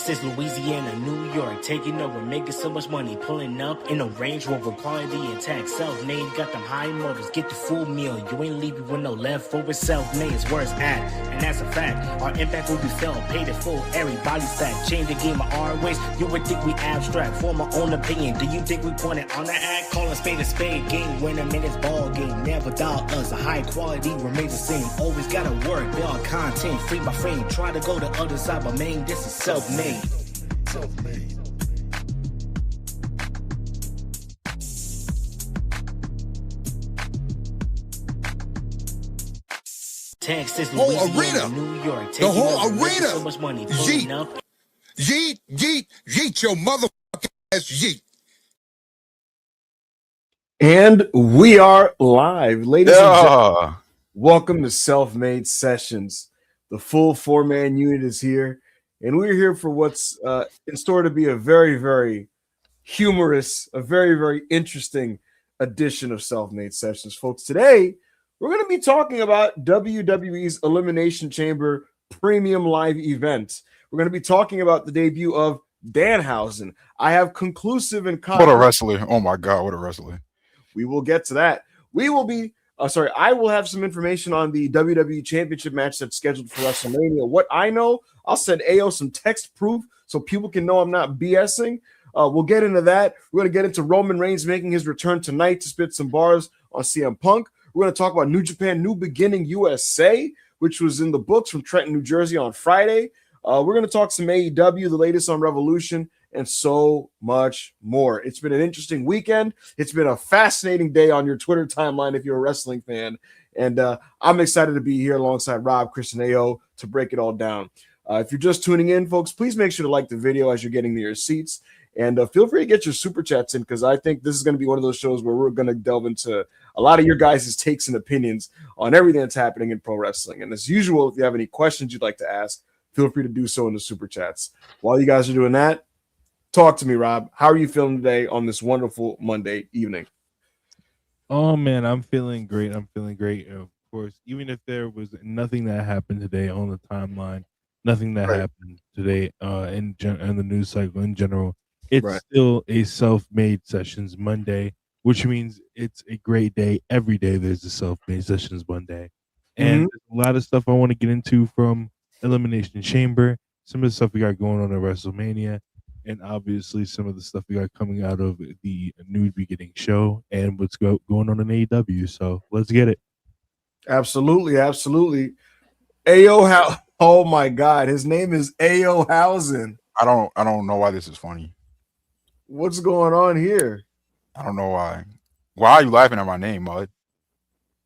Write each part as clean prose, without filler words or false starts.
Texas, Louisiana, New York, taking over, making so much money, pulling up in a Range Rover, quality intact, self-made, got them high motors, get the full meal, you ain't leaving with no leftovers, self-made is where it's at, and that's a fact, our impact will be felt, paid in full, everybody's back, change the game of our ways, you would think we abstract, form my own opinion, do you think we pointed on the act, call a spade, game winner, man, it's ball game, never doubt us, a high quality remains the same, always gotta work, build content, free my frame, try to go the other side, but man, this is self-made. Texas, whole Louisiana, arena, New York, the whole arena. So much money, Yeet, up. yeet, yeet, yeet your motherfucking ass, yeet. And we are live, ladies and gentlemen. Welcome to Self-Made Sessions. The full four-man unit is here. And we're here for what's in store to be a very, very humorous, a very, very interesting edition of Self-Made Sessions. Folks, today we're going to be talking about WWE's Elimination Chamber Premium Live event. We're going to be talking about the debut of Danhausen. I have conclusive and what a wrestler. Oh my God, what a wrestler. We will get to that. We will be I will have some information on the WWE Championship match that's scheduled for WrestleMania. What I know, I'll send AO some text proof so people can know I'm not BSing. We'll get into that. We're going to get into Roman Reigns making his return tonight to spit some bars on CM Punk. We're going to talk about New Japan New Beginning USA, which was in the books from Trenton, New Jersey on Friday. We're going to talk some AEW, the latest on Revolution, and so much more. It's been an interesting weekend. It's been a fascinating day on your Twitter timeline if you're a wrestling fan. And I'm excited to be here alongside Rob, Chris, and AO to break it all down. If you're just tuning in, folks, please make sure to like the video as you're getting to your seats. And feel free to get your super chats in because I think this is going to be one of those shows where we're going to delve into a lot of your guys' takes and opinions on everything that's happening in pro wrestling. And as usual, if you have any questions you'd like to ask, feel free to do so in the super chats. While you guys are doing that, talk to me, Rob. How are you feeling today on this wonderful Monday evening? Oh, man, I'm feeling great. I'm feeling great. Of course, even if there was nothing that happened today on the timeline, nothing that happened today in the news cycle in general, it's still a self-made sessions Monday, which means it's a great day. Every day there's a self-made sessions Monday. And there's a lot of stuff I want to get into from Elimination Chamber, some of the stuff we got going on at WrestleMania, and obviously some of the stuff we got coming out of the New Beginning show and what's going on in AEW. So let's get it. Absolutely, absolutely. AO, oh my God, his name is AO Hausen. I don't know why this is funny. What's going on here? I don't know why. Why are you laughing at my name, Mud?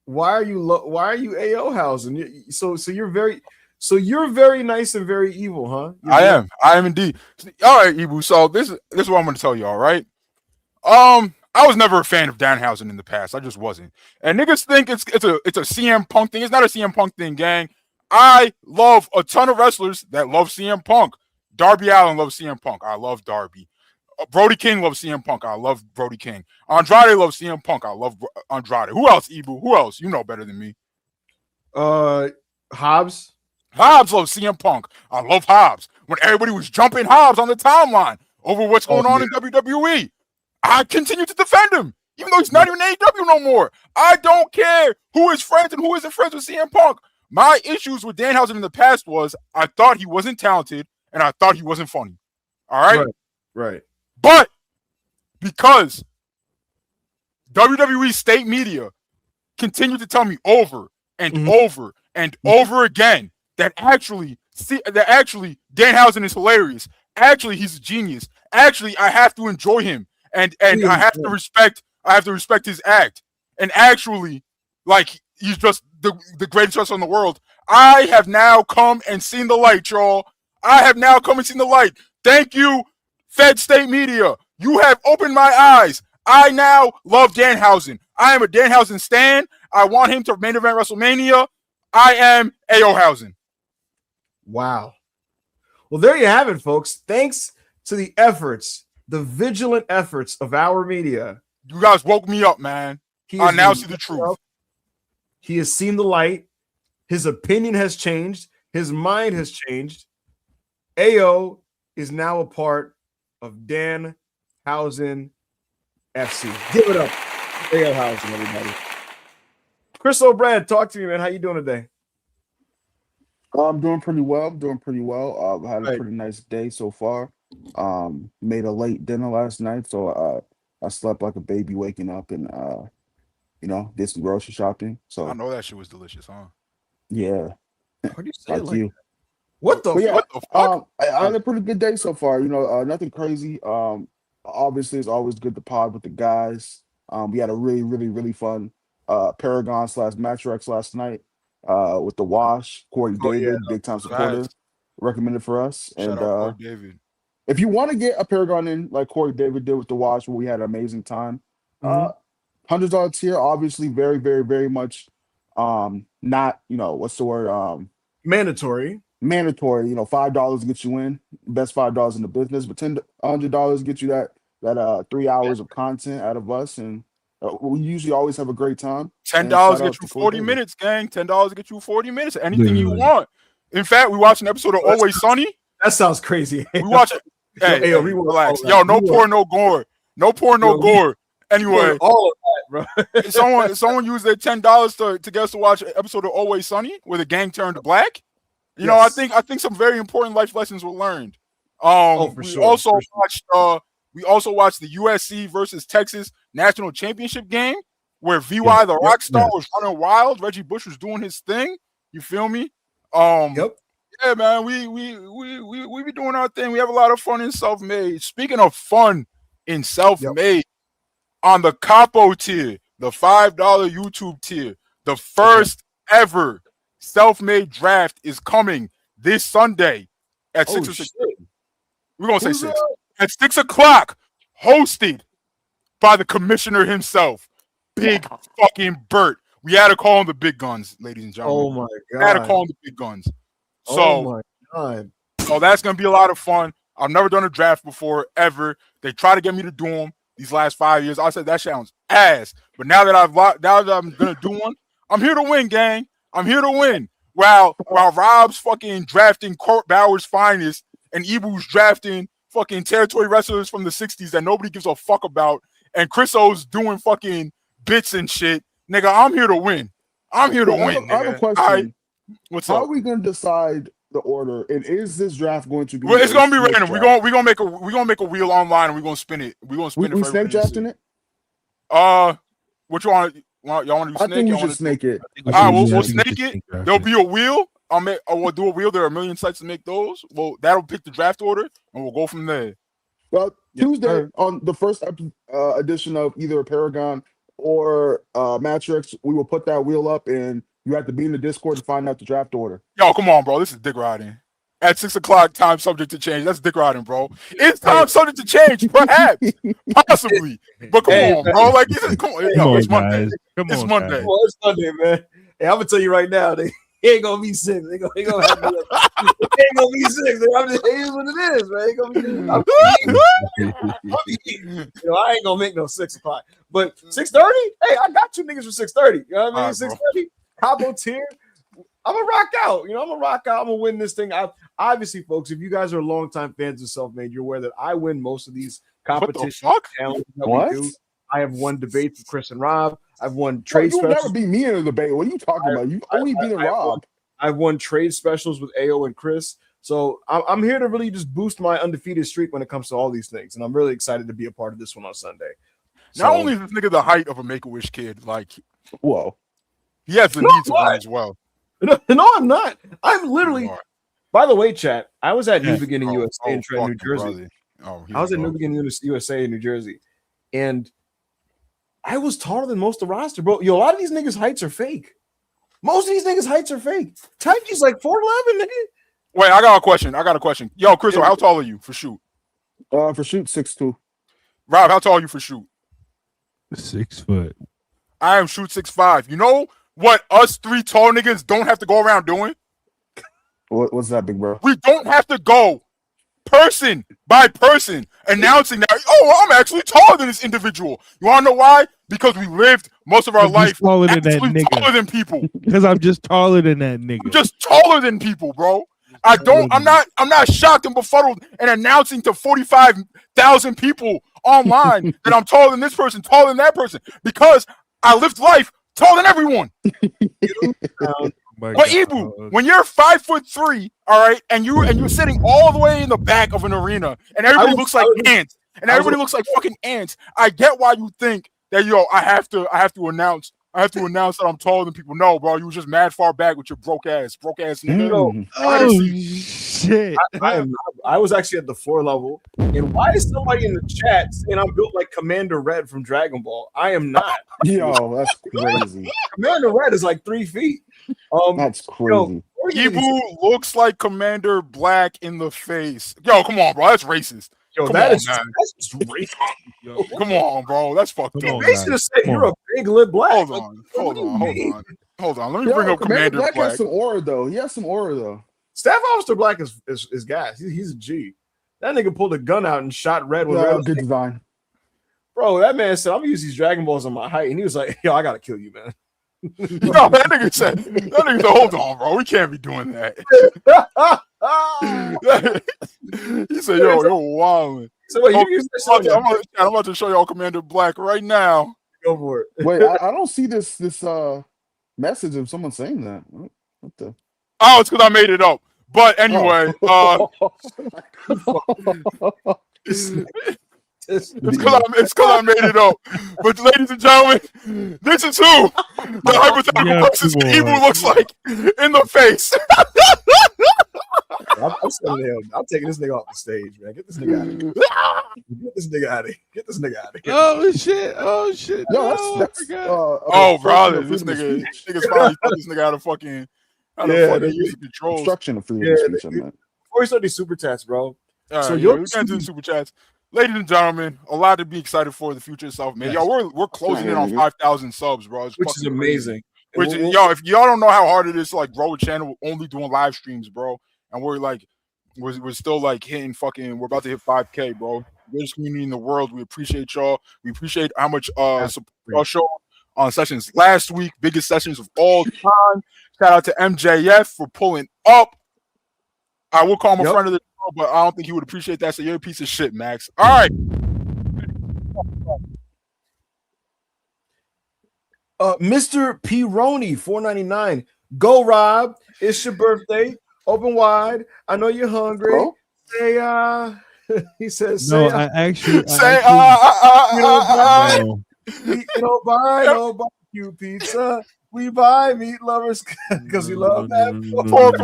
Why are you AO Hausen? So you're very nice and very evil, huh? I am indeed. All right, Ibou. So this is what I'm going to tell you. All right. I was never a fan of Danhausen in the past. I just wasn't. And niggas think it's a CM Punk thing. It's not a CM Punk thing, gang. I love a ton of wrestlers that love CM Punk. Darby Allin loves CM Punk. I love Darby. Brody King loves CM Punk. I love Brody King. Andrade loves CM Punk. I love Andrade. Who else, Ibou? Who else? You know better than me. Hobbs. Hobbs loves CM Punk. I love Hobbs. When everybody was jumping Hobbs on the timeline over what's going on in WWE, I continue to defend him, even though he's not even AEW no more. I don't care who is friends and who isn't friends with CM Punk. My issues with Danhausen in the past was I thought he wasn't talented and I thought he wasn't funny. All right? Right. But because WWE state media continued to tell me over and over and over again that actually Danhausen is hilarious. Actually, he's a genius. Actually, I have to enjoy him and I have to respect his act. And actually, like, he's just the greatest wrestler in the world. I have now come and seen the light, y'all. I have now come and seen the light. Thank you, Fed State Media. You have opened my eyes. I now love Danhausen. I am a Danhausen stan. I want him to main event WrestleMania. I am AO Hausen. Wow. Well, there you have it, folks. Thanks to the vigilant efforts of our media. You guys woke me up, man. I now see the truth. He has seen the light. His opinion has changed. His mind has changed. AO is now a part of Danhausen FC. Give it up. Danhausen, everybody. Chris O'Brien, talk to me, man. How you doing today? I'm doing pretty well. I had a pretty nice day so far. Made a late dinner last night, so I slept like a baby waking up and did some grocery shopping. So I know that shit was delicious, huh? Yeah. Why do you say like it like you. that? What the fuck? I had a pretty good day so far. Nothing crazy. Obviously it's always good to pod with the guys. We had a really, really, really fun Paragon / Matchrex last night with the Wash, Corey David, big time supporter, recommended for us. Shout And out Corey David. if you want to get a Paragon in like Corey David did with the Wash, where we had an amazing time. $100 tier, obviously very, very, very much not, what's the word? Mandatory. $5 gets you in, best $5 in the business, but $100 gets you that 3 hours of content out of us, and we usually always have a great time. $10 get you 40 minutes, gang. $10 get you 40 minutes. Anything you want. In fact, we watched an eepisode of Always Sunny. That sounds crazy. We watch it. Hey, relax. Yo, no porn, no gore. No porn, no gore. Anyway, all of that, bro. someone used their $10 to get us to watch an episode of Always Sunny where the gang turned black. You know, I think some very important life lessons were learned. We also watched the USC versus Texas national championship game where VY the Rockstar was running wild. Reggie Bush was doing his thing. You feel me? Yeah, man. We be doing our thing. We have a lot of fun in self-made. Speaking of fun in self-made, on the Capo tier, the $5 YouTube tier, the first ever self-made draft is coming this Sunday at 6 o'clock. We're gonna say 6 at 6 o'clock, hosted by the commissioner himself, Big fucking Bert. We had to call him the big guns, ladies and gentlemen. Oh my god, we had to call him the big guns. So, so that's gonna be a lot of fun. I've never done a draft before ever. They try to get me to do them these last 5 years. I said that sounds ass, but now that I'm gonna do one, I'm here to win, gang. I'm here to win. While Rob's fucking drafting Court Bauer's finest and Ibou's drafting fucking territory wrestlers from the 60s that nobody gives a fuck about, and Chris O's doing fucking bits and shit. Nigga, I'm here to win. I'm here to win. I have a question. What's How up? are we gonna decide the order? And is this draft going to be? Well, it's gonna be random. We're gonna make a wheel online and we're gonna spin it. We're gonna spin it. We snake drafting it? What you want? Y'all want to do snake? I think we should snake it. All right, we'll snake it. There'll be a wheel. We'll do a wheel. There are a million sites to make those. Well, that'll pick the draft order, and we'll go from there. Well, Tuesday on the first edition of either a Paragon or Matrix, we will put that wheel up, and you have to be in the Discord to find out the draft order. Yo, come on, bro. This is dick riding. At 6 o'clock, time subject to change. That's dick riding, bro. It's time subject to change, perhaps, possibly. But come on, bro. Like, it's Monday. It's Monday. Well, it's Monday, man. Hey, I'm gonna tell you right now, they ain't gonna be 6. They gonna have me. It ain't gonna be 6. I'm just, it is what it is, man. Ain't gonna be, I ain't gonna make no 6 o'clock. But 6:30, hey, I got 2 niggas for 6:30. You know what I mean? 6:30, Cabo tier. I'm gonna rock out. I'm gonna rock out. I'm gonna win this thing. Obviously, folks, if you guys are longtime fans of Self-Made, you're aware that I win most of these competitions. What? We do. I have won debates with Chris and Rob. I've won trade specials. You'll never beat me in a debate. What are you talking about? You've only beaten Rob. I've won trade specials with AO and Chris. So I'm here to really just boost my undefeated streak when it comes to all these things. And I'm really excited to be a part of this one on Sunday. Not only is this nigga the height of a Make-A-Wish kid, like, whoa, he has the needs of one as well. No, I'm not. I'm literally. By the way, chat, I was at New Beginning USA in Trenton, New Jersey. I was at New Beginning USA in New Jersey, and I was taller than most of the roster, bro. Yo, a lot of these niggas' heights are fake. Most of these niggas' heights are fake. Taiji's like 4'11", nigga. Wait, I got a question. Yo, Chris, how tall are you for shoot? For shoot, 6'2". Rob, how tall are you for shoot? 6 foot. I am shoot 6'5". You know what us 3 tall niggas don't have to go around doing? What's that, big bro? We don't have to go person by person announcing that, I'm actually taller than this individual. You want to know why? Because we lived most of our life taller than that nigga. Taller than people. Because I'm just taller than that nigga. I'm just taller than people, bro. I'm not shocked and befuddled and announcing to 45,000 people online that I'm taller than this person, taller than that person, because I lived life taller than everyone. But Ibou, when you're 5'3", all right, and you're sitting all the way in the back of an arena, and everybody looks like ants, and everybody looks like fucking ants, I get why you think that I have to announce that I'm taller than people. No, bro, you were just mad far back with your broke ass nigga. Shit! I was actually at the floor level, and why is somebody in the chat saying I'm built like Commander Red from Dragon Ball? I am not. Yo, that's crazy. Commander Red is like 3 feet. That's crazy. Ibou looks like Commander Black in the face. Yo, come on, bro, that's racist. Yo, that's just racist. Yo, come on, bro, that's fucked up. They should have said you're a big lip black. Hold on. Let me bring up Commander Black. Has some aura though. He has some aura though. Staff Officer Black is gas. He's a G. That nigga pulled a gun out and shot Red with Red. Good design. Bro, that man said, I'm gonna use these Dragon Balls on my height. And he was like, yo, I gotta kill you, man. No, that nigga said, hold on, bro. We can't be doing that. He said, yo, you're wilding. So wait, I'm about to show y'all Commander Black right now. Go for it. Wait, I don't see this message of someone saying that. What the? Oh, it's because I made it up. But anyway, it's because I made it up. But ladies and gentlemen, this is who the hypothetical person Ibou looks like in the face. I'm taking this nigga off the stage, man. Get this nigga out of here. Get this nigga out of here. Oh shit. Yo, that's brother, this nigga's probably put this nigga out of fucking control. Obstruction of freedom of speech. Before we start these super chats, bro. So we can't do super chats. Ladies and gentlemen, a lot to be excited for the future itself, man. Yo, we're closing in on 5,000 subs, bro. Which is amazing. If y'all don't know how hard it is to like grow a channel, we're only doing live streams, bro. And we're still like hitting we're about to hit 5K, bro. Greatest community in the world. We appreciate y'all. We appreciate how much support y'all showed on sessions last week, biggest sessions of all time. Shout out to MJF for pulling up. I will call him a friend of the show, but I don't think he would appreciate that. So you're a piece of shit, Max. All right. Mr. Pironi, $4.99. Go, Rob. It's your birthday. Open wide. I know you're hungry. Oh? Say, he says, no, I actually say, you don't buy no barbecue pizza. We buy meat lovers because we love that pork.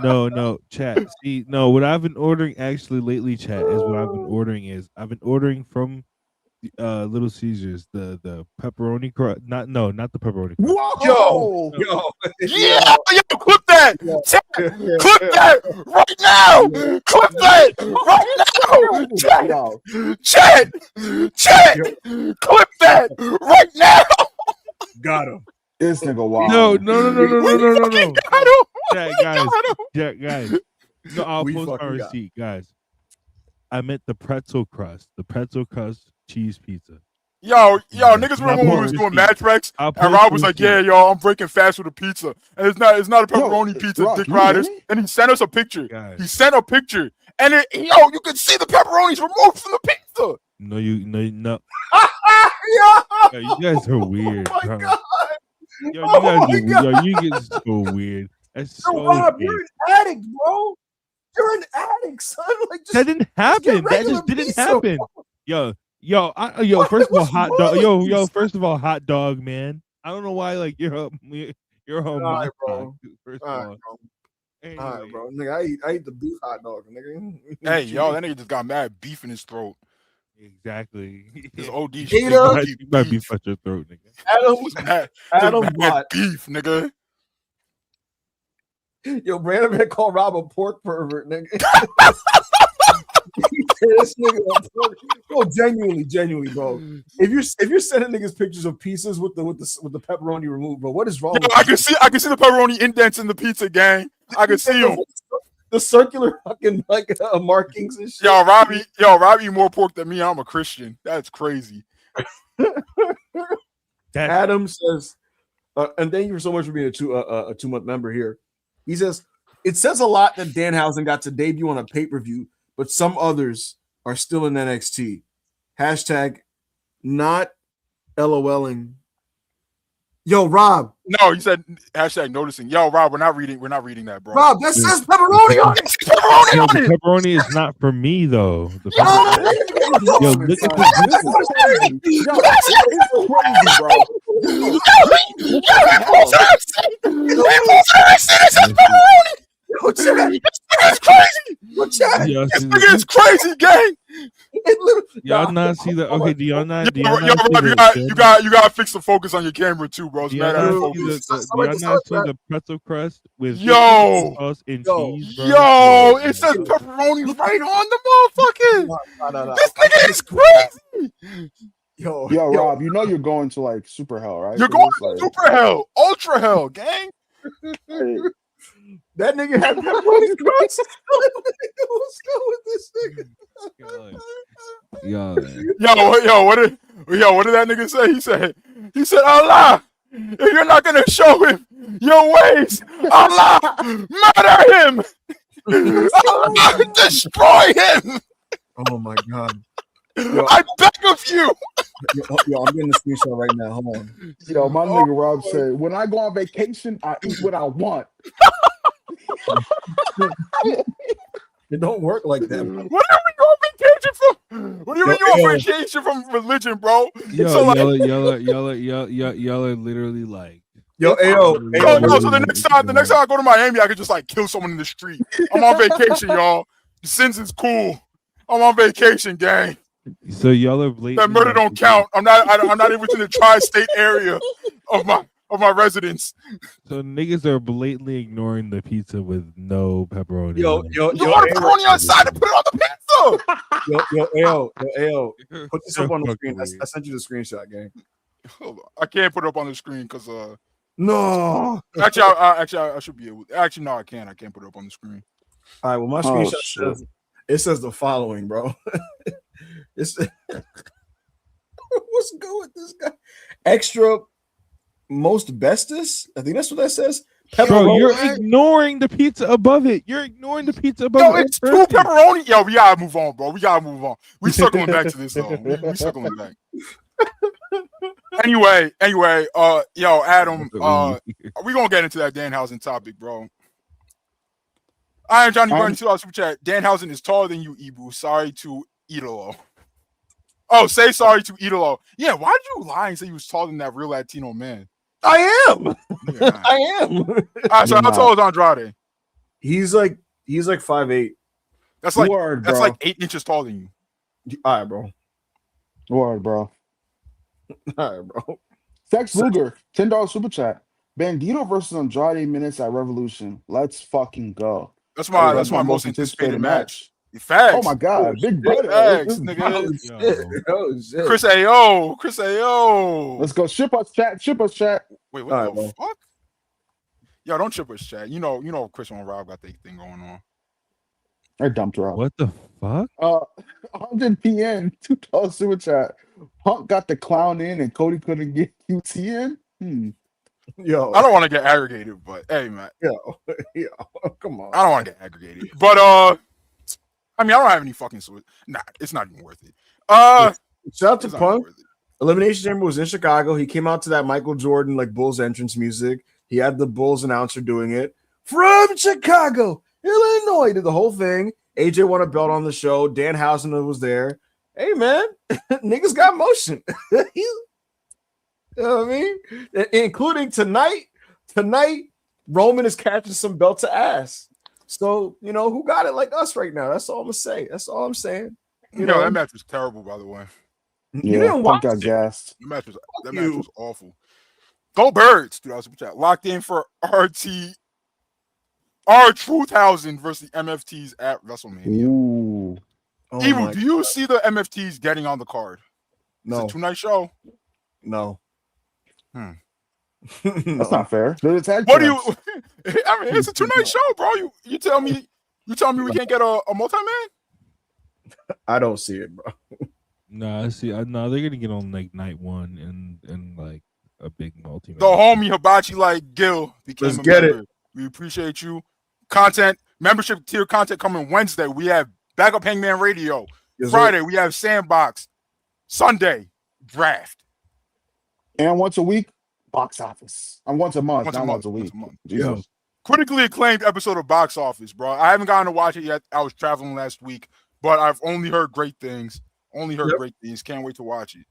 No, chat. See, no, what I've been ordering actually lately, chat, is what I've been ordering from Little Caesars, the pepperoni crust. Not the pepperoni crust. Whoa! Yo, clip that! Clip that right now! Clip that right now! Chat! Clip that right now! Got him. This nigga wild. No. Guys. No, I'll post my receipt, guys. I meant the pretzel crust cheese pizza. Yo, niggas remember when we was doing Match Rex and Rob was like, yeah, I'm breaking fast with a pizza. And it's not a pepperoni pizza, Rob, Dick Riders. And he sent us a picture. Guys. He sent a picture. And you could see the pepperonis removed from the pizza. No. Yo, Yo, you guys are weird. Oh my God. Yo, you get so weird. That's so Rob, weird. you're an addict, bro. You're an addict, son. Like, That didn't happen. That just didn't pizza, happen. Bro. Yo, first of all, hot dog. First of all, hot dog, man. I don't know why, like you're on my bro. First All of right, all, bro. anyway. All right, bro. Nigga, I eat the beef hot dog, nigga. Hey, yo, that nigga just got mad beef in his throat. Exactly. His OD Jada. shit. You might be such your throat, nigga. Adam mad Bot. beef, nigga. Yo, Brandon man called Rob a pork pervert, nigga. This nigga, bro, genuinely, bro. If you're sending niggas pictures of pizzas with the pepperoni removed, bro, what is wrong? Yo, I can see the pepperoni indents in the pizza, gang. I can see them. The circular fucking like markings and shit. Yo, Robbie more pork than me. I'm a Christian. That's crazy. Adam says, And thank you so much for being a 2-month member here. He says, it says a lot that Danhausen got to debut on a pay-per-view, but some others are still in NXT. Hashtag not LOLing. Yo, Rob. No, you said hashtag noticing. Yo, Rob, we're not reading that, bro. Rob, that says pepperoni on it. Pepperoni Yo, on the it. pepperoni is not for me though. The Yo, Yo, look at the That's crazy. Y'all see This nigga is crazy, gang. y'all not see the okay? Do y'all not? Do Yo, y'all not Rob, see you got to fix the focus on your camera too, bro. It's Do y'all mad out of not see focus. do y'all not see the pretzel crust with Yo. sauce and Yo. cheese? Bro? Yo, it says pepperoni right on the motherfucker. No. This nigga is crazy. Yo, Rob, you know you're going to like super hell, right? You're going to super hell, ultra hell, gang. that nigga had pepperoni crust. Let's go with this nigga. Yo, What did that nigga say? He said, Allah, if you're not gonna show him your ways, Allah, murder him. Allah, destroy him. Oh my god. I beg of you. Yo, I'm getting the screenshot right now. Hold on. Yo, my nigga Rob said, when I go on vacation, I eat what I want. It don't work like that. Bro. What are we on vacation from? What do you mean you're on vacation from religion, bro? Yo, So, like, y'all are literally like. Yo, no, so the next time I go to Miami, I could just like kill someone in the street. I'm on vacation, y'all. The sins is cool. I'm on vacation, gang. So y'all are blatantly. That murder don't count. I'm not even within the tri-state area of my residence. So niggas are blatantly ignoring the pizza with no pepperoni. Yo, You want pepperoni on the side to put it on the pizza? Yo, put this up on the screen. I sent you the screenshot, gang. Hold on. I can't put it up on the screen because No. Actually, I should be able. Actually, no, I can't. I can't put it up on the screen. All right. Well, my screenshot says the following, bro. What's good with this guy? Extra most bestest. I think that's what that says. Bro, you're ignoring the pizza above it. You're ignoring the pizza above it. Yo, it's 2 pepperoni. Yo, we gotta move on, bro. We circling back to this though. We circling back. Anyway, yo, Adam, we gonna get into that Danhausen topic, bro. I am Johnny Burns, $2 super chat. Danhausen is taller than you, Ibou. Sorry to Idolo. Oh, say sorry to Idolo. Yeah, why did you lie and say he was taller than that real Latino man? I am. Yeah, I am. All right, so how tall is Andrade? He's like 5'8". That's like Word, that's bro. like 8 inches taller than you. All right, bro. Word, bro. All right, bro. Sex Luger, $10 super chat. Bandito versus Andrade minutes at Revolution. Let's fucking go. That's my most anticipated match. Facts. Oh my god, big brother. Facts, nigga. Oh, shit. Chris AO. Let's go. Ship us chat. Wait, what the fuck? Yo, don't chip us, chat. You know, Chris and Rob got their thing going on. I dumped Rob. What the fuck? 100 PM, $2 super chat. Punk got the clown in and Cody couldn't get QT in. Yo, I don't want to get aggregated, but hey, man. Yo, come on. I don't want to get aggregated, but I mean, I don't have any fucking sweat. Nah, it's not even worth it. Shout out to Punk. Elimination Chamber was in Chicago. He came out to that Michael Jordan like Bulls entrance music. He had the Bulls announcer doing it from Chicago, Illinois. He did the whole thing. AJ won a belt on the show. Danhausen was there. Hey man, niggas got motion. You know what I mean? Including tonight. Tonight, Roman is catching some belts to ass. So, you know, who got it like us right now? That's all I'm going to say. That's all I'm saying. You know, that match was terrible, by the way. You didn't watch got gassed. That match was awful. Go Birds, dude. I was locked in for R-Truth versus the MFTs at WrestleMania. Ooh. Ibou, do you see the MFTs getting on the card? No. It's a 2-night show. No. That's not fair. What do you? I mean, it's a 2-night show, bro. You tell me we can't get a multi-man? I don't see it, bro. No, I see. No, they're gonna get on like night one and like a big multi. The homie Hibachi like Gil became Let's a get member. We appreciate you. Membership tier content coming Wednesday. We have Backup Hangman Radio. Yes, Friday, sir. we have Sandbox. Sunday, Draft. And once a week, box office. I'm once a month, not once a week. Jesus. Yo. Critically acclaimed episode of Box Office, bro. I haven't gotten to watch it yet. I was traveling last week, but I've only heard great things. Great things. Can't wait to watch it.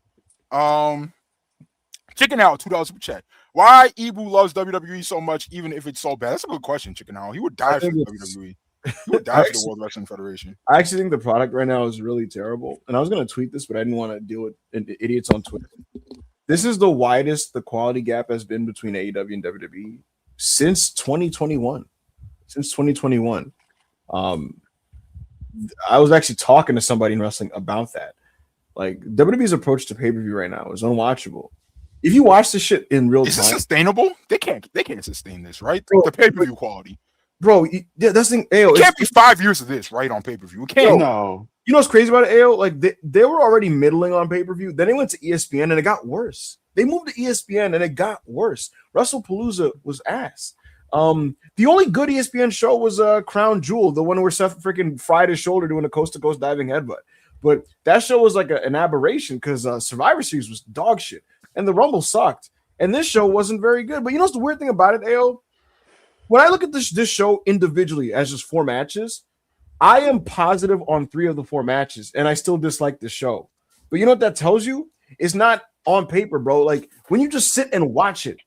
Chicken Owl, $2 super chat. Why Ibou loves WWE so much, even if it's so bad? That's a good question, Chicken Owl. He would die for the WWE. He would die for the World Wrestling Federation. I actually think the product right now is really terrible. And I was going to tweet this, but I didn't want to deal with idiots on Twitter. This is the widest the quality gap has been between AEW and WWE since 2021. I was actually talking to somebody in wrestling about that. Like, WWE's approach to pay-per-view right now is unwatchable. If you watch this shit in real time, is this sustainable? They can't sustain this, right? The pay-per-view quality. Bro, that's the thing. Ayo, it can't be 5 years of this, right, on pay-per-view. It can't. No. You know what's crazy about it, Ayo? Like, they were already middling on pay-per-view. Then they went to ESPN, and it got worse. They moved to ESPN, and it got worse. WrestlePalooza was ass. The only good ESPN show was Crown Jewel, the one where Seth freaking fried his shoulder doing a coast-to-coast diving headbutt. But that show was like an aberration because Survivor Series was dog shit, and the Rumble sucked. And this show wasn't very good. But you know what's the weird thing about it, Ayo? When I look at this show individually as just 4 matches, I am positive on 3 of the 4 matches, and I still dislike the show. But you know what that tells you? It's not on paper, bro. Like, when you just sit and watch it,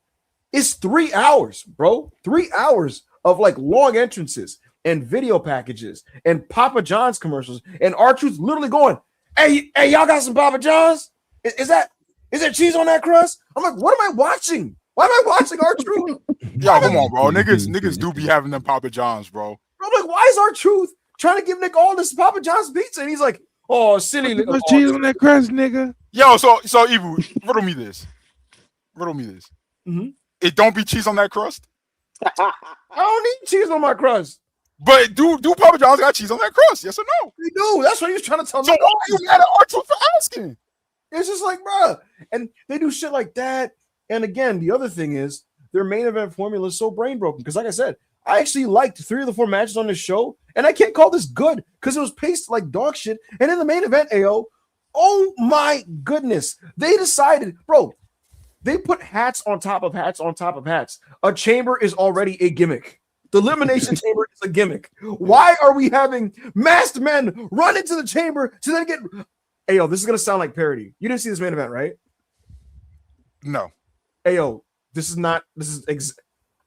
it's 3 hours, bro. 3 hours of like long entrances and video packages and Papa John's commercials and R-Truth literally going, hey, y'all got some Papa John's? Is there cheese on that crust? I'm like, what am I watching? Why am I watching R-Truth? Yo, come on, bro. Niggas do be having them Papa John's, bro. I'm like, why is R-Truth trying to give Nick all this Papa John's pizza? And he's like, oh, silly. What's cheese on that crust, nigga? Yo, so Ibou, riddle me this. Mm-hmm. It don't be cheese on that crust? I don't need cheese on my crust. But do Papa John's got cheese on that crust? Yes or no? They do. That's what he was trying to tell me. So why are you mad at R-Truth for asking? It's just like, bruh. And they do shit like that. And again, the other thing is their main event formula is so brain broken. Because like I said, I actually liked 3 of the 4 matches on this show. And I can't call this good because it was paced like dog shit. And in the main event, AO, oh my goodness. They decided, bro, they put hats on top of hats on top of hats. A chamber is already a gimmick. The Elimination Chamber is a gimmick. Why are we having masked men run into the chamber to then get... Ayo, this is going to sound like parody. You didn't see this main event, right? No. Ayo,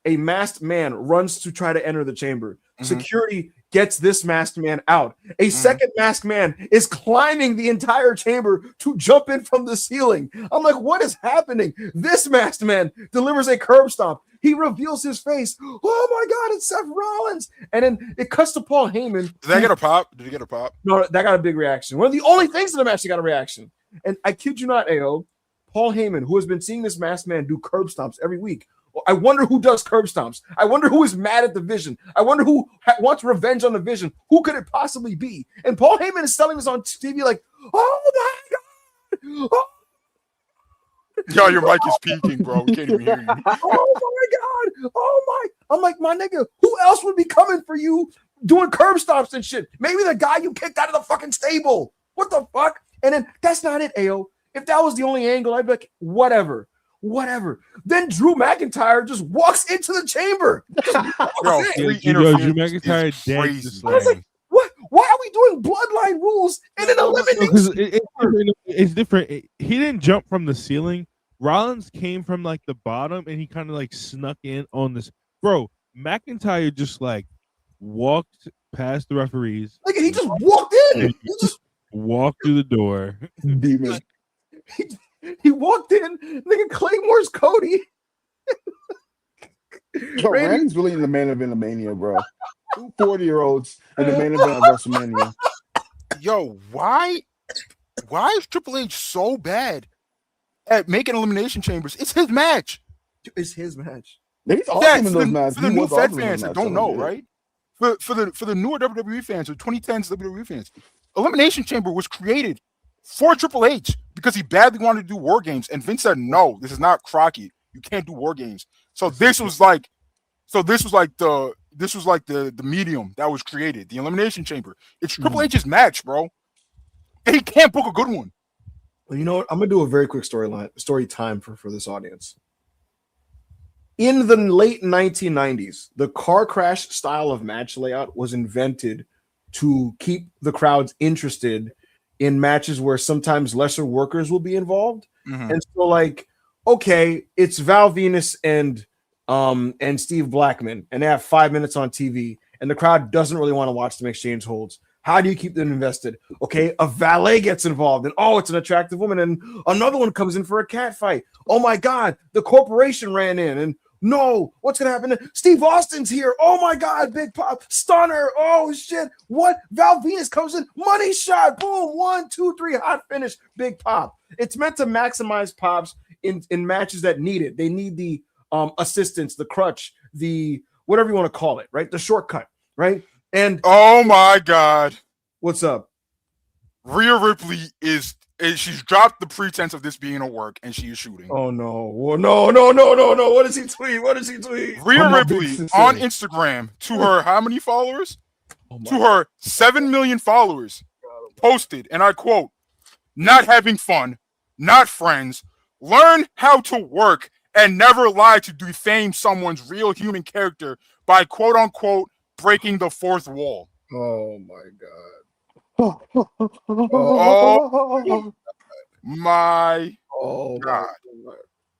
a masked man runs to try to enter the chamber. Mm-hmm. Security gets this masked man out. A second masked man is climbing the entire chamber to jump in from the ceiling. I'm like, what is happening? This masked man delivers a curb stomp. He reveals his face. Oh my God, it's Seth Rollins. And then it cuts to Paul Heyman. Did that get a pop? Did he get a pop? No, that got a big reaction. One of the only things in the match that got a reaction. And I kid you not, AO, Paul Heyman, who has been seeing this masked man do curb stomps every week. I wonder who does curb stomps. I wonder who is mad at the Vision. I wonder who wants revenge on the Vision. Who could it possibly be? And Paul Heyman is selling this on TV like, oh my God. Oh. Yo, your mic is peaking, bro. We can't even hear you. Oh my God. Oh my. I'm like, my nigga, who else would be coming for you doing curb stomps and shit? Maybe the guy you kicked out of the fucking stable. What the fuck? And then that's not it, AO. If that was the only angle, I'd be like, whatever. Then Drew McIntyre just walks into the chamber. Drew McIntyre danced. I was like, what? Why are we doing bloodline rules in an elimination? It's different. He didn't jump from the ceiling. Rollins came from like the bottom, and he kind of like snuck in on this. Bro, McIntyre just like walked past the referees. Like he just walked in. He just walked through the door. Demon. He walked in, nigga. Claymore's Cody. Yo, Randy's really in the main event of Mania, bro. 2 40-year-olds in the main event of WrestleMania. Yo, why is Triple H so bad at making elimination chambers? It's his match. It's his match. He's awesome in those matches. For the new Fed fans that don't know, right? For the newer WWE fans or 2010s WWE fans, Elimination Chamber was created for Triple H because he badly wanted to do War Games, and Vince said, "No, this is not Crockett. You can't do War Games." So this was like the medium that was created, the Elimination Chamber. It's Triple H's match, bro, and he can't book a good one. Well, you know what? I'm gonna do a very quick story time for this audience. In the late 1990s, the car crash style of match layout was invented to keep the crowds interested in matches where sometimes lesser workers will be involved. And so, like, okay, it's Val Venus and Steve Blackman, and they have 5 minutes on TV, and the crowd doesn't really want to watch them exchange holds. How do you keep them invested? Okay, a valet gets involved, and oh, it's an attractive woman, and another one comes in for a cat fight. Oh my God, the corporation ran in, and no, what's gonna happen? Steve Austin's here. Oh my God, big pop, stunner. Oh shit, what? Val Venus comes in, money shot, boom, 1, 2, 3, hot finish, big pop. It's meant to maximize pops in matches that need it. They need the assistance, the crutch, the whatever you want to call it, right? The shortcut, right? And oh my God, what's up? Rhea Ripley she's dropped the pretense of this being a work, and she is shooting. Oh no! Well, no! What does he tweet? Rhea Ripley on Instagram, to her how many followers? To her 7 million followers, posted, and I quote, "Not having fun, not friends. Learn how to work and never lie to defame someone's real human character by quote unquote breaking the fourth wall." Oh my God. Oh my God.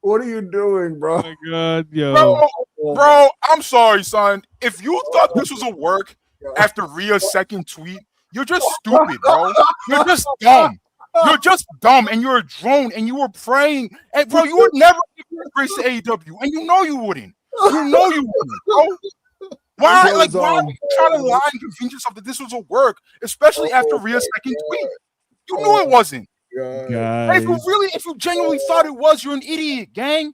What are you doing, bro? Oh my God, yo. Bro, I'm sorry, son. If you thought this was a work after Rhea's second tweet, you're just stupid, bro. You're just dumb. You're just dumb, and you're a drone, and you were praying. And bro, you would never embrace the AEW, and you know you wouldn't. You know you wouldn't, bro. Why are you trying to lie and convince yourself that this was a work, especially after Rhea's second tweet? You knew it wasn't. Guys. If you genuinely thought it was, you're an idiot, gang.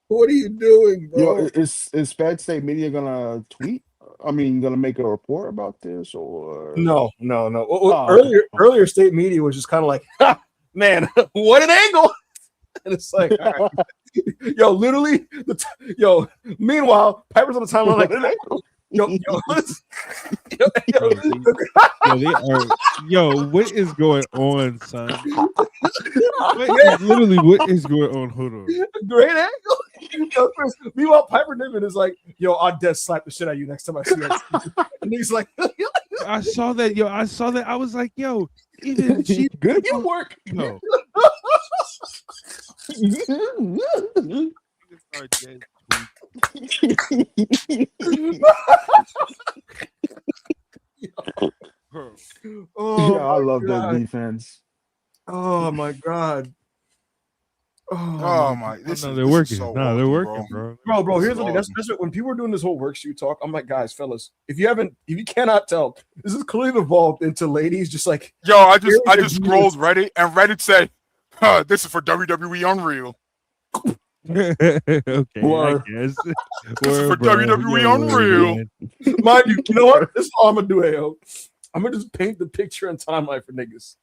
What are you doing, bro? Yo, is Fed State Media gonna tweet? I mean, gonna make a report about this, or no. Earlier, State Media was just kind of like, ha, man, what an angle! And it's like, all right. Yo, literally, meanwhile, Piper's on the timeline like, what is going on, son? What is going on? Hold on. Great angle. Yo, Chris, meanwhile, Piper Niven is like, yo, I'll death slap the shit out of you next time I see you. And he's like, I saw that. I was like, yo, even she good you work. No. I love that defense. Oh my God. Oh my! They're working. They're working, bro. Bro. Here's the thing. That's what, when people are doing this whole work shoot talk. I'm like, guys, fellas, if you cannot tell, this is clearly evolved into ladies just like. Yo, I just scrolled Reddit, and Reddit said, "This is for WWE Unreal." Okay, Or, I guess. This is for WWE Unreal. Mind you, you know what? This is all I'm gonna do, Ayo. I'm gonna just paint the picture and timeline for niggas.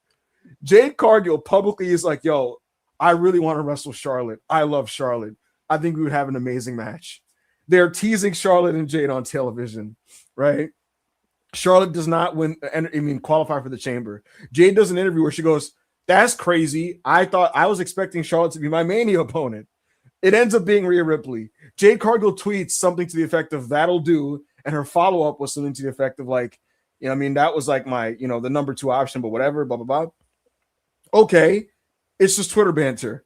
Jade Cargill publicly is like, yo, I really want to wrestle Charlotte. I love Charlotte. I think we would have an amazing match. They're teasing Charlotte and Jade on television, right? Charlotte does not qualify for the chamber. Jade does an interview where she goes, "That's crazy. I was expecting Charlotte to be my Mania opponent." It ends up being Rhea Ripley. Jade Cargill tweets something to the effect of "that'll do," and her follow-up was something to the effect of like, that was like my, the number 2 option, but whatever, blah, blah, blah. Okay. It's just Twitter banter.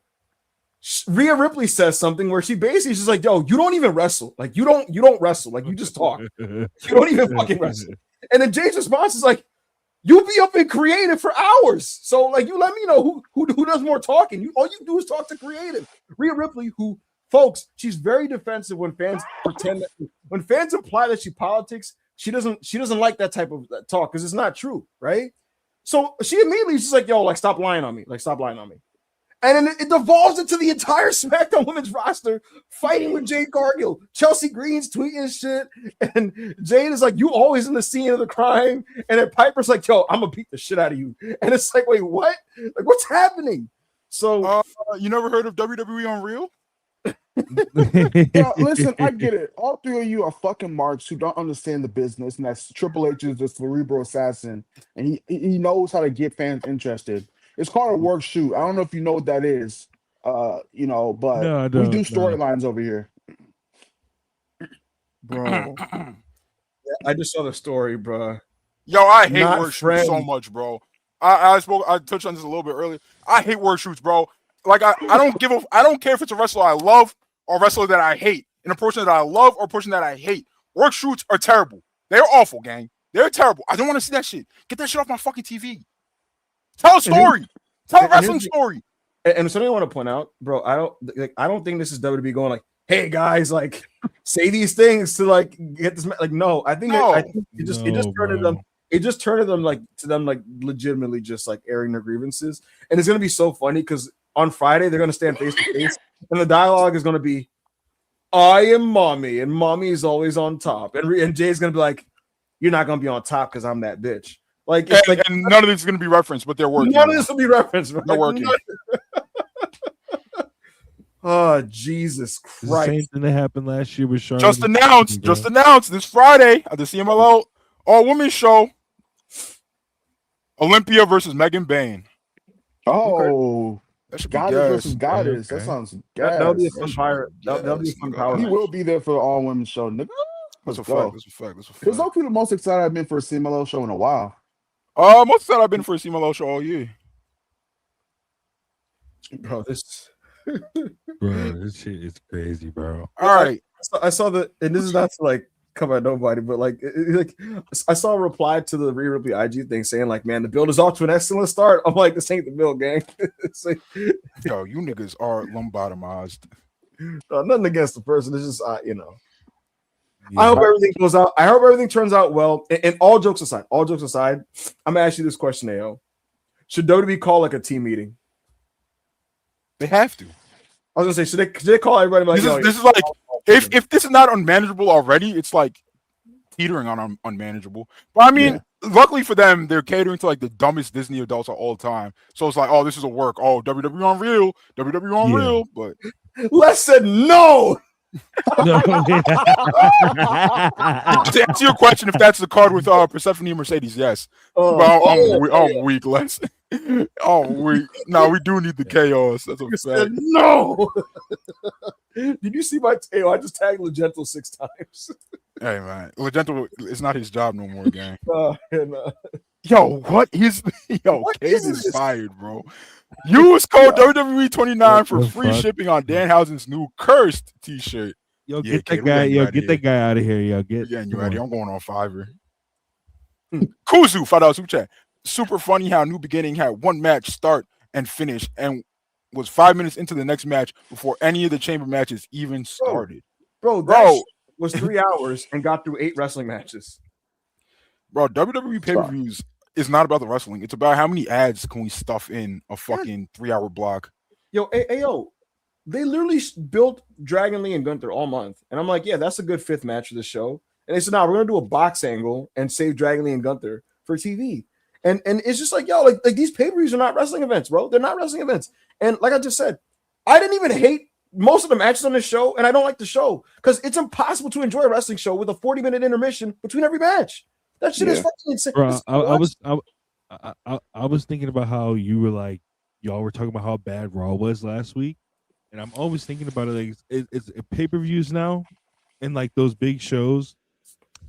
Rhea Ripley says something where she basically is just like, yo, you don't even wrestle. Like, you don't wrestle. Like, you just talk. You don't even fucking wrestle. And then Jade's response is like, you be up in creative for hours. So, like, you let me know who does more talking. All you do is talk to creative. Rhea Ripley, who, folks, she's very defensive when fans when fans imply that she politics, she doesn't like that type of talk because it's not true, right? So she immediately is just like, yo, like, stop lying on me. Like, stop lying on me. And then it devolves into the entire SmackDown women's roster fighting with Jade Cargill. Chelsea Green's tweeting shit. And Jade is like, you always in the scene of the crime. And then Piper's like, yo, I'm going to beat the shit out of you. And it's like, wait, what? Like, what's happening? So, you never heard of WWE on Real? Yo, listen, I get it. All three of you are fucking marks who don't understand the business, and that's Triple H is the cerebral assassin, and he knows how to get fans interested. It's called a work shoot. I don't know if you know what that is, but No, we do storylines over here. bro, I just saw the story, bro. Yo, I hate Not work friends. shoots so much, bro. I touched on this a little bit earlier. I hate work shoots, bro. Like I don't care if it's a wrestler I love or a wrestler that I hate, and a person that I love or a person that I hate. Work shoots are terrible. They're awful, gang. They're terrible. I don't want to see that shit. Get that shit off my fucking TV. Tell a story. Tell a wrestling story. And something I want to point out, bro. I don't think this is WWE going like, hey guys, like say these things to like get this. Like, no, I think it just turned to them. It just turned to them like legitimately just like airing their grievances, and it's gonna be so funny because on Friday they're gonna stand face to face, and the dialogue is gonna be, "I am mommy, and mommy is always on top," and Jay's gonna be like, "You're not gonna be on top because I'm that bitch." Like, it's and none of this is gonna be referenced, but they're working. None of this will be referenced. Right? They're working. Oh, Jesus Christ! The same thing that happened last year with Charlotte. Just announced this Friday at the CMLL All-Women's Show. Olympia versus Megan Bain. Oh, that should be Goddess versus gas. Goddess. Okay. That sounds gas. That'll be a fun pirate. That'll be a fun power. He will be there for the all women's show, nigga. That's Let's a go. fact. That's a fact. That's a It's fact. okay. The most excited I've been for a CMLL show in a while. Most of that I've been for a CMLL show all year. Bro, this. Bro, this shit is crazy, bro. All right. I saw the, and this is not to like come at nobody, but like I saw a reply to the Rhea Ripley IG thing saying like, man, the build is off to an excellent start. I'm like, this ain't the build, gang. It's like, Yo, you niggas are lobotomized. nothing against the person. It's just you know. Yeah. I hope everything goes out. I hope everything turns out well. And all jokes aside, I'm gonna ask you this question, AO. Should WWE call like a team meeting? They have to. I was gonna say, should they call everybody like, This is like if this is not unmanageable already, it's like teetering on unmanageable. But I mean, luckily for them, they're catering to like the dumbest Disney adults of all time. So it's like, oh, this is a work. Oh, WWE on Real, WWE on Real. But Les said no. No. to answer your question, if that's the card with Persephone and Mercedes, yes. I'm weak, Les. Oh, we do need the chaos. That's a fact. No. Did you see my tail? I just tagged Legento 6 times. Hey man, Legento, it's not his job no more, gang. Yo, what is Cade is fired, bro. Use code WWE 29 for free shipping on Danhausen's new cursed t-shirt. Yo, get that guy. Yo, get that guy out of here. Yo, getting you out of here. I'm going on Fiverr. Kuzu, $5 super chat. Super funny how New Beginning had one match start and finish and was 5 minutes into the next match before any of the chamber matches even started. Bro, that was 3 hours and got through 8 wrestling matches. Bro, WWE pay-per-views is not about the wrestling. It's about how many ads can we stuff in a fucking 3-hour block. Yo, they literally built Dragon Lee and Gunther all month. And I'm like, yeah, that's a good 5th match of the show. And they said, we're going to do a box angle and save Dragon Lee and Gunther for TV. And it's just like, yo, like these pay-per-views are not wrestling events, bro. They're not wrestling events. And like I just said, I didn't even hate most of the matches on this show, and I don't like the show because it's impossible to enjoy a wrestling show with a 40-minute intermission between every match. That shit is fucking insane. Bro, I was thinking about how you were like, y'all were talking about how bad Raw was last week, and I'm always thinking about it like it's pay-per-views now, and like those big shows,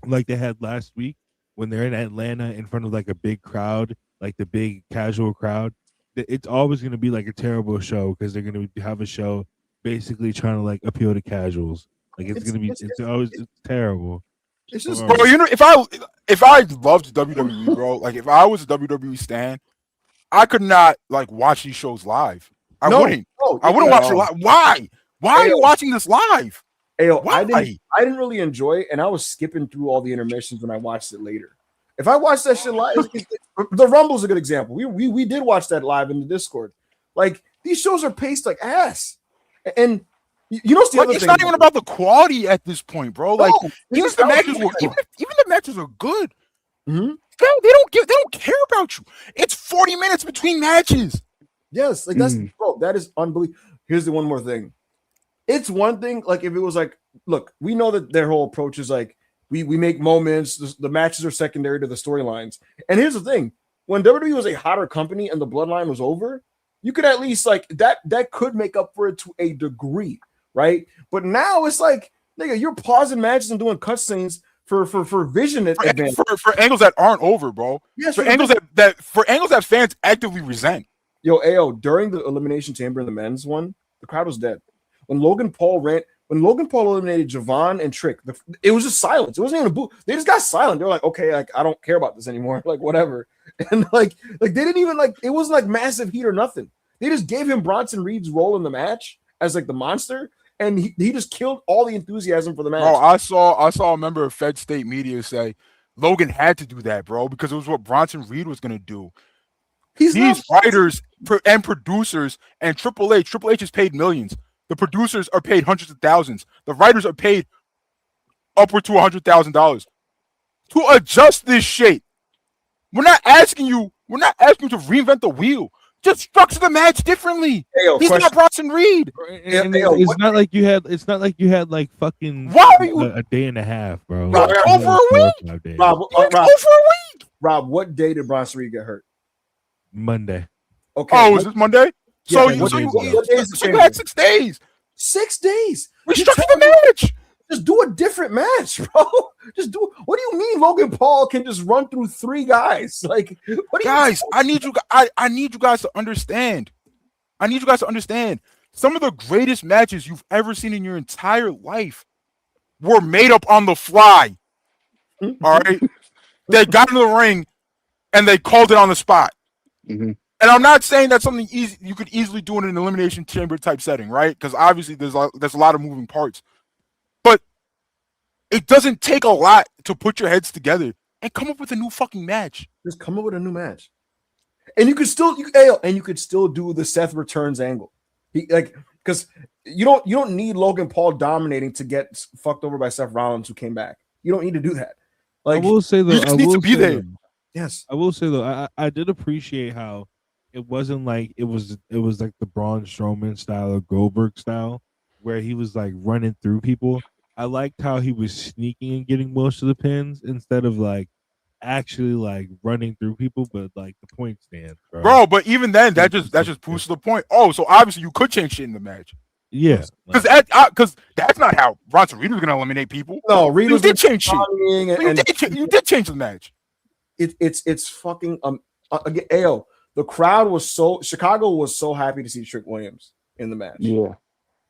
like they had last week when they're in Atlanta in front of like a big crowd, like the big casual crowd. It's always going to be like a terrible show because they're going to have a show basically trying to like appeal to casuals. Like it's terrible. It's just, bro, you know, if I loved WWE, bro, like if I was a WWE stan, I could not like watch these shows live. I wouldn't watch it live. Why? Why are you watching this live? I didn't really enjoy it, and I was skipping through all the intermissions when I watched it later. If I watched that shit live, the Rumble's a good example. We did watch that live in the Discord. Like These shows are paced like ass. And you know, the Like, other it's thing. not even about the quality at this point, bro. Like, No, even if the matches were, even the matches are good, Mhm. they don't care about you. It's 40 minutes between matches. Yes, like bro, that is unbelievable. Here's the one more thing. It's one thing, like if it was like, look, we know that their whole approach is like we make moments, the matches are secondary to the storylines. And here's the thing: when WWE was a hotter company and the bloodline was over, you could at least like that could make up for it to a degree, right? But now it's like, nigga, you're pausing matches and doing cutscenes for vision advantage. For angles that aren't over, bro. Yes, for angles that fans actively resent. Yo, AO, during the Elimination Chamber in the men's one, the crowd was dead. When Logan Paul eliminated Javon and Trick, it was just silence. It wasn't even a boo. They just got silent. They were like, okay, like I don't care about this anymore. Like, whatever. And like they didn't even like, it wasn't like massive heat or nothing. They just gave him Bronson Reed's role in the match as like the monster, and he just killed all the enthusiasm for the match. Bro, I saw a member of Fed State Media say Logan had to do that, bro, because it was what Bronson Reed was gonna do. These writers and producers and Triple H is paid millions. The producers are paid hundreds of thousands. The writers are paid upward to $100,000 to adjust this shit. We're not asking you to reinvent the wheel. Just structure the match differently. He's not Bronson Reed. It's not like you had like fucking Why are you a day and a half, bro. Rob, over a week? Rob, what day did Bronson Reed get hurt? Monday. Okay. Oh, is this Monday? So you had 6 days. 6 days. Restructure the match. Just do a different match, bro. Just do. What do you mean Logan Paul can just run through 3 guys? Like, what guys, I need you guys to understand. Some of the greatest matches you've ever seen in your entire life were made up on the fly. All right. They got in the ring and they called it on the spot. Mm-hmm. And I'm not saying that's something easy you could easily do in an elimination chamber type setting, right? Because obviously there's a lot of moving parts. But it doesn't take a lot to put your heads together and come up with a new fucking match. Just come up with a new match. And you could still do the Seth returns angle. Because you don't need Logan Paul dominating to get fucked over by Seth Rollins who came back. You don't need to do that. Like, I will say though, you just need to be there. Yes. I will say though, I did appreciate how it wasn't like it was like the Braun Strowman style or Goldberg style where he was like running through people. I liked how he was sneaking and getting most of the pins instead of like actually like running through people, but like the point stands, bro. But even then, that just proves to the point. Oh, so obviously you could change shit in the match. Yeah, because that's not how Bronson Reed was going to eliminate people. No, Reed was did change shit. You did change the match. It's fucking again. Ayo, the crowd was Chicago was so happy to see Trick Williams in the match. Yeah,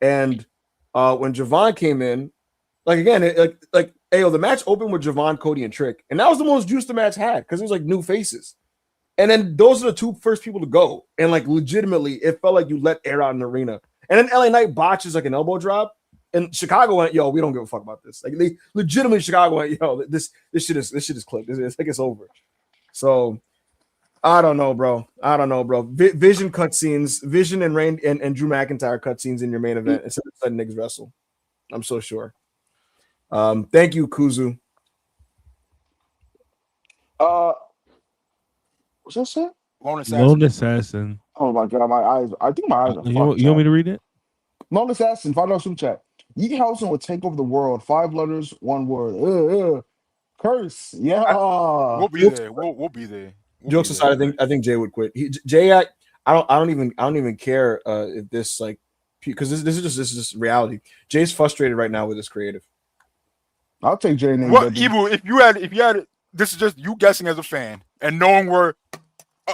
and when Javon came in, like again, the match opened with Javon, Cody, and Trick, and that was the most juice the match had because it was like new faces. And then those are the 2 first people to go, and like legitimately, it felt like you let air out in the arena. And then LA Knight botches like an elbow drop, and Chicago went, "Yo, we don't give a fuck about this." Like they legitimately, Chicago went, "Yo, this shit is clipped. It's like it's over." So I don't know, bro. Vision cutscenes, Vision and Rain and Drew McIntyre cutscenes in your main event instead of letting niggas wrestle. I'm so sure. Thank you, Kuzu. What's that say? Lone Assassin. Oh my god, my eyes. I think my eyes are you want me to read it? Lone Assassin, $5 super chat. Danhausen would take over the world. 5 letters, 1 word. Curse. Yeah. We'll be there. We'll be there. Jokes aside, I think Jay would quit. Jay, I don't even care if this like because this is just reality. Jay's frustrated right now with his creative. I'll take Jay and What Ibou, if you had this is just you guessing as a fan and knowing where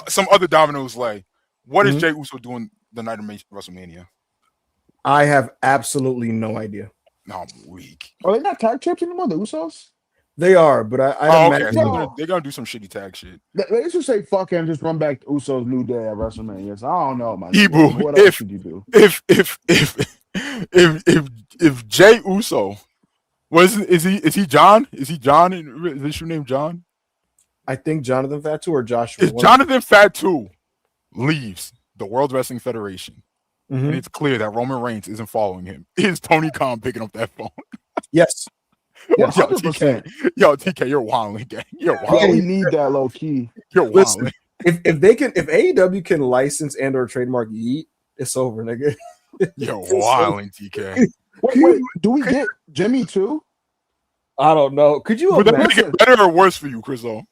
some other dominoes lay. What is Jey Uso doing the night of WrestleMania? I have absolutely no idea. No, I'm weak. Are they not tag champs anymore, the Usos? They are, but I okay. So they're gonna do some shitty tag shit. They should say fuck and just run back to Usos New Day at WrestleMania. So I don't know, man. Ibou, what else should you do? If Jey Uso is he John? Is he John? Is this your name, John? I think Jonathan Fatu or Joshua. If Jonathan Fatu leaves the World Wrestling Federation, Mhm. and it's clear that Roman Reigns isn't following him, is Tony Khan picking up that phone? Yes. Yes. 100%. Yo, TK, you're wilding, gang. You're Yeah, wilding. we need that low key. You're Listen, wilding. if AEW can license and or trademark Yeet, it's over, nigga. You're wilding, TK. Wait, do we get Jimmy too? I don't know. Could you Would that imagine? make it better or worse for you, Chriso?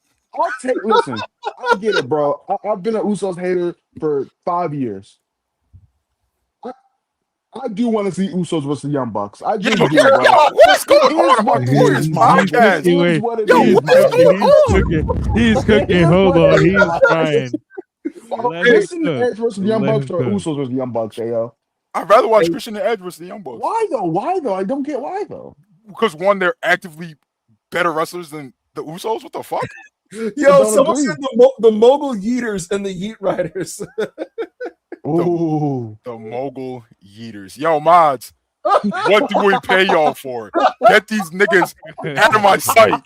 Listen, I get it, bro. I've been an Usos hater for 5 years. I do want to see Usos versus the Young Bucks. I just do, bro. What's going on about It this is what podcast? it is what it Yo, is, what is man. going on? He's cooking. Hold on. He's trying. Let him Christian cook. Edge versus the Young Let Bucks him or cook. Usos versus the Young Bucks, yo. I'd rather watch Christian and Edge versus the Young Bucks. Why though? I don't get why though. Because one, they're actively better wrestlers than the Usos. What the fuck? Yo, don't someone agree. said the Mogul Yeeters and the Yeet Riders. Ooh. The Mogul Yeeters. Yo, mods, what do we pay y'all for? Get these niggas out of my sight.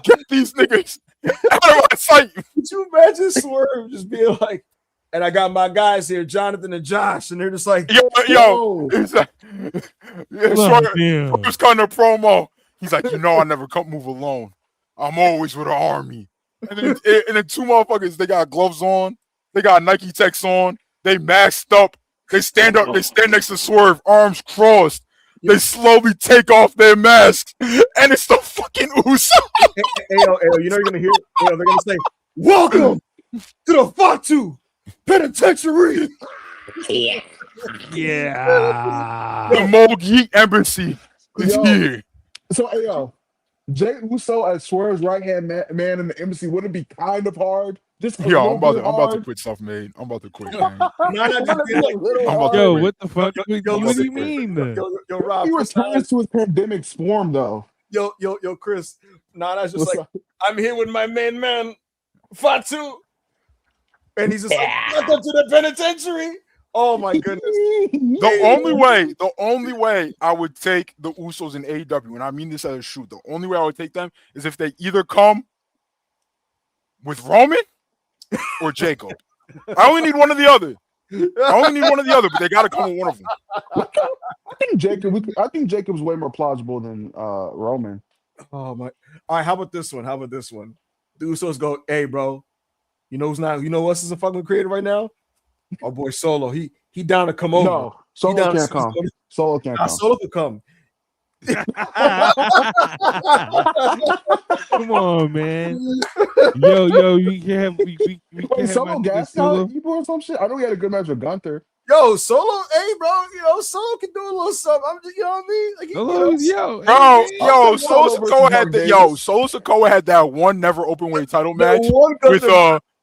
Get these niggas out of my sight. Could you imagine Swerve just being like, and I got my guys here, Jonathan and Josh, and they're just like, Yo, he's like, Damn. was kind of promo. He's like, I never come move alone. I'm always with an army. And then two motherfuckers, they got gloves on, they got Nike Techs on, they masked up, they stand up, they stand next to Swerve, arms crossed. They slowly take off their masks, and it's the fucking Uso. Ayo, you know you're gonna hear, they're gonna say, "Welcome to the Fatu Penitentiary." Yeah. The Mogi Embassy is Yo. here. So yo, Jay Uso as Swerve's right-hand man in the embassy wouldn't be kind of hard. Just a Yo, little I'm about bit to hard. quit stuff, man. I'm about to quit, man. Just being like, A little I'm about hard. to- Yo, what the fuck? Yo, What do listen, you mean? yo, Rob, He Chris returns to his pandemic form though. yo, Chris. Nana's just What's like, up? I'm here with my main man, Fatu. And he's just like, welcome to the penitentiary. Oh my goodness. The only way I would take the Usos in AEW, and I mean this as a shoot, the only way I would take them is if they either come with Roman or Jacob. I only need one or the other. But they got to come with one of them. I think Jacob's way more plausible than Roman. Oh my. All right, how about this one? The Usos go, hey, bro. You know who else isn't fucking creative right now? Our boy Solo. He down to come over. No, Solo can't come. Solo can't come. Solo could come. Come on, man. Yo, we can have Wait, have Solo my nigga gas Solo. out or some shit. I know he had a good match with Gunther. Yo, Solo, hey, bro, Solo can do a little something. I'm just, you know what I mean? Like, Solo, yo, Yo, Solo Solo Sikoa versus had Mark Solo Sikoa had that one never open weight title match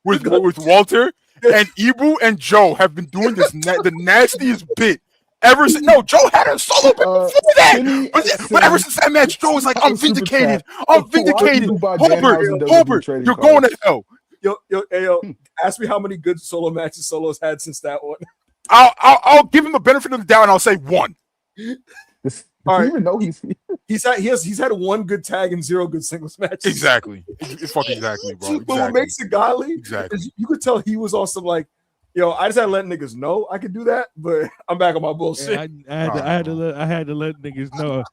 with Walter, and Ibou and Joe have been doing this the nastiest bit ever since. No, Joe had a solo before that, but ever since that match, Joe was like, "I'm vindicated. I'm vindicated." Holbert, you're going to hell. Yo, ask me how many good solo matches Solo's had since that one. I'll give him the benefit of the doubt, and I'll say one. All right, even though he's had one good tag and 0 good singles matches. Exactly. It's fucking exactly, bro. But what makes it godly Exactly. is you could tell he was also like, yo, I just had to let niggas know I could do that, but I'm back on my bullshit. Yeah, I had to let niggas know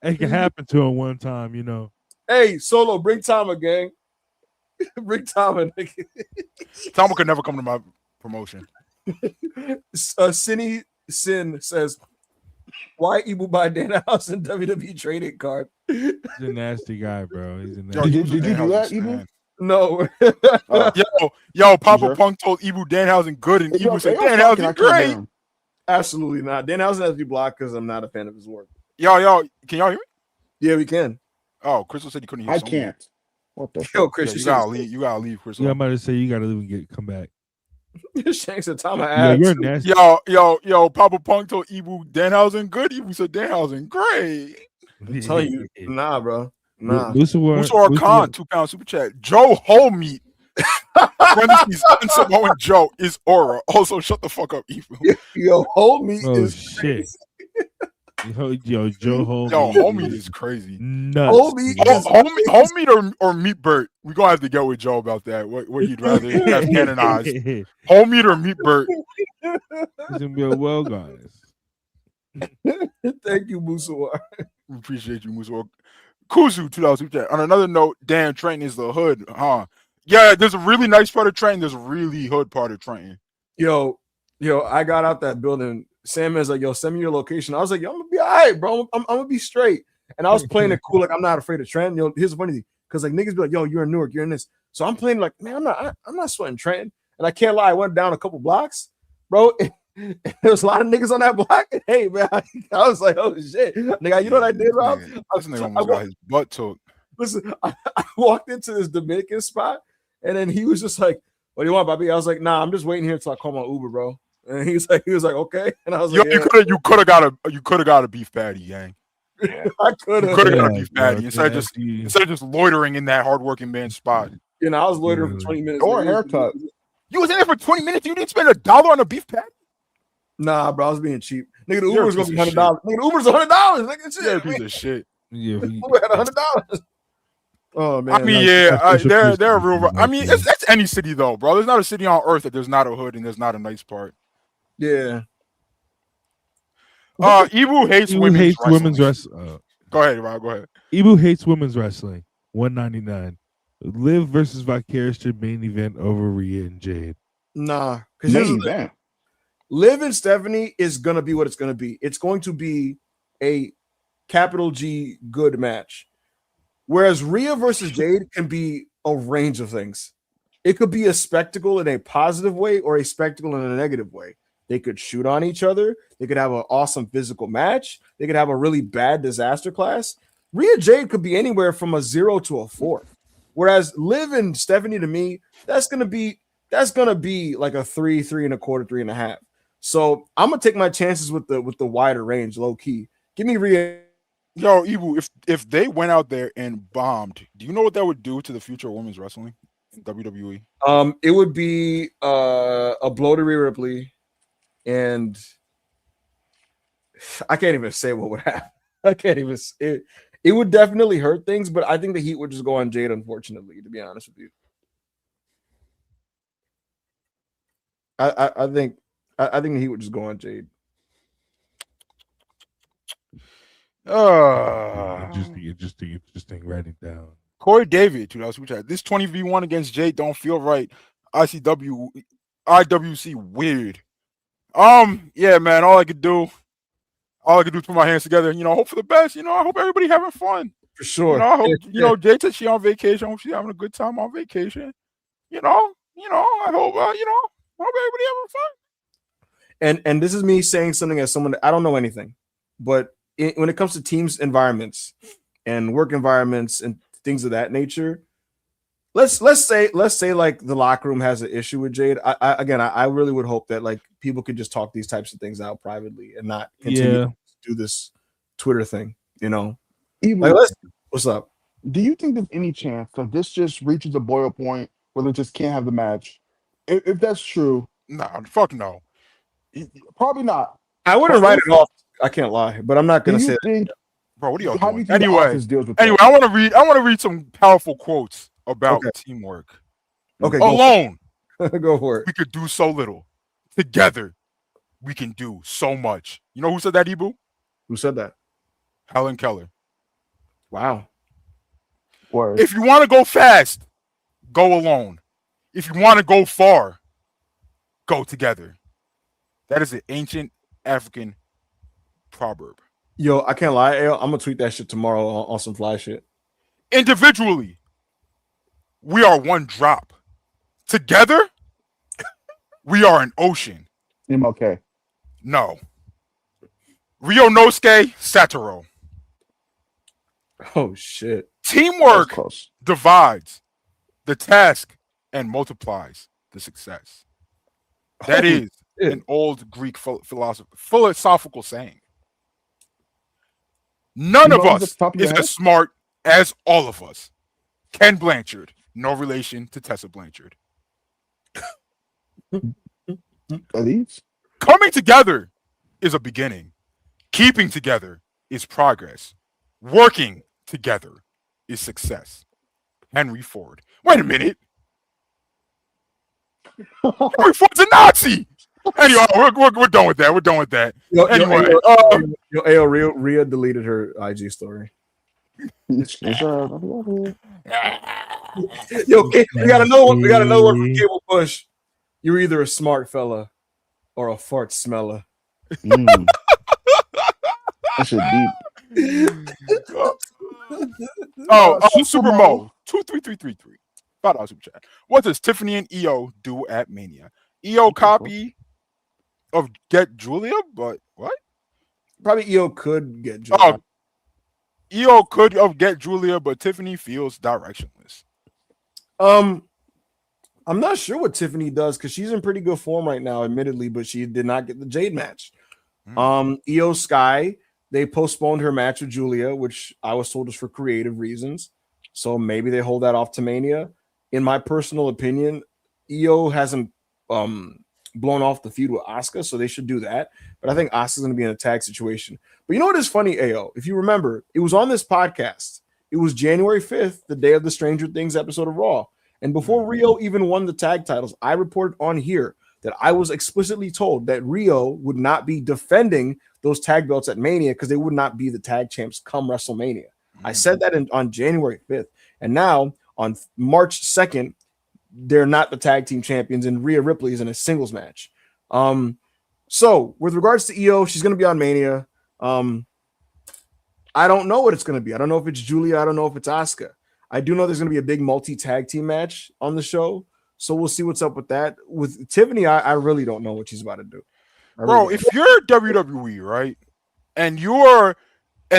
it can happen to him one time, you know. Hey, Solo, bring Tama, gang. Bring Tama, nigga. Tama could never come to my promotion. Cinny Sin says, why Ibou buy Danhausen WWE trading card? He's a nasty guy, bro. He's a nasty Did you do that, Ibou? No. Yo, Papa Punk told Ibou Danhausen good, and Ibou said Danhausen great. Absolutely not. Danhausen has to be blocked because I'm not a fan of his work. Yo, can y'all hear me? Yeah, we can. Oh, Crystal said he couldn't hear. I can't. What the Yo, fuck? Chris, You gotta leave. You gotta leave, Crystal. Yeah, I'm about to say you gotta leave and come back. Shanks said Tama Yeah, ass. you're nasty. Yo, Papa Punk told Ibou Danhausen good. Ibou said Danhausen great. I'm telling you, nah, bro. Nah. Usor Khan, 2 pound super chat. Joe Holmeat. Parentheses, Samoan Joe is aura. Also, shut the fuck up, Ibou. Yo, hold me. Oh is shit. Yo, Joe Homie. Yo, homie is crazy. Nuts. Homie dude. is- Homie or meat Bert. We gonna have to get with Joe about that. What you'd rather have canonized? He's Homie or meat Bert? gonna be a well goddess. Thank you, Musawar. We appreciate you, Musa. Kuzu, $2. On another note, damn, Trenton is the hood, huh? Yeah, there's a really nice part of Trenton. There's a really hood part of Trenton. Yo, I got out that building. Sam is like, yo, send me your location. I was like, yo, I'm gonna be all right, bro. I'm gonna be straight. And I was playing it cool, like I'm not afraid of Trenton. Yo, here's the funny thing, because like niggas be like, yo, you're in Newark, you're in this. So I'm playing like, man, I'm not sweating Trenton. And I can't lie, I went down a couple blocks, bro. There was a lot of niggas on that block. Hey, man, I was like, oh shit, nigga, you know what I did, Rob? This nigga almost got his butt took. Listen, I walked into this Dominican spot, and then he was just like, "What do you want, Bobby?" I was like, "Nah, I'm just waiting here until I call my Uber, bro." And he was like, "Okay." And I was Yo, like, yeah. you could have got a beef patty, gang. I could You could have have. got a beef patty instead of just loitering in that hardworking man's spot. You know, I was loitering for 20 minutes. Or a haircut. You was in there for 20 minutes. You didn't spend $1 on a beef patty. Nah, bro, I was being cheap. Nigga, the You're a Uber's gonna piece be of $100. Nigga, the Uber's $100. Nigga, shit. You're a piece of shit. Yeah, Uber had $100. Oh man. I mean, they're real. I mean, that's any city though, bro. There's not a city on earth that there's not a hood and there's not a nice part. Yeah. Ibou hates women's wrestling. Go ahead, Rob. Go ahead. Ibou hates women's wrestling. $1.99. Liv versus Vicarious should main event over Rhea and Jade. Nah, because Damn. Liv and Stephanie is gonna be what it's gonna be. It's going to be a capital G good match. Whereas Rhea versus Jade can be a range of things. It could be a spectacle in a positive way or a spectacle in a negative way. They could shoot on each other. They could have an awesome physical match. They could have a really bad disaster class. Rhea Jade could be anywhere from a 0 to a 4. Whereas Liv and Stephanie, to me, that's gonna be like a 3, 3.25, 3.5. So I'm gonna take my chances with the wider range, low key. Give me Rhea. Yo, Ibou, if they went out there and bombed, do you know what that would do to the future of women's wrestling in WWE? It would be a blow to Rhea Ripley, and I can't even say what would happen. I can't even. It would definitely hurt things, but I think the heat would just go on Jade. Unfortunately, to be honest with you, I think the heat would just go on Jade. Just write it down. Corey David, $2. This 20v1 against Jade don't feel right. IWC weird. Yeah, man. All I could do is put my hands together and hope for the best. I hope everybody having fun. For sure. I hope Jade said she on vacation. I hope she's having a good time on vacation. I hope everybody having fun. And this is me saying something as someone that I don't know anything, but when it comes to teams environments and work environments and things of that nature, let's say like the locker room has an issue with Jade. I really would hope that like people could just talk these types of things out privately and not continue to do this Twitter thing. What's up? Do you think there's any chance that this just reaches a boil point where they just can't have the match? If that's true, nah, fuck no. Probably not. I wouldn't write it off. I can't lie, but I'm not gonna say that. Bro, what are y'all How doing? do you think the office deals with Anyway, that? I want to read some powerful quotes about teamwork. Okay, Alone, go for it. we could do so little. Together, we can do so much. You know who said that, Ibou? Who said that? Helen Keller. Wow. Word. If you want to go fast, go alone. If you want to go far, go together. That is an ancient African proverb. Yo, I can't lie. I'm gonna tweet that shit tomorrow on some fly shit. Individually, we are one drop. Together, we are an ocean. MLK. No. Ryonosuke Satoru. Oh shit. Teamwork Close. divides the task and multiplies the success. That is an old Greek philosophical saying. None of us is as smart as all of us. Ken Blanchard, no relation to Tessa Blanchard. Are these? Coming together is a beginning. Keeping together is progress. Working together is success. Henry Ford. Wait a minute. Henry Ford's a Nazi. Anyway, we're done with that. We're done with that. Anyway, Rhea deleted her IG story. Yo, we gotta know one from Cable Push. You're either a smart fella or a fart smeller. That shit deep. Super Mo 23333. $5 super chat. What does Tiffany and EO do at Mania? EO copy of Get Julia, but what? Probably EO could get Julia. EO could get Julia, but Tiffany feels directionless. I'm not sure what Tiffany does because she's in pretty good form right now, admittedly, but she did not get the Jade match. EO Sky, they postponed her match with Julia, which I was told was for creative reasons. So maybe they hold that off to Mania. In my personal opinion, EO hasn't blown off the feud with Asuka, so they should do that. But I think Asuka's going to be in a tag situation. But you know what is funny, AO? If you remember, it was on this podcast. It was January 5th, the day of the Stranger Things episode of Raw. And before Rio even won the tag titles, I reported on here that I was explicitly told that Rio would not be defending those tag belts at Mania because they would not be the tag champs come WrestleMania. I said that on January 5th. And now on March 2nd, they're not the tag team champions, and Rhea Ripley is in a singles match. So with regards to EO, she's going to be on Mania. I don't know what it's going to be. I don't know if it's Julia. I don't know if it's Asuka. I do know there's going to be a big multi-tag team match on the show. So we'll see what's up with that. With Tiffany, I really don't know what she's about to do. Bro, if you're WWE, right, and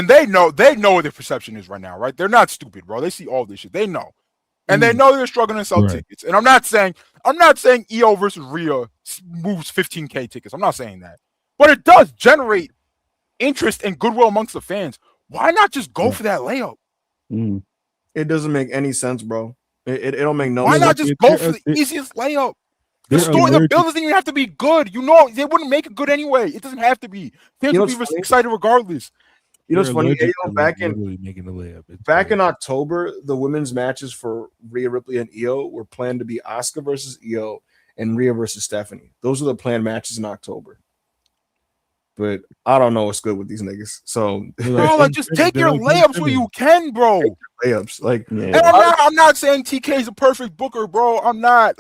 they know what their perception is right now, right? They're not stupid, bro. They see all this shit. They know. And they know they're struggling to sell tickets. And I'm not saying EO versus Rhea moves 15K tickets. I'm not saying that. But it does generate interest and goodwill amongst the fans. Why not just go for that layup? It doesn't make any sense, bro. It don't make no sense. Why not just go for the easiest layup? The build doesn't even have to be good. You know, they wouldn't make it good anyway. It doesn't have to be. Fans would be excited regardless. You know what's funny? Back in October, October, the women's matches for Rhea Ripley and EO were planned to be Asuka versus EO and Rhea versus Stephanie. Those are the planned matches in October. But I don't know what's good with these niggas. So, bro, just take your layups where you can, bro. Layups, and I'm not saying TK is a perfect booker, bro. I'm not.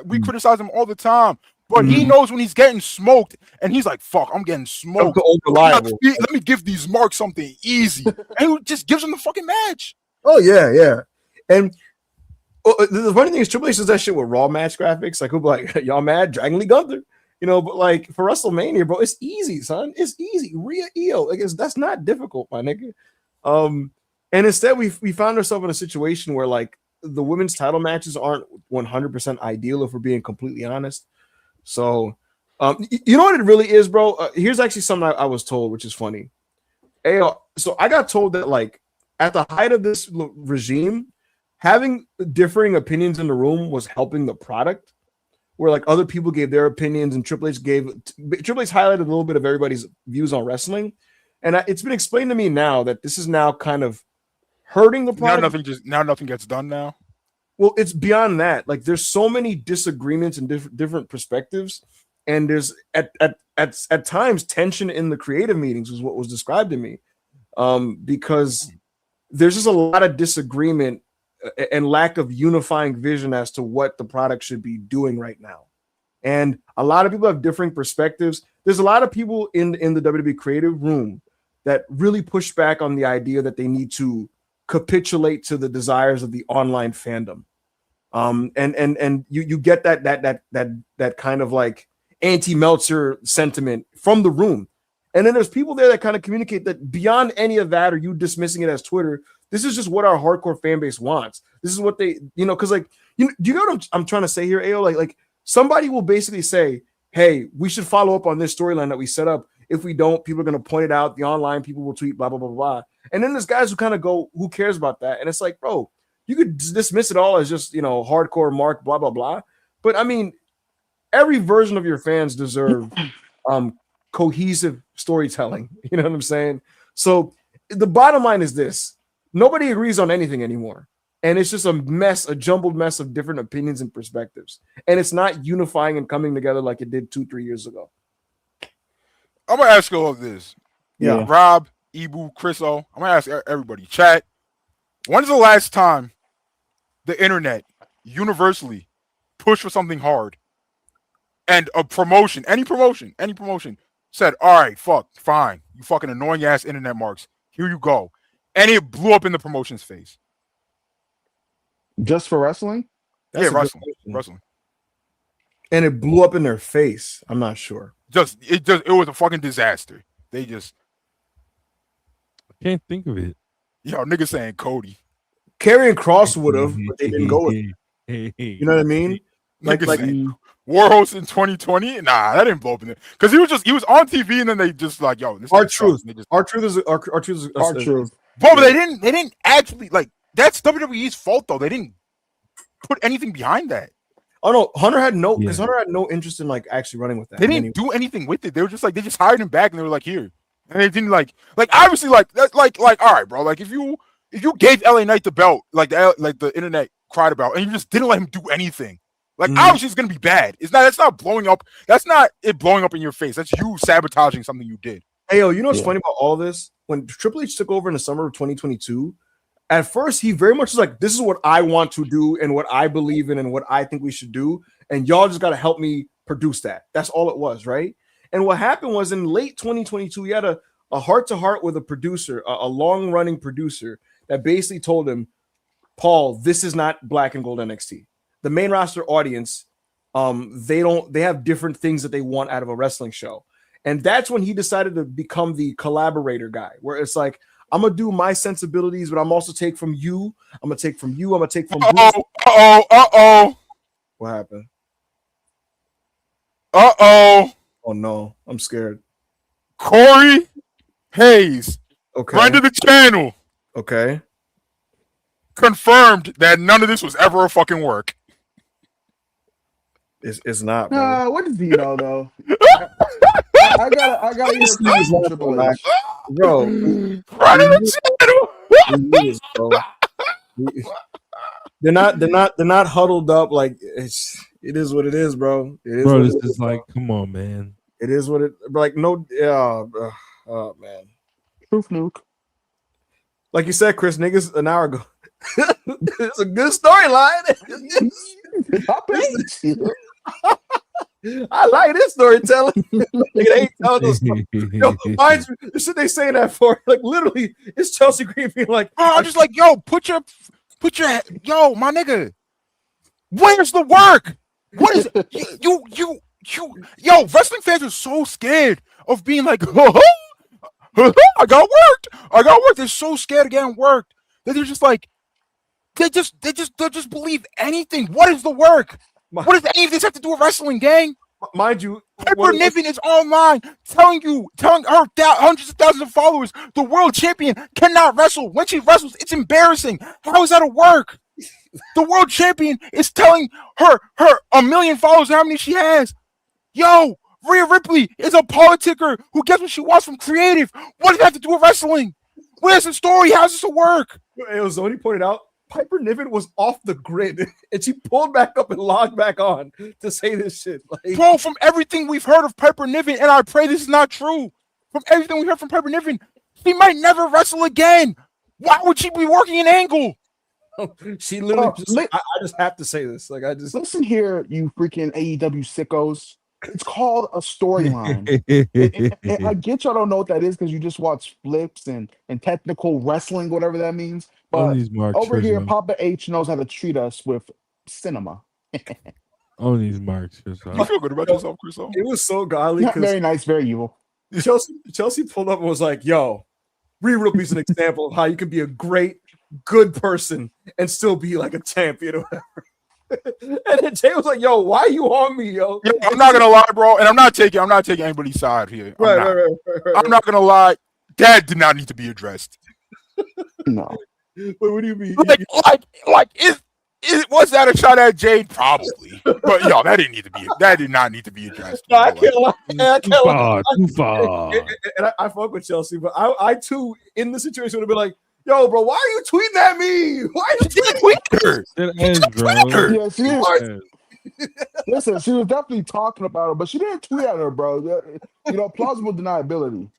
We criticize him all the time. But he knows when he's getting smoked, and he's like, "Fuck, I'm getting smoked. Let me give these marks something easy," and he just gives them the fucking match. Oh yeah. And the funny thing is, Triple H does that shit with Raw match graphics. Like, who'll be like, "Y'all mad? Dragon Lee Gunther." You know, but like for WrestleMania, bro, it's easy, son. It's easy. Rhea EO, that's not difficult, my nigga. And instead, we found ourselves in a situation where like the women's title matches aren't 100% ideal, if we're being completely honest. So, you know what it really is, bro? Here's actually something I was told, which is funny. So I got told that, like, at the height of this regime, having differing opinions in the room was helping the product, where, like, other people gave their opinions and Triple H highlighted a little bit of everybody's views on wrestling. And it's been explained to me now that this is now kind of hurting the product. Now nothing gets done now. Well, it's beyond that. Like, there's so many disagreements and different perspectives, and there's at times tension in the creative meetings was what was described to me, because there's just a lot of disagreement and lack of unifying vision as to what the product should be doing right now. And a lot of people have differing perspectives. There's a lot of people in the WWE creative room that really push back on the idea that they need to capitulate to the desires of the online fandom. And you get that kind of like anti-Meltzer sentiment from the room. And then there's people there that kind of communicate that beyond any of that, or you dismissing it as Twitter, this is just what our hardcore fan base wants. This is what they, because like, do you know what I'm trying to say here, AO? Like somebody will basically say, hey, we should follow up on this storyline that we set up. If we don't, people are going to point it out. The online people will tweet, blah, blah, blah, blah. And then there's guys who kind of go, who cares about that? And it's like, bro, you could dismiss it all as just, hardcore mark, blah, blah, blah. But I mean, every version of your fans deserve cohesive storytelling. You know what I'm saying? So the bottom line is this: nobody agrees on anything anymore. And it's just a mess, a jumbled mess of different opinions and perspectives. And it's not unifying and coming together like it did 2-3 years ago. I'm gonna ask you all of this. Yeah. Rob, Ibou, Chriso, I'm gonna ask everybody. Chat. When's the last time the internet universally pushed for something hard and a promotion, any promotion, said, all right, fine. You fucking annoying ass internet marks. Here you go. And it blew up in the promotion's face. Just for wrestling? That's wrestling. And it blew up in their face. I'm not sure. It was a fucking disaster. They just I can't think of it. Yo, niggas saying Cody. Karrion Kross would have, but they didn't go with it. You know what I mean? Like Warhorse in 2020? Nah, that didn't blow up in it. Because he was on TV and then they just like, yo, this R-Truth. R-Truth is R-Truth. But they didn't actually like that's WWE's fault though. They didn't put anything behind that. Oh no, Hunter had no interest in like actually running with that. They didn't do anything with it. They were just like they just hired him back and they were like here. And they didn't like obviously like that's like all right, bro. Like if you gave LA Knight the belt, like the internet cried about, and you just didn't let him do anything, like obviously it's gonna be bad. That's not blowing up. That's not it blowing up in your face. That's you sabotaging something you did. Hey yo, you know what's funny about all this? When Triple H took over in the summer of 2022, at first he very much was like, this is what I want to do and what I believe in and what I think we should do, and y'all just gotta help me produce that. That's all it was, right? And what happened was in late 2022, he had a heart-to-heart with a producer, a long-running producer that basically told him, Paul, this is not black and gold NXT. The main roster audience, they have different things that they want out of a wrestling show. And that's when he decided to become the collaborator guy, where it's like, I'm going to do my sensibilities, but I'm also take from you. I'm going to take from you. I'm going to take from Uh-oh. What happened? Uh-oh. Oh, no. I'm scared. Corey Hayes, okay, friend of the channel, okay, confirmed that none of this was ever a fucking work. It's not, bro. What does he know though? I gotta hear from Triple H. Bro. Friend of the channel. They're not huddled up like it is what it is, bro. It is bro, this is like, come on, man. It is what it like. No, oh man, Truth nuke. Like you said, Chris, niggas an hour ago. It's a good storyline. I like this storytelling. They ain't telling us. Yo, mind you, the shit they saying that for, like literally, it's Chelsea Green being like, I'm just like, yo, put your, yo, my nigga, where's the work? What is you? Yo, wrestling fans are so scared of being like, I got worked. They're so scared of getting worked that they're just like, they just believe anything. What is the work? What does any of this have to do with wrestling, gang? Mind you, Piper Niven is online telling her hundreds of thousands of followers the world champion cannot wrestle. When she wrestles, it's embarrassing. How is that a work? The world champion is telling her 1 million followers how many she has. Yo, Rhea Ripley is a politicker who gets what she wants from creative. What does that have to do with wrestling? Where's the story? How's this a work? Ozoni pointed out, Piper Niven was off the grid and she pulled back up and logged back on to say this shit. Like, bro, from everything we've heard of Piper Niven, and I pray this is not true, from everything we heard from Piper Niven, she might never wrestle again. Why would she be working an angle? She literally I just have to say this. Like, I just listen here, you freaking AEW sickos. It's called a storyline. and I get y'all don't know what that is because you just watch flips and technical wrestling, whatever that means. But over here, Papa H knows how to treat us with cinema. On these marks, you feel good about yourself, Chris? It was so godly. Not very nice, very evil. Chelsea pulled up and was like, yo, Rhea Ripley's an example of how you can be a great, good person and still be like a champion or whatever. And then Jay was like, yo, why are you on me, yo? I'm not gonna lie, bro, and I'm not taking anybody's side here. Right. I'm not gonna lie. That did not need to be addressed. No. Wait, what do you mean? Like Was that a shot at Jade? Probably, but yo, that did not need to be addressed. No, I can't lie. I can't lie. Too far. And I fuck with Chelsea, but I too in the situation would have been like, "Yo, bro, why are you tweeting at me? Why are you tweeting her?" It is, bro. Yeah, she is. Listen, she was definitely talking about her, but she didn't tweet at her, bro. You know, plausible deniability.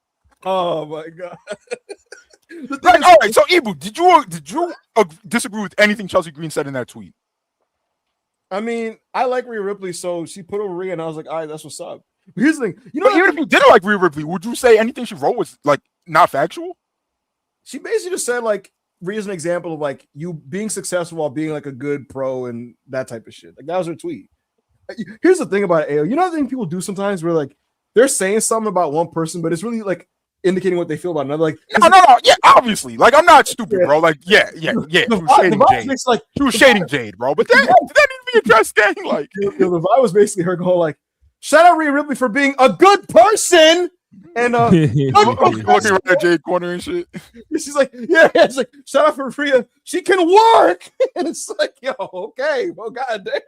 Oh my god. Right, all right, so Ibou, did you disagree with anything Chelsea Green said in that tweet? I mean, I like Rhea Ripley, so she put over Rhea, and I was like, all right, that's what's up. But here's the thing, you know, But even if you didn't like Rhea Ripley, would you say anything she wrote was like not factual? she basically just said like Rhea's an example of like you being successful while being like a good pro and that type of shit. Like that was her tweet. Here's the thing about AO. You know the thing people do sometimes where like they're saying something about one person, but it's really like indicating what they feel about another. Like No, yeah, obviously. Like I'm not stupid, bro. Like yeah. She was shading Jade. She was shading Jade, bro. But that did that need to be addressed, gang? Like the vibe was basically her going like, "Shout out Rhea Ripley for being a good person." And looking right at Jade corner and shit. She's like, yeah, it's like, shout out for Rhea. She can work. And it's like, yo, okay, well, goddamn.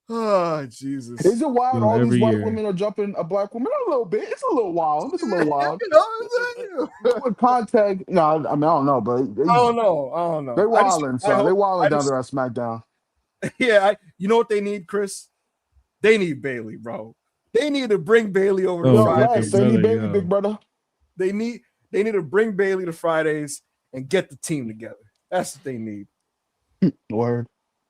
Oh, Jesus. Is it wild? Yo, All these every white year. women are jumping a black woman a little bit. It's a little wild. It's a little wild. You know what I'm saying? With contact, no, I mean I don't know, but I don't know. They wilding, son. They wilding down just- there at SmackDown. Yeah, you know what they need, Chris? They need Bailey, bro. They need to bring Bailey over to Oh, Fridays. Yes, they need brother, baby, yo. big brother. They need to bring Bailey to Fridays and get the team together. That's what they need. Word.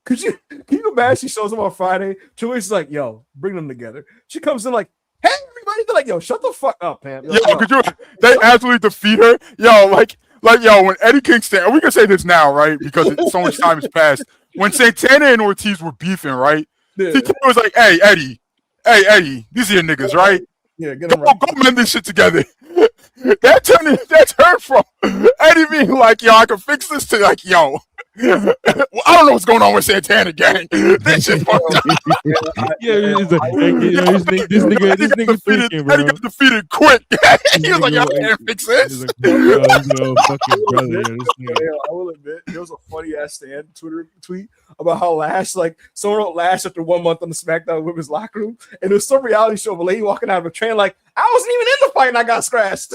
Can you imagine she shows up on Friday? Trish is like, yo, bring them together. She comes in like, hey, everybody. They're like, yo, shut the fuck up, Pam. Yo, could you? They absolutely defeat her. Yo, like yo, when Eddie Kingston, and we can say this now, right? Because so much time has passed. When Santana and Ortiz were beefing, right? Yeah, Santana was like, hey, Eddie, these are your niggas, right? yeah, get Go, them right. go mend this shit together. That turned from Eddie being like, yo, I can fix this to like, yo. Well, I don't know what's going on with Santana gang. This shit fucked up. Yeah, it's like, this nigga freaking, bro. Eddie got defeated quick. He was like, I can't fix this. He's like, fucking brother. Yo, this nigga. Yeah, I will admit, there was a funny ass stand Twitter tweet about how Lash, like someone wrote Lash after 1 month on the SmackDown Women's locker room, and it was some reality show of a lady walking out of a train like, I wasn't even in the fight and I got scratched.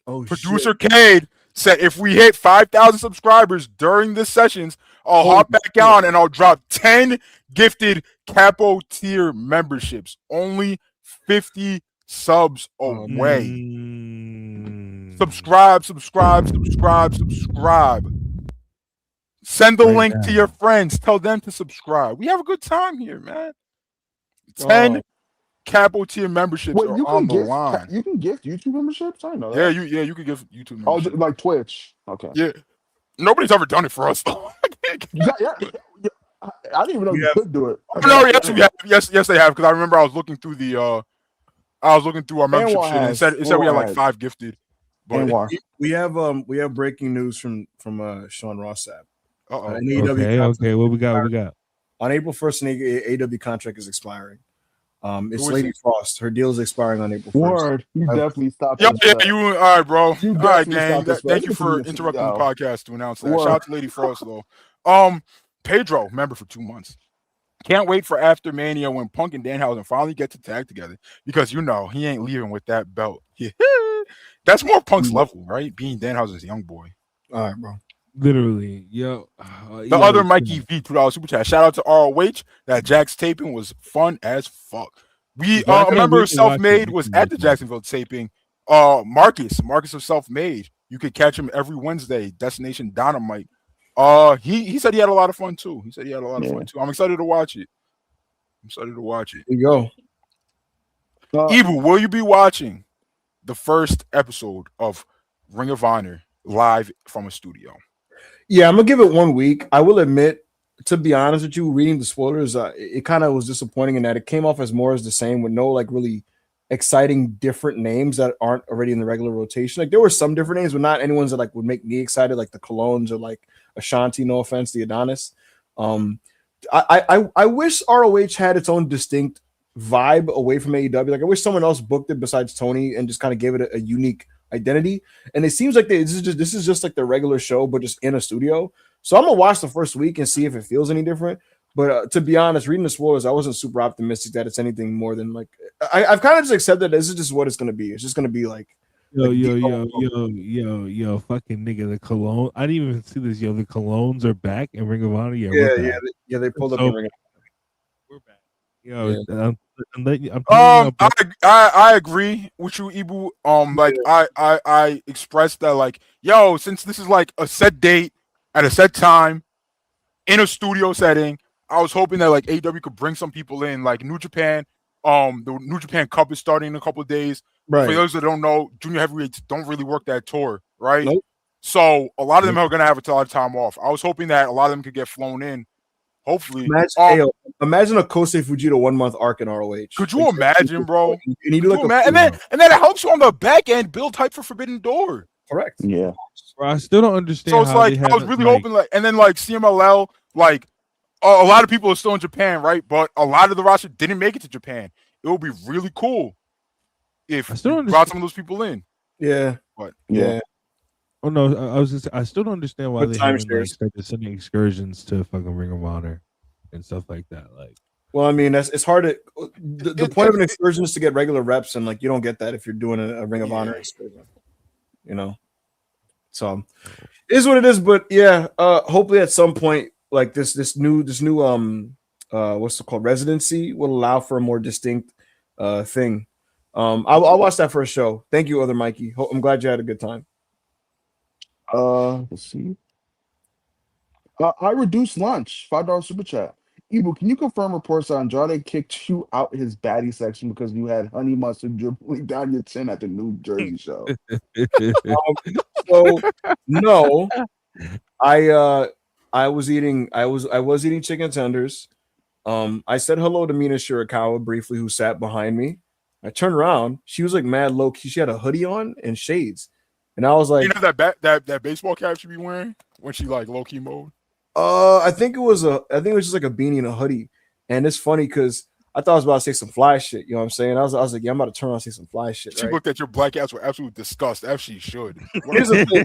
Oh, Producer Cade said if we hit 5,000 subscribers during the sessions, I'll hop back on and I'll drop 10 gifted Capo tier memberships. Only 50 subs away. Subscribe. Send the link to your friends. Tell them to subscribe. We have a good time here, man. 10 Capo tier memberships Wait, are on the line. You can gift YouTube memberships? I didn't know Yeah, that. you can give YouTube Oh, memberships. like Twitch. Okay. Yeah. Nobody's ever done it for us. Yeah. I didn't even know you could do it. No, yes, we have. Yes, they have. Because I remember I was looking through our membership Anwar shit, and it said we had like 5 gifted. But Anwar. we have breaking news from Sean Rossap. Okay. What we got? On April 1st, an AEW contract is expiring. It's Who is Lady it? Frost. Her deal is expiring on April 1st. Word. You definitely stopped. Yeah, us, you all right, bro? You All right, definitely gang. stopped us, bro. Thank you Listen for to this, interrupting yo. the podcast to announce that. Word. Shout out to Lady Frost though. Pedro, member for 2 months. Can't wait for after Mania when Punk and Danhausen finally get to tag together because he ain't leaving with that belt. That's more Punk's level, right? Being Danhausen's young boy. All right, bro. Literally, yo. The other Mikey V $2 super chat. Shout out to ROH. That Jack's taping was fun as fuck. We I can't remember wait to watch Self-Made it. was at the Jacksonville taping. Marcus of Self-Made. You could catch him every Wednesday. Destination Dynamite. He said he had a lot of fun too. I'm excited to watch it. There you go. Ibou, will you be watching the first episode of Ring of Honor live from a studio? Yeah, I'm gonna give it 1 week. I will admit, to be honest with you, reading the spoilers, it kind of was disappointing in that it came off as more as the same with no like really exciting different names that aren't already in the regular rotation. Like there were some different names, but not any ones that like would make me excited, like the Colognes or like Ashanti. No offense, the Adonis. I wish ROH had its own distinct vibe away from AEW. Like I wish someone else booked it besides Tony and just kind of gave it a unique identity. And it seems like this is just like the regular show, but just in a studio. So I'm gonna watch the first week and see if it feels any different. But to be honest, reading the spoilers, I wasn't super optimistic that it's anything more than like I've kind of just accepted that this is just what it's gonna be. It's just gonna be like Yo, fucking nigga, the cologne. I didn't even see this. Yo, the colognes are back in Ring of Honor. Yeah, they pulled up in Ring of Honor. We're back. Yo, Yeah. I agree with you, Ibou. Like I expressed that, like, yo, since this is like a set date at a set time in a studio setting, I was hoping that like AEW could bring some people in, like New Japan. The New Japan Cup is starting in a couple of days. Right. For those that don't know, junior heavyweights don't really work that tour, right? Nope. So a lot of them are going to have a lot of time off. I was hoping that a lot of them could get flown in. Hopefully, imagine a Kosei Fujita 1 month arc in ROH. Could you imagine, bro? And you do like and then it helps you on the back end build hype for Forbidden Door. Correct. Yeah. Bro, I still don't understand. So it's like I was really hoping, like, and then like CMLL, like a lot of people are still in Japan, right? But a lot of the roster didn't make it to Japan. It would be really cool if you brought some of those people in. Yeah. But yeah. Oh no, I still don't understand why But they haven't like started sending excursions to fucking Ring of Honor and stuff like that. Like, well, I mean, it's hard to. The point of an excursion is to get regular reps, and like you don't get that if you're doing a Ring of Honor excursion. You know, so it is what it is. But yeah, hopefully at some point, like this new what's it called, residency will allow for a more distinct thing. I'll watch that for a show. Thank you, other Mikey. I'm glad you had a good time. Let's see. I reduced lunch, $5 super chat. Ibou, can you confirm reports that Andrade kicked you out his baddie section because you had honey mustard dribbling down your chin at the New Jersey show? So no, I was eating chicken tenders. I said hello to Mina Shirakawa briefly, who sat behind me. I turned around. She was like mad low key. She had a hoodie on and shades. And I was like, you know that baseball cap she be wearing when she like low key mode. I think it was just like a beanie and a hoodie. And it's funny because I thought I was about to say some fly shit. You know what I'm saying? I was like, yeah, I'm about to turn on and say some fly shit. She looked at your black ass with absolute disgust, as she should. Here's the thing.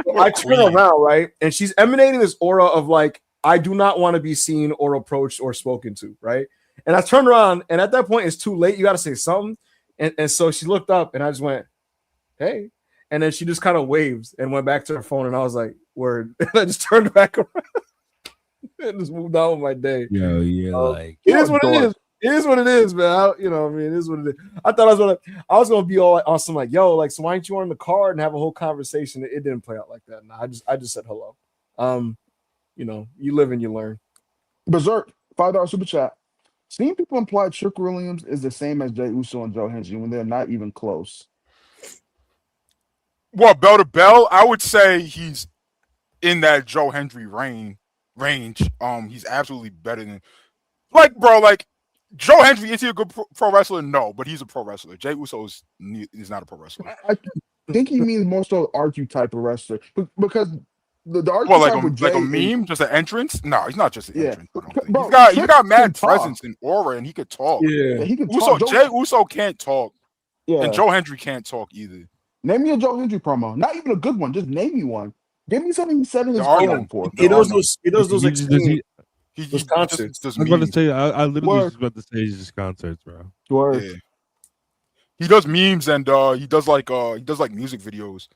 So I turn around, right? And she's emanating this aura of like, I do not want to be seen or approached or spoken to, right? And I turned around, and at that point, it's too late. You got to say something. And so she looked up, and I just went, hey. And then she just kind of waved and went back to her phone, and I was like, word. And I just turned back around and just moved on with my day. Yeah, like it is what it is. It is what it is, man. It is what it is. I thought I was gonna be all awesome, like, yo, like, so why aren't you on the card and have a whole conversation? It didn't play out like that. No, I just said hello. You live and you learn. Berserk, $5 super chat. Seeing people imply Trick Williams is the same as Jey Uso and Joe Hendry when they're not even close. Well, bell to bell, I would say he's in that Joe Hendry range. He's absolutely better than, like, bro, like, Joe Hendry, is he a good pro wrestler? No, but he's a pro wrestler. Jey Uso is not a pro wrestler. I think he means more so archetype of wrestler because the archetype like a meme, just an entrance. No, he's not just an entrance. Bro, he's got mad presence and aura, and he could talk. Yeah, he can talk. Jey Uso can't talk. Yeah, and Joe Hendry can't talk either. Name me a Joe Hendry promo. Not even a good one. Just name me one. Give me something he said in his promo for. He does those concerts. I was about to say, I literally was about to say he's just concerts, bro. Yeah. He does memes and he does like music videos.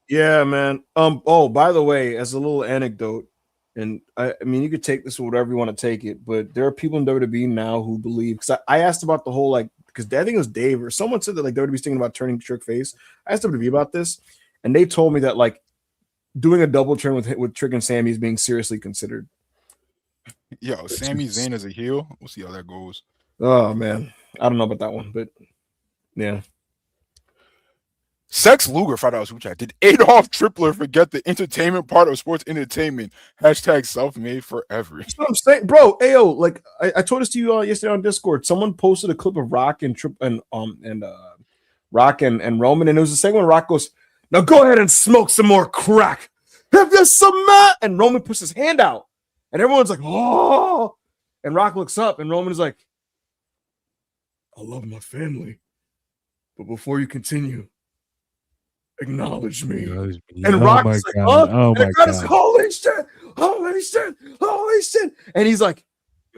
Yeah, man. Oh, by the way, as a little anecdote, and I mean, you could take this or whatever you want to take it, but there are people in WWE now who believe, because I asked about the whole, like, because I think it was Dave or someone said that like WWE's thinking about turning Trick face. I asked WWE about this, and they told me that like doing a double turn with Trick and Sami is being seriously considered. Yo, Sami Zayn as a heel. We'll see how that goes. Oh man, I don't know about that one, but yeah. Sex Luger $5 super chat. Did Adolf Tripler forget the entertainment part of sports entertainment? # self-made forever. That's what I'm saying, bro. Ayo, like I told this to you yesterday on Discord. Someone posted a clip of Rock and Rock and Roman, and it was the segment where Rock goes, "Now go ahead and smoke some more crack. Have you some?" And Roman puts his hand out, and everyone's like, "Oh!" And Rock looks up, and Roman is like, "I love my family." but before you continue, acknowledge me. And Rock is like, huh? Oh my god! Like, holy shit! Holy shit! Holy shit! And he's like,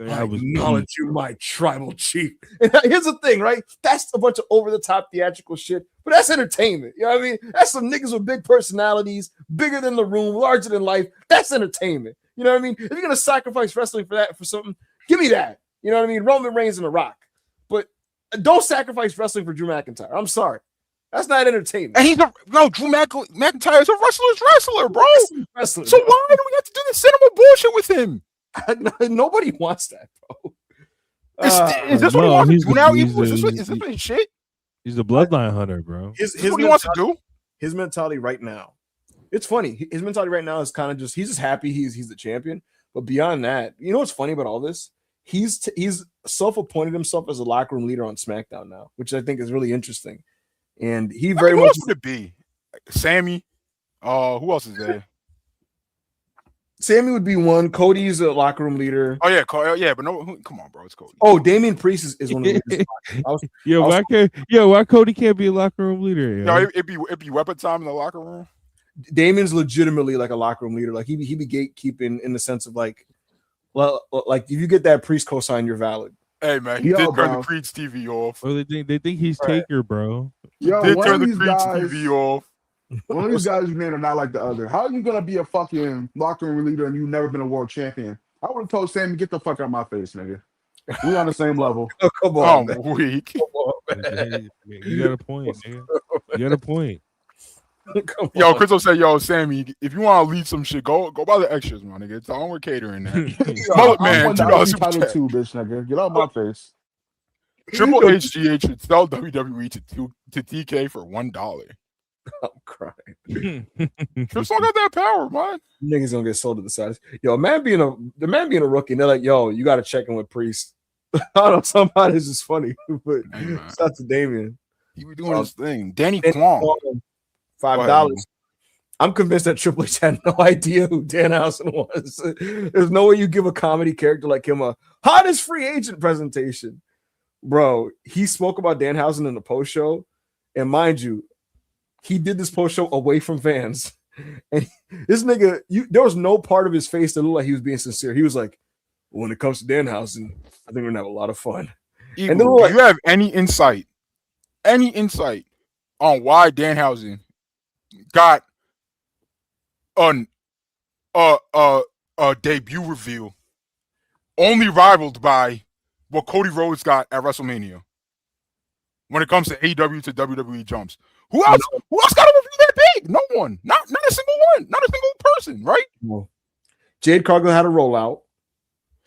I acknowledge you, my tribal chief. And here's the thing, right? That's a bunch of over-the-top theatrical shit, but that's entertainment. You know what I mean? That's some niggas with big personalities, bigger than the room, larger than life. That's entertainment. You know what I mean? If you're gonna sacrifice wrestling for that, for something, give me that. You know what I mean? Roman Reigns and The Rock. But don't sacrifice wrestling for Drew McIntyre. I'm sorry. That's not entertainment. And Drew McIntyre is a wrestler, bro. Wrestler, so bro. why do we have to do this cinema bullshit with him? Nobody wants that, bro. Is this what he wants to do now? Is this his shit? He's a bloodline hunter, bro. His what he wants to do? His mentality right now. It's funny. His mentality right now is kind of just he's just happy he's the champion. But beyond that, you know what's funny about all this? He's self-appointed himself as a locker room leader on SmackDown now, which I think is really interesting. And he very much. Who else would it be? Sammy. Who else is there? Sammy would be one. Cody's a locker room leader. Oh yeah, but no, come on, bro, it's Cody. Oh, Damian Priest is one of the leaders. Why Cody can't be a locker room leader? No, it'd be weapon time in the locker room. Damian's legitimately like a locker room leader. Like he be gatekeeping in the sense of like, well, like if you get that Priest cosign, you're valid. Hey man, he did turn the Creed's TV off. Oh, they think he's Taker, bro. Yo, did turn the Creed's TV off. One of these guys you named are not like the other. How are you gonna be a fucking locker room leader and you've never been a world champion? I would have told Sammy, get the fuck out of my face, nigga. We on the same level. Oh, come on, I'm weak. You got a point, nigga. You got a point. Yo, Crystal said, "Yo, Sammy, if you want to lead some shit, go buy the extras, my nigga. It's all we're catering there." Mullet man, $2 super chat. Too, bitch, nigga. Get out my face. Triple HGH should sell WWE to TK for $1. I'm crying. Crystal got that power, man. Niggas gonna get sold to the side. Yo, the man being a rookie, and they're like, yo, you got to check in with Priest. I don't know, somebody's just funny, but shout out to Damian. He was doing his thing. Danny Kwong. $5. I'm convinced that Triple H had no idea who Danhausen was. There's no way you give a comedy character like him a hottest free agent presentation. Bro, he spoke about Danhausen in the post show, and mind you, he did this post show away from fans. And this nigga, there was no part of his face that looked like he was being sincere. He was like, when it comes to Danhausen, I think we're gonna have a lot of fun. Eagle, and then do you have any insight on why Danhausen got a debut reveal only rivaled by what Cody Rhodes got at WrestleMania when it comes to AEW to WWE jumps? Who else got a reveal that big? No one. Not a single one. Not a single person, right? No. Jade Cargill had a rollout.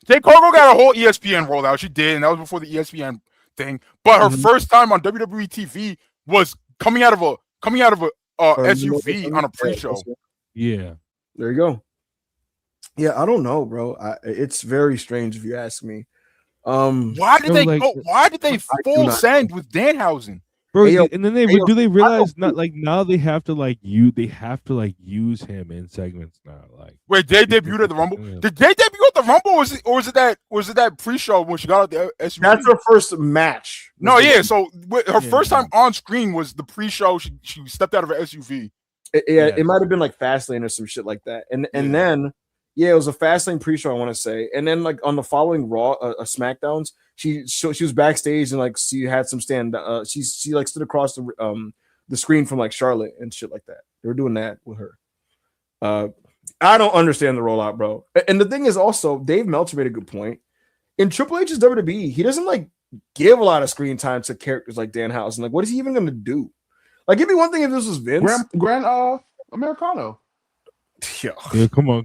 Jade Cargill got a whole ESPN rollout. She did, and that was before the ESPN thing. But her first time on WWE TV was coming out of a SUV on a pre-show. Yeah. There you go. Yeah, I don't know, bro. It's very strange if you ask me. Why did they full send with Danhausen? Bro, and then do they realize now they have to use him in segments now? Like, wait, they debuted at the Rumble? Yeah. Did they debut at the Rumble, or was it that pre-show when she got out the SUV? That's her first match. No, yeah. So her first time on screen was the pre-show. She stepped out of her SUV. It might have been like Fastlane or some shit like that. And then it was a Fastlane pre-show, I want to say. And then like on the following Raw, SmackDowns, she was backstage and like she had some stand. She like stood across the screen from like Charlotte and shit like that. They were doing that with her. I don't understand the rollout, bro. And the thing is also, Dave Meltzer made a good point. In Triple H's WWE, he doesn't like give a lot of screen time to characters like Danhausen. Like, what is he even going to do? Like, it'd be one thing if this was Vince. Grand Americano. Yeah, come on.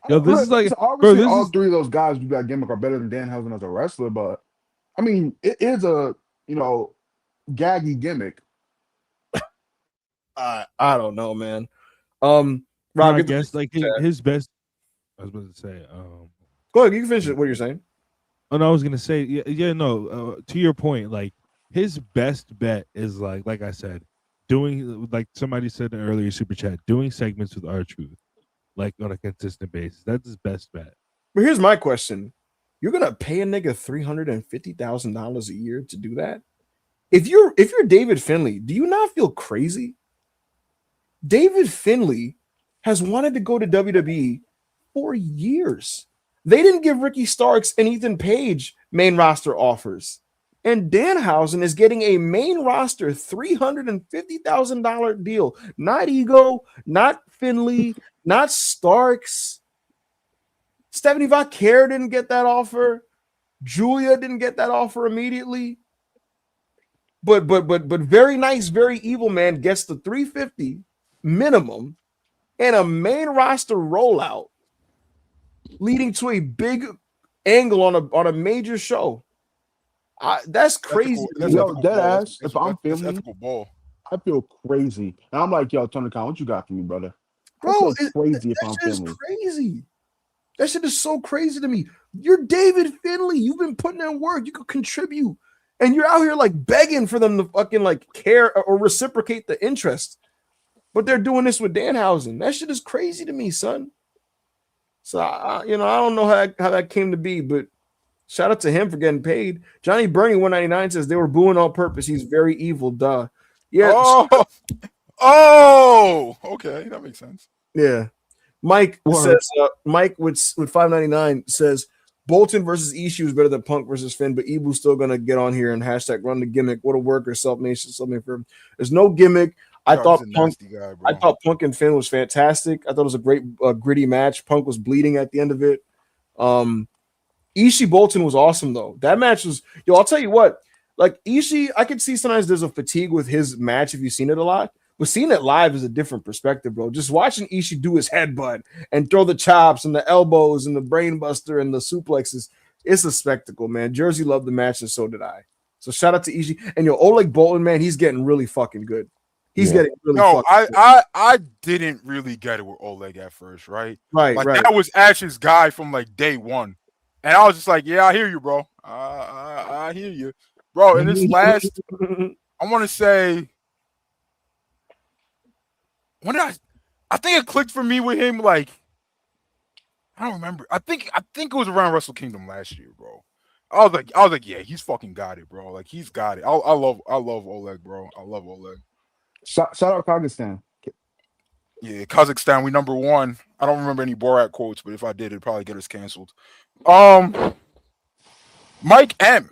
Yo, this is like, obviously all three of those guys who got gimmick are better than Danhausen as a wrestler, but I mean, it is a gaggy gimmick. I don't know, man. Rob, I guess like his best. I was about to say. Go ahead, you can finish it. What you're saying? Oh no, I was gonna say, to your point, like his best bet is like I said, doing like somebody said in the earlier super chat, doing segments with R-Truth, like on a consistent basis. That's his best bet. But here's my question: you're gonna pay a nigga $350,000 a year to do that? if you're David Finlay, do you not feel crazy? David Finlay has wanted to go to WWE for years. They didn't give Ricky Starks and Ethan Page main roster offers. And Danhausen is getting a main roster $350,000 deal. Not Ego, not Finlay, not Starks. Stephanie Vaquer didn't get that offer. Julia didn't get that offer immediately. But very nice, very evil man gets the 350 minimum and a main roster rollout, leading to a big angle on a major show. That's crazy. Dead ass. If I'm feeling ethical ball, I feel crazy. And I'm like, yo, Tony Khan, what you got for me, brother? Bro, crazy if I'm feeling crazy. That shit is so crazy to me. You're David Finlay. You've been putting in work. You could contribute. And you're out here like begging for them to fucking like care or reciprocate the interest. But they're doing this with Danhausen. That shit is crazy to me, son. So, I don't know how that came to be, but shout out to him for getting paid. Johnny Bernie 199 says they were booing on purpose. He's very evil, duh. Yeah. Oh, okay, that makes sense. Yeah. Mike says Mike with 599 says Bolton versus Ishii is better than Punk versus Finn, but Ibou's still gonna get on here and hashtag run the gimmick. What a worker, self-made something for him. There's no gimmick. I thought Punk and Finn was fantastic. I thought it was a great gritty match. Punk was bleeding at the end of it. Ishii Bolton was awesome though. That match was I'll tell you what, like Ishii, I could see sometimes there's a fatigue with his match if you've seen it a lot. But seeing it live is a different perspective, bro. Just watching Ishii do his headbutt and throw the chops and the elbows and the brainbuster and the suplexes, it's a spectacle, man. Jersey loved the match and so did I. So shout out to Ishii. And Oleg Bolton, man, he's getting really fucking good. He's getting really fucking good. I didn't really get it with Oleg at first, right? Right. That was Ash's guy from like day one. And I was just like, yeah, I hear you, bro. I hear you. Bro, in this last, I want to say, when did I think it clicked for me with him, like, I don't remember. I think it was around Wrestle Kingdom last year, bro. I was like, yeah, he's fucking got it, bro. Like, he's got it. I love Oleg, bro. I love Oleg. Shout out Kazakhstan. Yeah, Kazakhstan, we number one. I don't remember any Borat quotes, but if I did, it'd probably get us canceled. Mike M.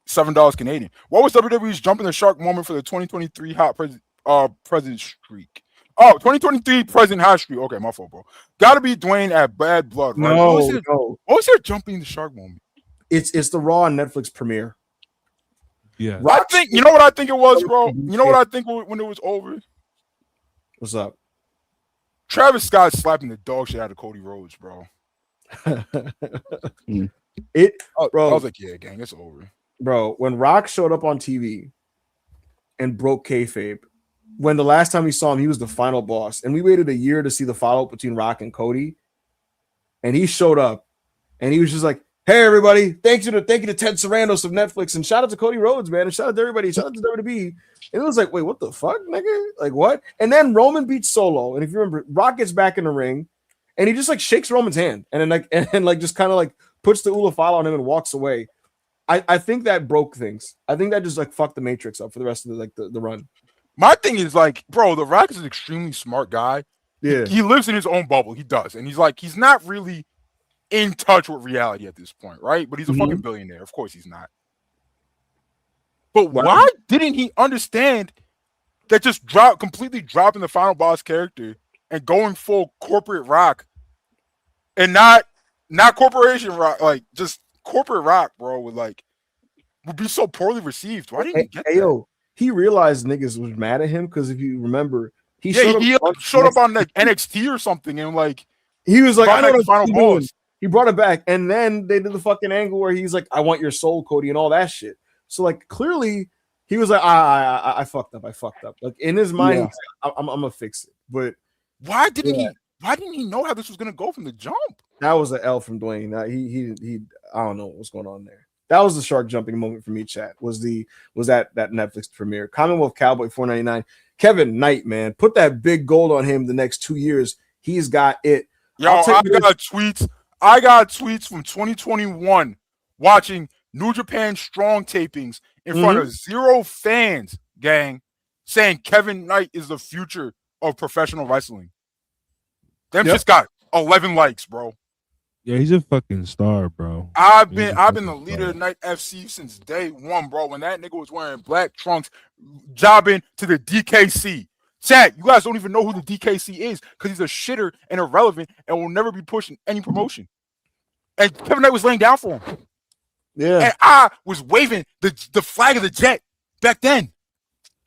$7 Canadian. What was WWE's jumping the shark moment for the 2023 hot president streak? Oh, 2023 president hot streak. Okay, my fault, bro. Gotta be Dwayne at Bad Blood, right? No. What was your jumping the shark moment? It's the Raw on Netflix premiere. Yeah. I think, you know what I think it was, bro? You know what I think when it was over? What's up? Travis Scott slapping the dog shit out of Cody Rhodes, bro. Bro, I was like, yeah, gang, it's over. Bro, when Rock showed up on TV and broke kayfabe, when the last time we saw him, he was the final boss, and we waited a year to see the follow-up between Rock and Cody, and he showed up, and he was just like, hey, everybody, thank you to Ted Sarandos of Netflix, and shout out to Cody Rhodes, man, and shout out to everybody, shout out to WWE. And it was like, wait, what the fuck, nigga? Like, what? And then Roman beats Solo, and if you remember, Rock gets back in the ring, and he just like shakes Roman's hand, and then just kind of like puts the Ula file on him and walks away. I think that broke things. I think that just like fucked the Matrix up for the rest of the run. My thing is like, bro, The Rock is an extremely smart guy. Yeah, he lives in his own bubble. He does, and he's not really in touch with reality at this point, right? But he's a fucking billionaire. Of course, he's not. But why didn't he understand that just completely dropping the final boss character and going full corporate Rock, and not corporation Rock, like just corporate Rock, bro, would be so poorly received? Why didn't he get that? Yo, he realized niggas was mad at him because if you remember, he showed up on like NXT or something, and like he was like, I know the final boss. He brought it back, and then they did the fucking angle where he's like, I want your soul, Cody, and all that shit. So like clearly he was like, I fucked up. Like in his mind, he's like, I'm gonna fix it. But why didn't he know how this was gonna go from the jump? That was an L from Dwayne. He I don't know what's going on there. That was the shark jumping moment for me, chat. Was that Netflix premiere. Commonwealth Cowboy 499. Kevin Knight, man. Put that big gold on him the next 2 years. He's got it. Yo, I got tweets from 2021 watching New Japan Strong tapings in front of 0 fans, gang, saying Kevin Knight is the future of professional wrestling. Them just got 11 likes, bro. Yeah, he's a fucking star, bro. I've been the leader of Night FC since day one, bro. When that nigga was wearing black trunks, jobbing to the DKC. Chat, you guys don't even know who the DKC is because he's a shitter and irrelevant and will never be pushing any promotion. And Kevin Knight was laying down for him. Yeah. And I was waving the flag of the jet back then.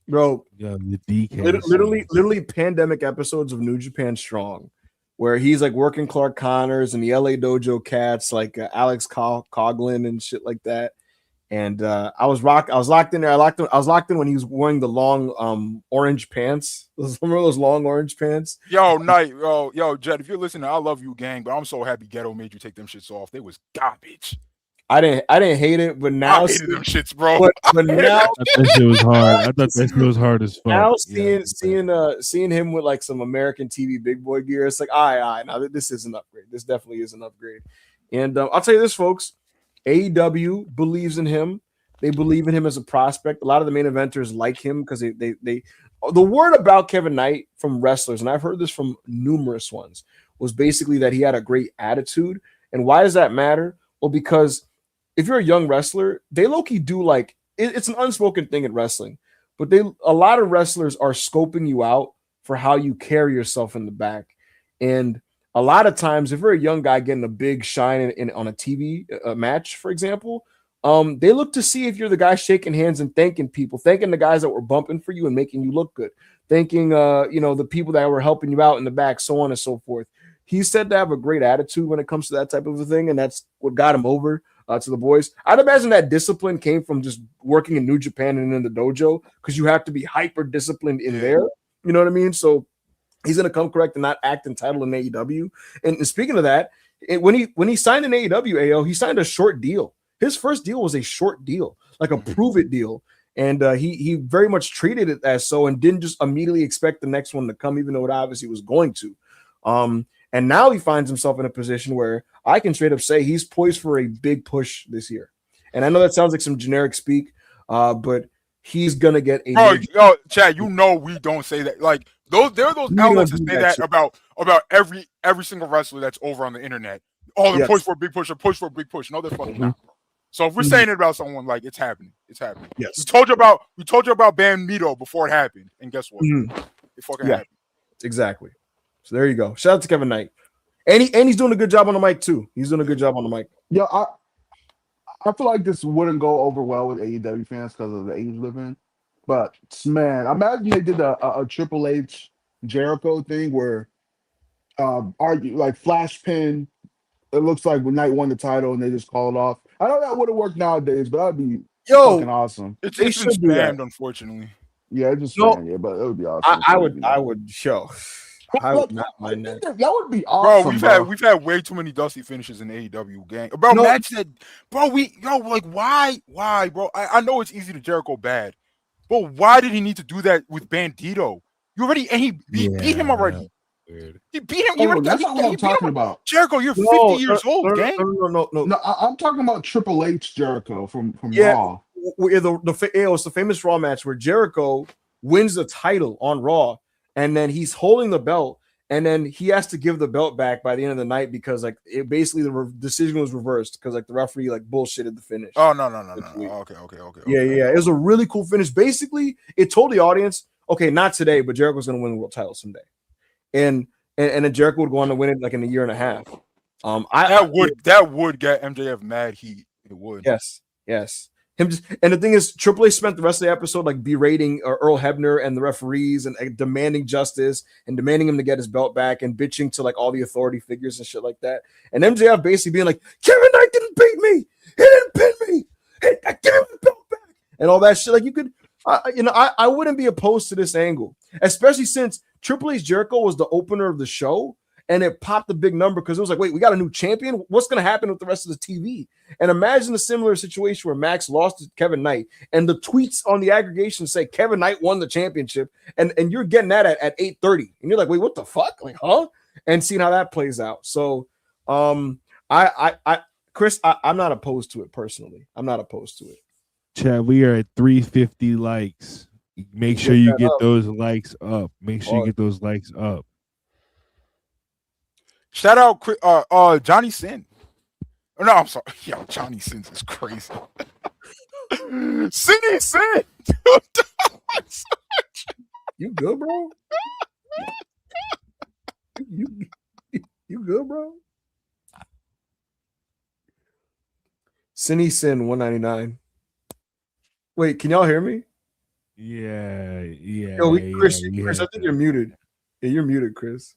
Bro, yeah, the DKC. Literally pandemic episodes of New Japan Strong, where he's like working Clark Connors and the LA Dojo cats like Alex Coughlin and shit like that. And I was locked in there. I was locked in when he was wearing the long orange pants. Remember those long orange pants? Yo, Knight, yo, Jed, if you're listening, I love you, gang, but I'm so happy Ghetto made you take them shits off. They was garbage. I didn't hate it, but now I hated them shits, bro. But now I thought that shit was hard. I thought that shit was hard as fuck. Now seeing him with like some American TV big boy gear, it's like, all right, now this is an upgrade. This definitely is an upgrade. And I'll tell you this, folks. AEW believes in him. They believe in him as a prospect. A lot of the main eventers like him because they the word about Kevin Knight from wrestlers, and I've heard this from numerous ones, was basically that he had a great attitude. And why does that matter? Well, because if you're a young wrestler, they low-key do like it's an unspoken thing in wrestling, but a lot of wrestlers are scoping you out for how you carry yourself in the back. And a lot of times, if you're a young guy getting a big shine on a TV match, for example, they look to see if you're the guy shaking hands and thanking people, thanking the guys that were bumping for you and making you look good, thanking the people that were helping you out in the back, so on and so forth. He's said to have a great attitude when it comes to that type of a thing, and that's what got him over to the boys. I'd imagine that discipline came from just working in New Japan and in the dojo because you have to be hyper disciplined in there. You know what I mean? So he's going to come correct and not act entitled in AEW. And speaking of that, when he signed in AEW, AO, he signed a short deal. His first deal was a short deal, like a prove it deal. And he very much treated it as so and didn't just immediately expect the next one to come, even though it obviously was going to. And now he finds himself in a position where I can straight up say he's poised for a big push this year. And I know that sounds like some generic speak, but he's going to get a yo, Chad, we don't say that. Like, there are those outlets that say that about every single wrestler that's over on the internet. Oh, they're push for a big push or push for a big push. No, they're fucking not. So if we're saying it about someone, like, it's happening. It's happening. Yes. We told you about Bam Mito before it happened. And guess what? It fucking happened. Exactly. So there you go. Shout out to Kevin Knight. And he's doing a good job on the mic too. He's doing a good job on the mic. Yeah, I feel like this wouldn't go over well with AEW fans because of the age we live in. But man, imagine they did a Triple H Jericho thing where argue like flash pin. It looks like when Knight won the title and they just call it off. I know that would have worked nowadays, but that'd be fucking awesome. It's been spammed, unfortunately. Yeah, it just spammed, yeah, but it would be awesome. I would show. I would not mind that. That would be awesome. Bro, we've had way too many dusty finishes in AEW, gang. Bro, Matt said, bro, why, bro? I know it's easy to Jericho bad, but why did he need to do that with Bandito? He beat him already. Weird. He beat him. That's not what I'm talking about. Jericho, you're 50 years old, gang. No, I'm talking about Triple H Jericho from Raw. It's the famous Raw match where Jericho wins the title on Raw, and then he's holding the belt, and then he has to give the belt back by the end of the night because the decision was reversed because the referee bullshitted the finish. Oh no. Okay. Yeah. It was a really cool finish. Basically, it told the audience, okay, not today, but Jericho's going to win the world title someday. And then Jericho would go on to win it in a year and a half. That would get MJF mad heat. It would. Yes. And the thing is, Triple H spent the rest of the episode berating Earl Hebner and the referees and demanding justice and demanding him to get his belt back and bitching to all the authority figures and shit like that. And MJF basically being like, Kevin Knight didn't beat me. He didn't pin me. Hey, give him the belt back and all that shit. You could, I wouldn't be opposed to this angle, especially since Triple H Jericho was the opener of the show, and it popped a big number because it was wait, we got a new champion. What's going to happen with the rest of the TV? And imagine a similar situation where Max lost to Kevin Knight, and the tweets on the aggregation say Kevin Knight won the championship, and you're getting that at 8:30, and you're like, wait, what the fuck? Huh? And seeing how that plays out. So, Chris, I'm not opposed to it personally. I'm not opposed to it. Chat, we are at 350 likes. Make sure you get those likes up. Make sure you get those likes up. Shout out Johnny Sin. Oh, no, I'm sorry. Yo, Johnny Sins is crazy. Cindy Sin. You good, bro? You good, bro? Cindy Sin 199. Wait, can y'all hear me? Yeah. Yo, Chris, I think you're muted. Yeah, you're muted, Chris.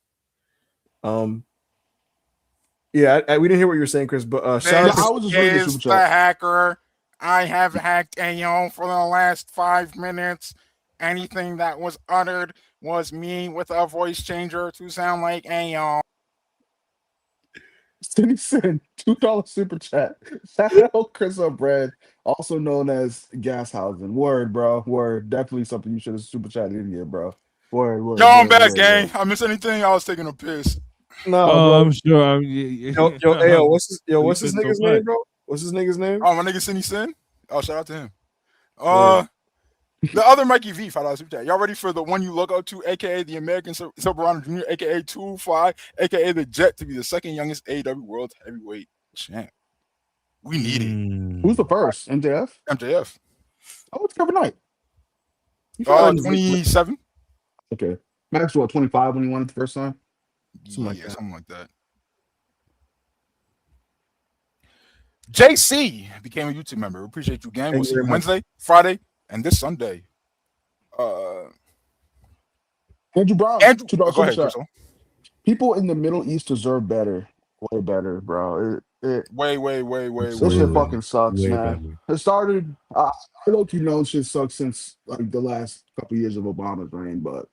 Yeah, we didn't hear what you were saying, Chris. But shout out I was just reading the super chat. Hacker. I have hacked AO for the last 5 minutes. Anything that was uttered was me with a voice changer to sound like AO. Cindy sent $2 super chat. Shout out Chris O'Brien, also known as Gashausen. Word, bro. Word. Definitely something you should have super chatted in here, bro. Word. Yo, I'm back, gang. I missed anything? I was taking a piss. No, bro. I'm sure. Yo, what's his nigga's name, bro? What's his nigga's name? Oh, my nigga Cindy Sin. Oh, shout out to him. The other Mikey V, $5 super chat. Y'all ready for the one you look up to, aka the American Silverado Jr., aka 2-5, aka the Jet, to be the second youngest AEW World Heavyweight Champ? We need it. Who's the first? MJF? MJF. Oh, it's Kevin Knight. 27. Okay. Max, what, 25 when he won it the first time? Something like that. JC became a YouTube member. We appreciate you, gang. We'll see you Wednesday, Friday, and this Sunday. Andrew Brown. Go ahead, Crystal. People in the Middle East deserve better. Way better, bro. Way. This shit fucking sucks, man. Better. It started, I don't know shit sucks since like the last couple years of Obama's reign, but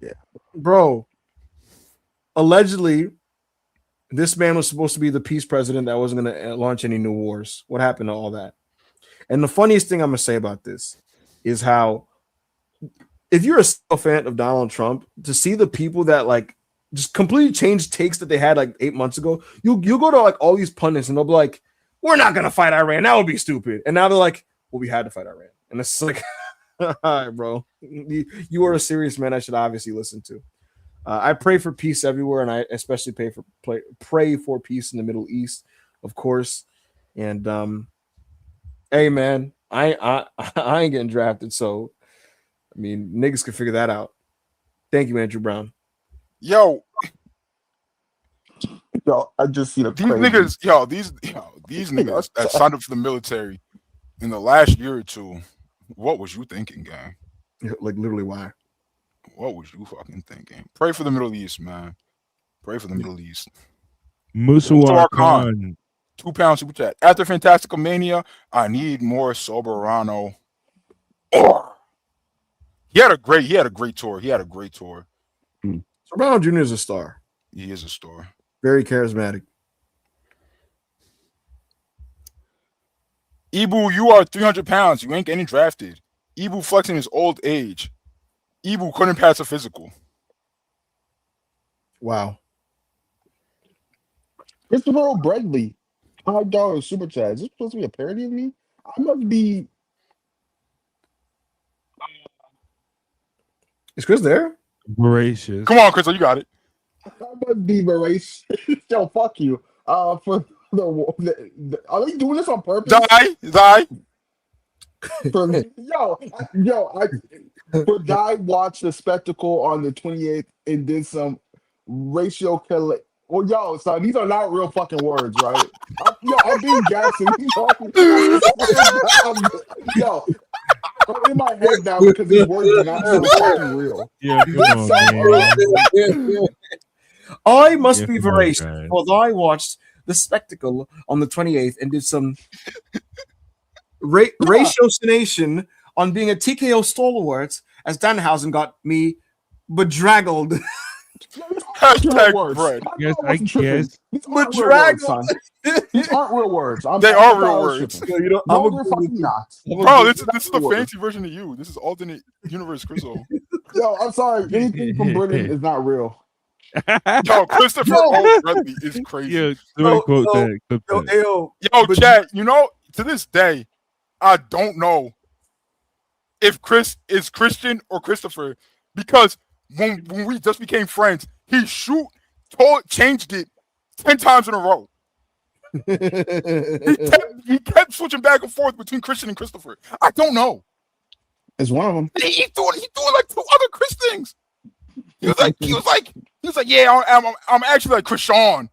yeah. Bro, allegedly, this man was supposed to be the peace president that wasn't going to launch any new wars. What happened to all that? And the funniest thing I'm going to say about this is how, if you're a fan of Donald Trump, to see the people that like just completely changed takes that they had like 8 months ago, you'll go to like all these pundits and they'll be like, we're not going to fight Iran. That would be stupid. And now they're like, well, we had to fight Iran. And it's like, all right, bro, you are a serious man I should obviously listen to. I pray for peace everywhere, and I especially pray for peace in the Middle East, of course. And hey, man, I ain't getting drafted, so I mean, niggas can figure that out. Thank you, Andrew Brown. Yo, I just see these niggas. These niggas that signed up for the military in the last year or two. What was you thinking, gang? Like literally, why? What was you fucking thinking? Pray for the Middle East, man. Pray for the Middle East. Musawar Khan. £2 super chat. After Fantastica Mania, I need more Soberano. He had a great tour. Soberano Jr. is a star. He is a star. Very charismatic. Ibou, you are 300 pounds. You ain't getting drafted. Ibou flexing his old age. Ibou couldn't pass a physical. Wow. Christopher Bradley, $5 super chat. Is this supposed to be a parody of me? I must be. Is Chris there? Voracious. Come on, Crystal, you got it. I must be voracious. Yo, fuck you. For the are they doing this on purpose? Die. For Die watched the spectacle on the 28th and did some ratio kill. Well, yo, son, these are not real fucking words, right? I'm being gassy. I'm in my head now because these words are not so fucking real. Yeah, come on, man. I must be voracious because I watched the spectacle on the 28th and did some ratiocination on being a TKO stalwart as Danhausen got me bedraggled. Hashtag Yes, I guess. Bedraggled. These aren't real words. They are real words. No, they're fucking not. Bro, this is the fancy version of you. This is alternate universe Crystal. Yo, I'm sorry. Anything from Britain is not real. Yo, Christopher O'Reilly is crazy. Yo, quote that. Yo, Chad, you know, to this day, I don't know if Chris is Christian or Christopher, because when we just became friends, he changed it 10 times in a row. He kept switching back and forth between Christian and Christopher. I don't know. It's one of them. He's doing like 2 other Chris things. He was like, yeah, I'm actually like Christian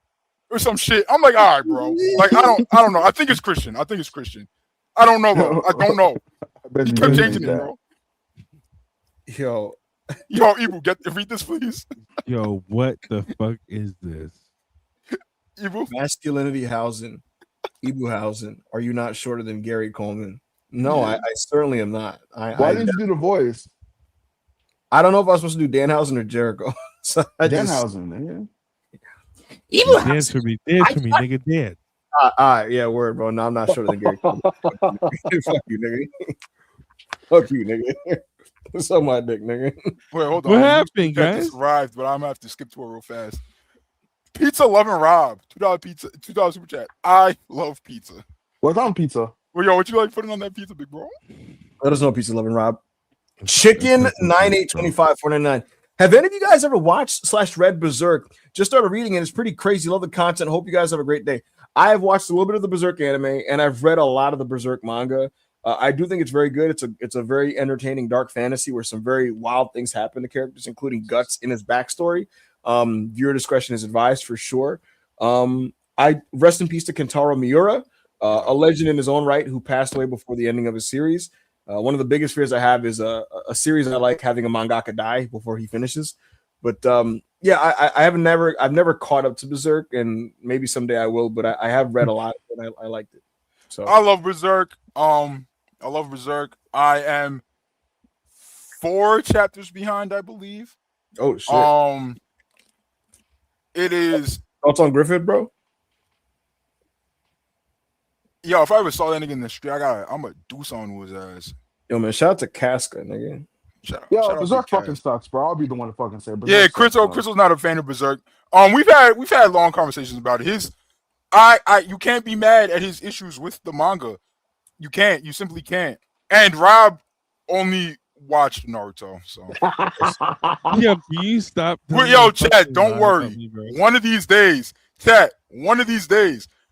or some shit. I'm like, all right, bro. Like, I don't know. I think it's Christian. I don't know, bro. I don't know. He kept changing it, bro. Yo, Ibou, read this, please. Yo, what the fuck is this? Ibou? Masculinity Hausen, Ibou Hausen. Are you not shorter than Gary Coleman? No, I certainly am not. Why did you do the voice? I don't know if I was supposed to do Danhausen or Jericho. So Danhausen, man. Dance for me, nigga, dance. Yeah, word, bro. No, I'm not shorter than Gary Coleman. Fuck you, nigga. Fuck you, nigga. Suck my dick, nigga. Wait, hold on. What happened, guys? Just arrived, but I'm gonna have to skip to it real fast. Pizza loving Rob, $2 pizza, $2 super chat. I love pizza. What's on pizza? Well, yo, what you like putting on that pizza, big bro? Let us know, pizza loving Rob. Chicken 9825 Have any of you guys ever watched / read Berserk? Just started reading it. It's pretty crazy. Love the content. Hope you guys have a great day. I have watched a little bit of the Berserk anime, and I've read a lot of the Berserk manga. I do think it's very good. It's a very entertaining dark fantasy where some very wild things happen to characters, including Guts in his backstory. Viewer discretion is advised for sure. I rest in peace to Kentaro Miura, a legend in his own right who passed away before the ending of his series. One of the biggest fears I have is a series I like having a mangaka die before he finishes. But yeah, I've never caught up to Berserk, and maybe someday I will. But I have read a lot, and I liked it. So I love Berserk. I am 4 chapters behind, I believe. Oh shit. It is. Thoughts on Griffith, bro? Yo, if I ever saw that nigga in the street, I'm gonna do something with his ass. Yo, man, shout out to Casca, nigga. Shout Yo, out Berserk to fucking Cass. sucks, bro. I'll be the one to fucking say Berserk. Yeah, sucks, Crystal's not a fan of Berserk. We've had long conversations about it. You can't be mad at his issues with the manga. You can't. You simply can't. And Rob only watched Naruto, so Yeah, can you stop? yo, Chad, don't worry. One of these days,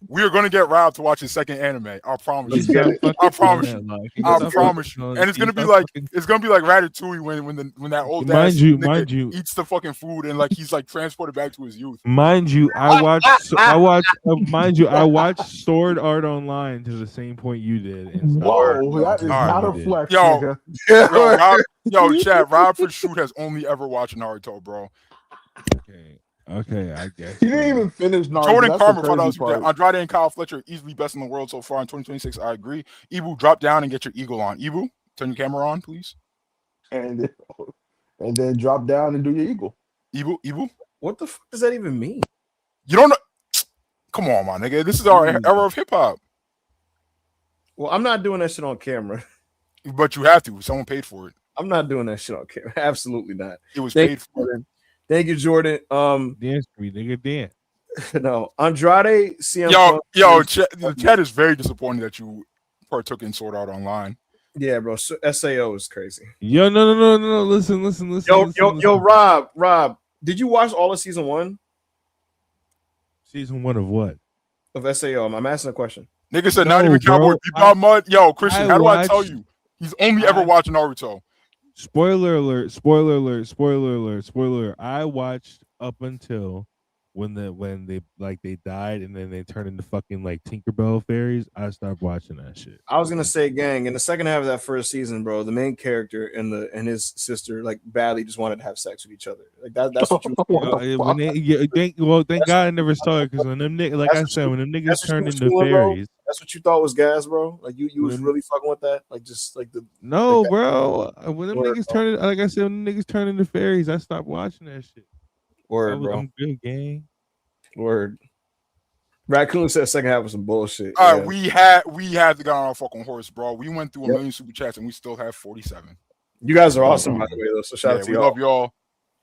we are gonna get Rob to watch his second anime. I promise you. I promise you. And it's gonna be like Ratatouille when that old Mind ass you, nigga eats the fucking food and like he's like transported back to his youth. Mind you, I watched Sword Art Online to the same point you did. And Whoa, that is not a flex, Yo, nigga. Chad, Rob for shoot has only ever watched Naruto, bro. Okay, I guess. He didn't even finish Naruto. Jordan That's Carver the thought that crazy was part. Andrade and Kyle Fletcher easily best in the world so far in 2026. I agree. Ibou, drop down and get your eagle on. Ibou, turn your camera on, please. And then drop down and do your eagle. Ibou, What the fuck does that even mean? you don't know. Come on, my nigga. This is our era of hip hop. Well, I'm not doing that shit on camera. But you have to. Someone paid for it. I'm not doing that shit on camera. Absolutely not. It was Thank paid you, for. Jordan. Thank you, Jordan. Dance for me, nigga, dance. No, Andrade, CM Yo, Chad is very disappointed that you partook in Sword Art Online. Yeah, bro. So SAO is crazy. Yo, no. Listen. Yo, Rob. Did you watch all of season 1 Season 1 of what? of SAO? I'm asking a question. Nigga said No, not even Cowboy bro. Bebop Mud. Yo, Christian, how do I tell watched- you? He's only ever watching Naruto. Spoiler alert. I watched up until when they died and then they turned into fucking like Tinkerbell fairies. I stopped watching that shit. I was gonna say, gang, in the second half of that first season, bro, the main character and his sister like badly just wanted to have sex with each other. Like that's what you Thank God I never saw it, because when them niggas, like I said, when them niggas turned into fairies. That's what you thought was gas, bro. Like you was really fucking with that. Like just like the No, like bro. When them Word, niggas bro. turned, like I said, when them niggas turned into fairies, I stopped watching that shit. word, bro. I'm good, gang. Word. Raccoon said second half was some bullshit. All right, we had to get on our fucking horse, bro. We went through a million super chats and we still have 47. You guys are awesome, by the way, though. So shout out to we y'all. love y'all.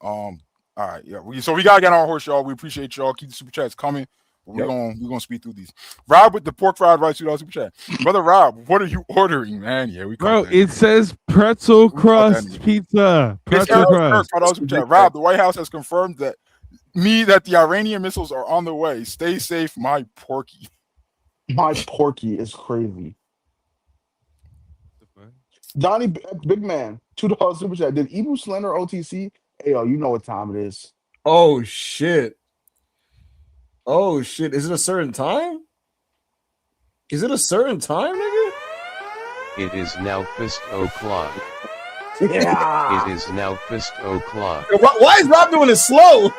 All right, yeah. So we gotta get on our horse, y'all. We appreciate y'all. Keep the super chats coming. We're gonna speed through these. Rob with the pork fried rice $2 super chat. Brother Rob, what are you ordering, man? Yeah, we Bro, it says pretzel crust pizza. It's Pretzel crust. $5 super chat. Rob, the White House has confirmed that the Iranian missiles are on the way. Stay safe, my porky. My porky is crazy. Donnie, big man, $2 super chat. Did Ibou slender OTC? Hey, yo, you know what time it is. Oh shit. Oh shit. Is it a certain time? Is it a certain time, nigga? It is now fist o'clock. Yeah. It is now fist o'clock. Why is Rob doing it slow?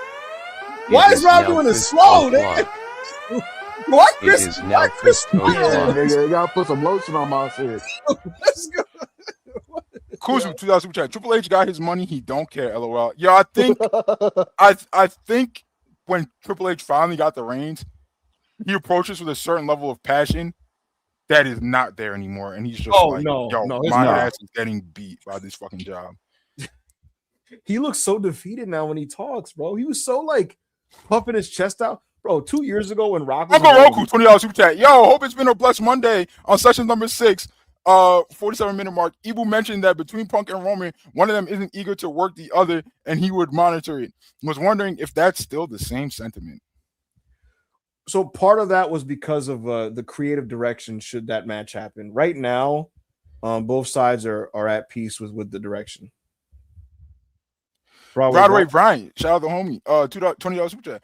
Why is Rob doing it slow, nigga? Why Chris? It is now fist o'clock. Yeah, nigga, you gotta put some lotion on my shit. Let's go. Kuzma, $2 super chat. Triple H got his money. He don't care. LOL. Yo, I think I think when Triple H finally got the reins, he approaches with a certain level of passion that is not there anymore, and he's just my ass is getting beat by this fucking job. He looks so defeated now when he talks, bro. He was so like puffing his chest out, bro. 2 years ago when Rock was Uncle Roku, $20 super chat. Yo, hope it's been a blessed Monday on session number 6. 47-minute mark. Ibou mentioned that between Punk and Roman, one of them isn't eager to work the other, and he would monitor it. Was wondering if that's still the same sentiment. So part of that was because of the creative direction. Should that match happen right now, both sides are at peace with the direction. Broadway Brian, shout out the homie. $20 super chat.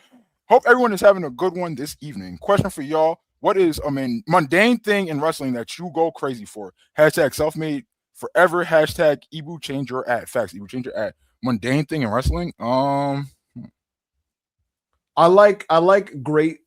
Hope everyone is having a good one this evening. Question for y'all. What is a mundane thing in wrestling that you go crazy for? Hashtag self-made forever. Hashtag Ibou change your ad. Facts. Ibou change your ad. Mundane thing in wrestling. I like great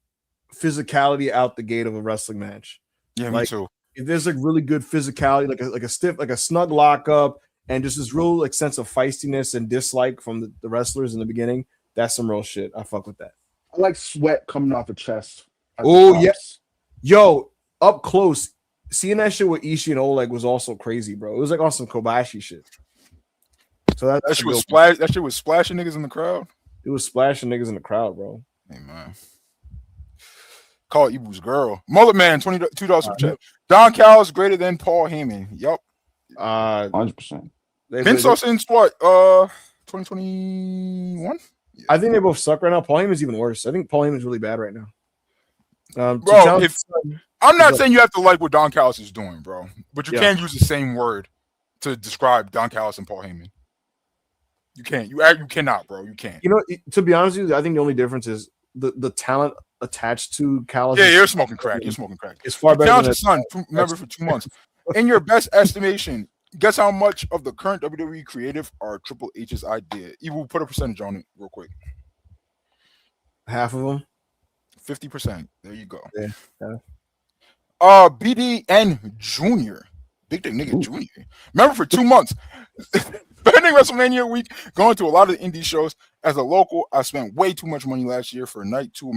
physicality out the gate of a wrestling match. Yeah, like, me too. If there's like really good physicality, like a snug lockup, and just this real like sense of feistiness and dislike from the wrestlers in the beginning, that's some real shit. I fuck with that. I like sweat coming off the chest. Oh yes. Yo, up close, seeing that shit with Ishii and Oleg was also crazy, bro. It was like on some Kobashi shit. So that shit was That shit was splashing niggas in the crowd. It was splashing niggas in the crowd, bro. Hey man, call Ibou's girl. Mullet Man, $22 super chat. Don Callis greater than Paul Heyman. Yup. 100%. Vince since what? 2021. I think they both suck right now. Paul Heyman's even worse. I think Paul Heyman's really bad right now. Bro, I'm not saying you have to like what Don Callis is doing, bro, but you can't use the same word to describe Don Callis and Paul Heyman. You can't. You cannot, bro. You can't. You know, to be honest with you, I think the only difference is the talent attached to Callis. Yeah, you're smoking crack. You're smoking crack. It's far better than his son. Member for 2 months. In your best estimation, guess how much of the current WWE creative are Triple H's idea? Ibou, put a percentage on it real quick. Half of them. 50%. There you go. Yeah. BDN Jr. Big Dick Nigga Jr. Remember for 2 months. Spending WrestleMania week, going to a lot of indie shows. As a local, I spent way too much money last year for night two.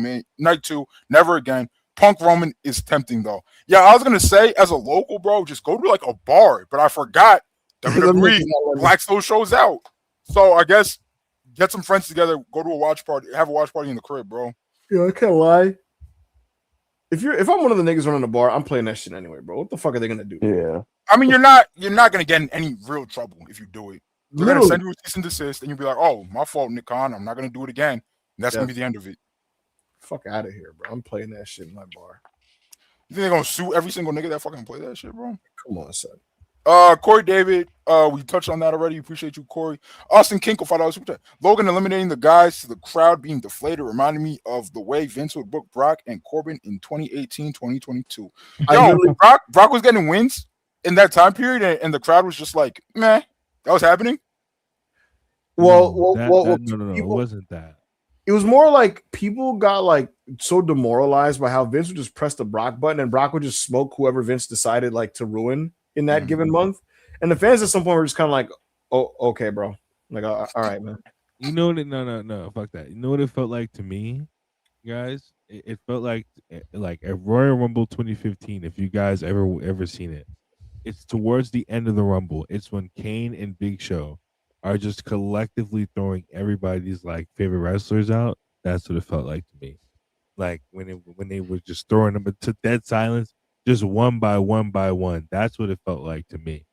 Never again. Punk Roman is tempting though. Yeah, I was gonna say as a local, bro, just go to like a bar, but I forgot WWE blacks those shows out. So I guess get some friends together, go to a watch party, have a watch party in the crib, bro. Yeah, I can't lie. If I'm one of the niggas running the bar, I'm playing that shit anyway, bro. What the fuck are they gonna do? Yeah. I mean, you're not gonna get in any real trouble if you do it. They're gonna send you a cease and desist, and you'll be like, "Oh, my fault, Nick Khan. I'm not gonna do it again." And that's gonna be the end of it. Fuck out of here, bro. I'm playing that shit in my bar. You think they're gonna sue every single nigga that fucking play that shit, bro? Come on, son. Corey David, we touched on that already. Appreciate you, Corey. Austin Kinkle, $5. Logan eliminating the guys to the crowd being deflated reminded me of the way Vince would book Brock and Corbin in 2018, 2022. Brock was getting wins in that time period, and the crowd was just like, meh, that was happening. No, it wasn't that. It was more like people got like so demoralized by how Vince would just press the Brock button and Brock would just smoke whoever Vince decided like to ruin in that given month. And the fans at some point were just kind of like, oh, okay, bro. Like, all right, man. You know what? No, fuck that. You know what it felt like to me, guys? It felt like at Royal Rumble 2015, if you guys ever seen it. It's towards the end of the Rumble. It's when Kane and Big Show are just collectively throwing everybody's like favorite wrestlers out. That's what it felt like to me. Like when they were just throwing them into dead silence, just one by one by one. That's what it felt like to me.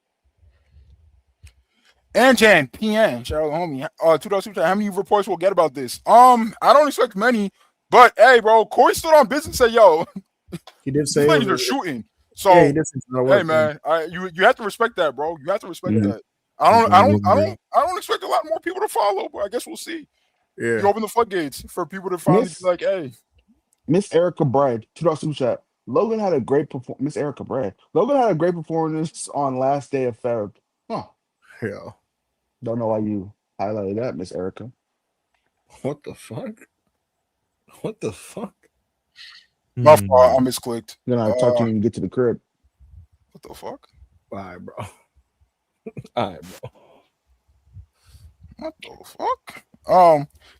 Anjan PN, shout out homie. $2 how many reports we'll get about this? I don't expect many, but hey, bro, Corey stood on business and said, "Yo, He did say these ladies are shooting." So, yeah, he did say it's not hey, working. man, you have to respect that, bro. You have to respect that. I don't expect a lot more people to follow, but I guess we'll see. Yeah. You open the floodgates for people to finally be like, "Hey, Miss Erica Brad, $2 super chat. Logan had a great performance. Miss Erica Brad. Logan had a great performance on last day of Feb. Huh. Yeah. Don't know why you highlighted that, Miss Erica. What the fuck? What the fuck? my fault, I misclicked." Then I talk to you when you get to the crib. What the fuck? All right, bro. All right, bro. What the fuck?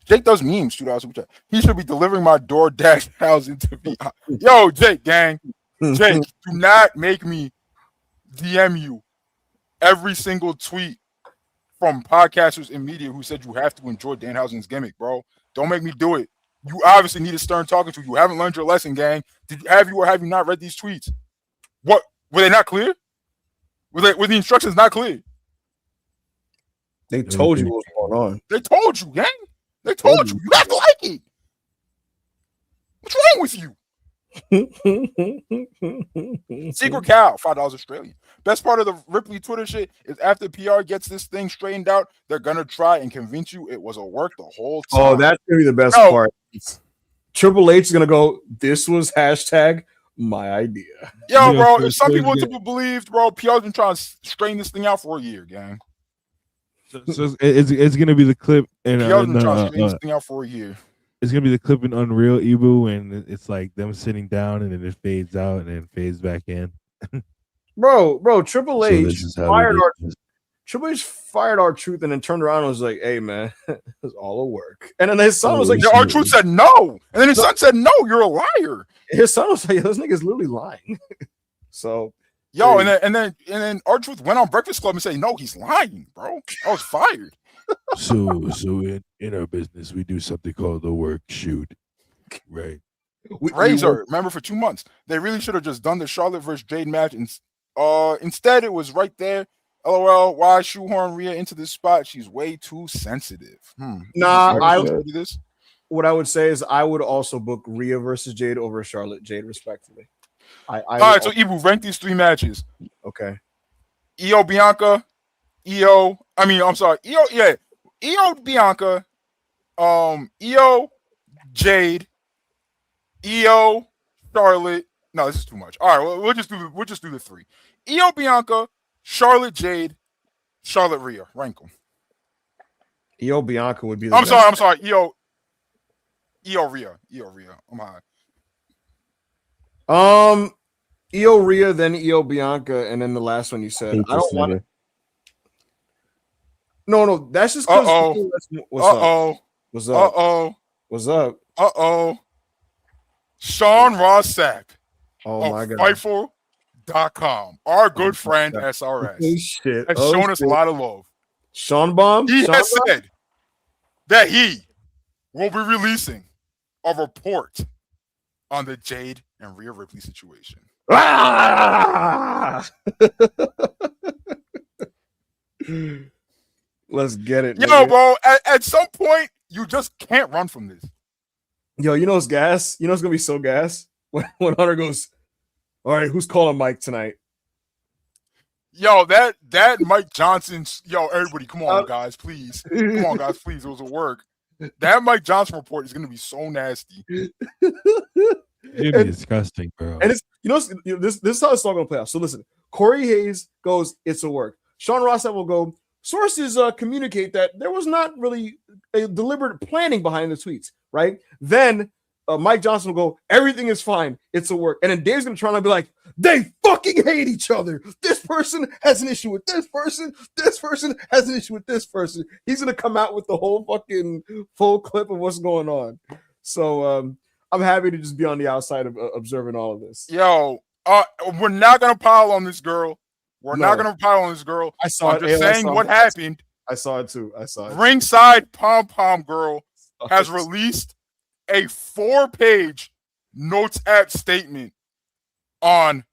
Jake does memes. $2 He should be delivering my DoorDash housing to me. Yo, Jake, gang. Jake, do not make me DM you every single tweet from podcasters and media who said you have to enjoy Danhausen's gimmick, bro. Don't make me do it. You obviously need a stern talking to. You haven't learned your lesson, gang. Have you or have you not read these tweets? What were they not clear? Were the instructions not clear? They told you what was going on. They told you, gang. They told you. You have to like it. What's wrong with you? Secret Cow, $5 Australian. Best part of the Ripley Twitter shit is after PR gets this thing straightened out, they're gonna try and convince you it was a work the whole time. Oh, that's gonna be the best part. Triple H is gonna go, this was hashtag my idea. Yo, bro, if some people believed, bro, PR's been trying to straighten this thing out for a year, gang. So it's gonna be the clip and PR's been trying to straighten this thing out for a year. It's gonna be the clip in Unreal Ibou, and it's like them sitting down, and then it fades out, and then fades back in. Bro, Triple H fired our truth, and then turned around and was like, "Hey, man, it's all a work." And then his son was like, "Our truth said no," and then his son said, "No, you're a liar." His son was like, "This nigga's literally lying." So, yo, and then our truth went on Breakfast Club and said, "No, he's lying, bro. I was fired." So in our business, we do something called the work shoot, right? Razor, remember, for 2 months, they really should have just done the Charlotte versus Jade match, and instead it was right there. LOL, why shoehorn Rhea into this spot? She's way too sensitive. Nah, what I would say is I would also book Rhea versus Jade over Charlotte Jade, respectfully. All right, so Ibou, rank these 3 matches. Okay. Io Bianca, Io Bianca, Io Jade, Io Charlotte. No, this is too much. All right, we'll just do the 3. Io Bianca, Charlotte Jade, Charlotte Rhea. Rank them. Io Bianca would be the I'm sorry. Io Rhea. I'm high. Io Rhea, then Io Bianca, and then the last one you said. I don't want to. No, that's just because. What's up? Sean Ross Sapp. Oh my god. Fightful.com. Our good friend SRS. Oh, shit. Has shown us a lot of love. Sean Bomb? He has said that he will be releasing a report on the Jade and Rhea Ripley situation. Ah! Let's get it. Yo, bro, at some point, you just can't run from this. Yo, you know it's gas? You know it's going to be so gas? When Hunter goes, all right, who's calling Mike tonight? Yo, that Mike Johnson's, everybody, come on, guys, please. Come on, guys, please. It was a work. That Mike Johnson report is going to be so nasty. It'd be disgusting, bro. And it's this is how it's all going to play out. So listen, Corey Hayes goes, it's a work. Sean Ross will go, sources communicate that there was not really a deliberate planning behind the tweets, right? Then Mike Johnson will go, everything is fine. It's a work. And then Dave's going to try and be like, they fucking hate each other. This person has an issue with this person. This person has an issue with this person. He's going to come out with the whole fucking full clip of what's going on. So I'm happy to just be on the outside of observing all of this. Yo, we're not going to pile on this girl. We're not going to pile on this girl. I saw it. Just saying what happened. I saw it too. Ringside Pom Pom Girl has released a 4-page notes app statement on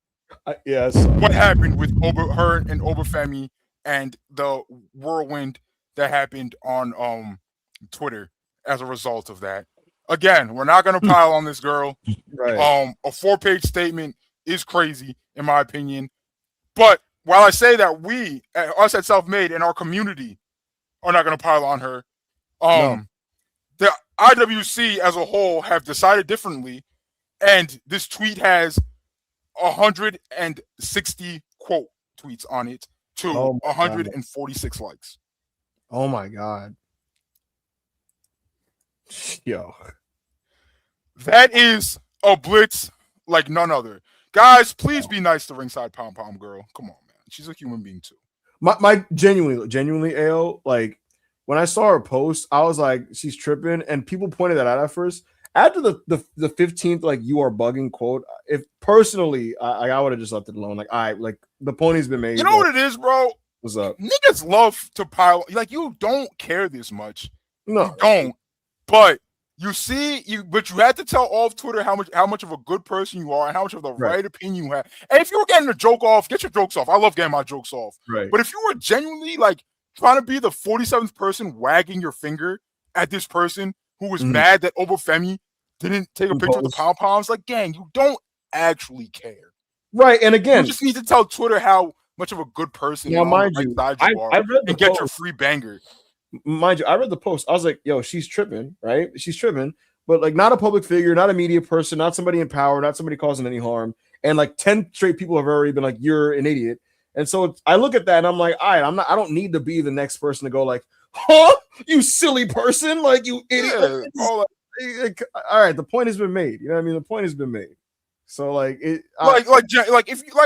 Yes. what happened with her and Obafemi and the whirlwind that happened on Twitter as a result of that. Again, we're not going to pile on this girl. Right. A 4-page statement is crazy, in my opinion. But while I say that us at Self-Made and our community are not going to pile on her, the IWC as a whole have decided differently, and this tweet has 160 quote tweets on it to 146 likes. Oh my God. Yo. That is a blitz like none other. Guys, please be nice to Ringside Pom Pom Girl. Come on, man. She's a human being too. My genuinely, AO, like when I saw her post, I was like, she's tripping, and people pointed that out at first. After the 15th, like, you are bugging quote, if personally, I would have just left it alone. Like, like the pony's been made. You know what it is, bro? What's up? Niggas love to pile. Like, you don't care this much. No, you don't. But but you had to tell all of Twitter how much of a good person you are and how much of the right opinion you have. And if you were getting a joke off, get your jokes off. I love getting my jokes off. Right. But if you were genuinely like trying to be the 47th person wagging your finger at this person who was mad that Obafemi didn't take a picture of the pom poms, like, gang, you don't actually care. Right. And again, you just need to tell Twitter how much of a good person now, mind you, I read the and get post. your free banger. Mind you, I read the post. I was like, yo, she's tripping, right? She's tripping, but like not a public figure, not a media person, not somebody in power, not somebody causing any harm. And like 10 straight people have already been like, you're an idiot. And so I look at that and I'm like, all right, I don't need to be the next person to go like, huh? You silly person, like, you idiot. Yeah, all right, the point has been made. You know what I mean? The point has been made. So like if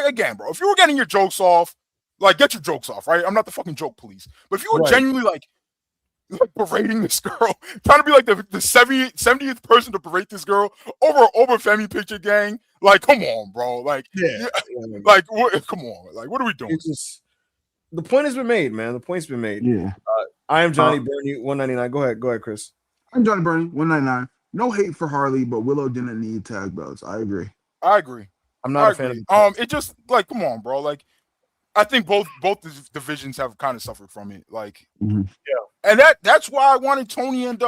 again, bro, if you were getting your jokes off, like, get your jokes off, right? I'm not the fucking joke police. But if you were genuinely like berating this girl, trying to be like the 70th person to berate this girl over Obafemi picture, gang, like, come on, bro. Like, like, come on. Like, what are we doing? The point has been made, man. The point's been made. Yeah. I am Johnny Bernie, 199. Go ahead, Chris. I'm Johnny Bernie, 199. No hate for Harley, but Willow didn't need tag belts. I agree. I'm not a fan of it just, like, come on, bro. Like, I think both divisions have kind of suffered from it. Like, yeah. And that's why I wanted Tony and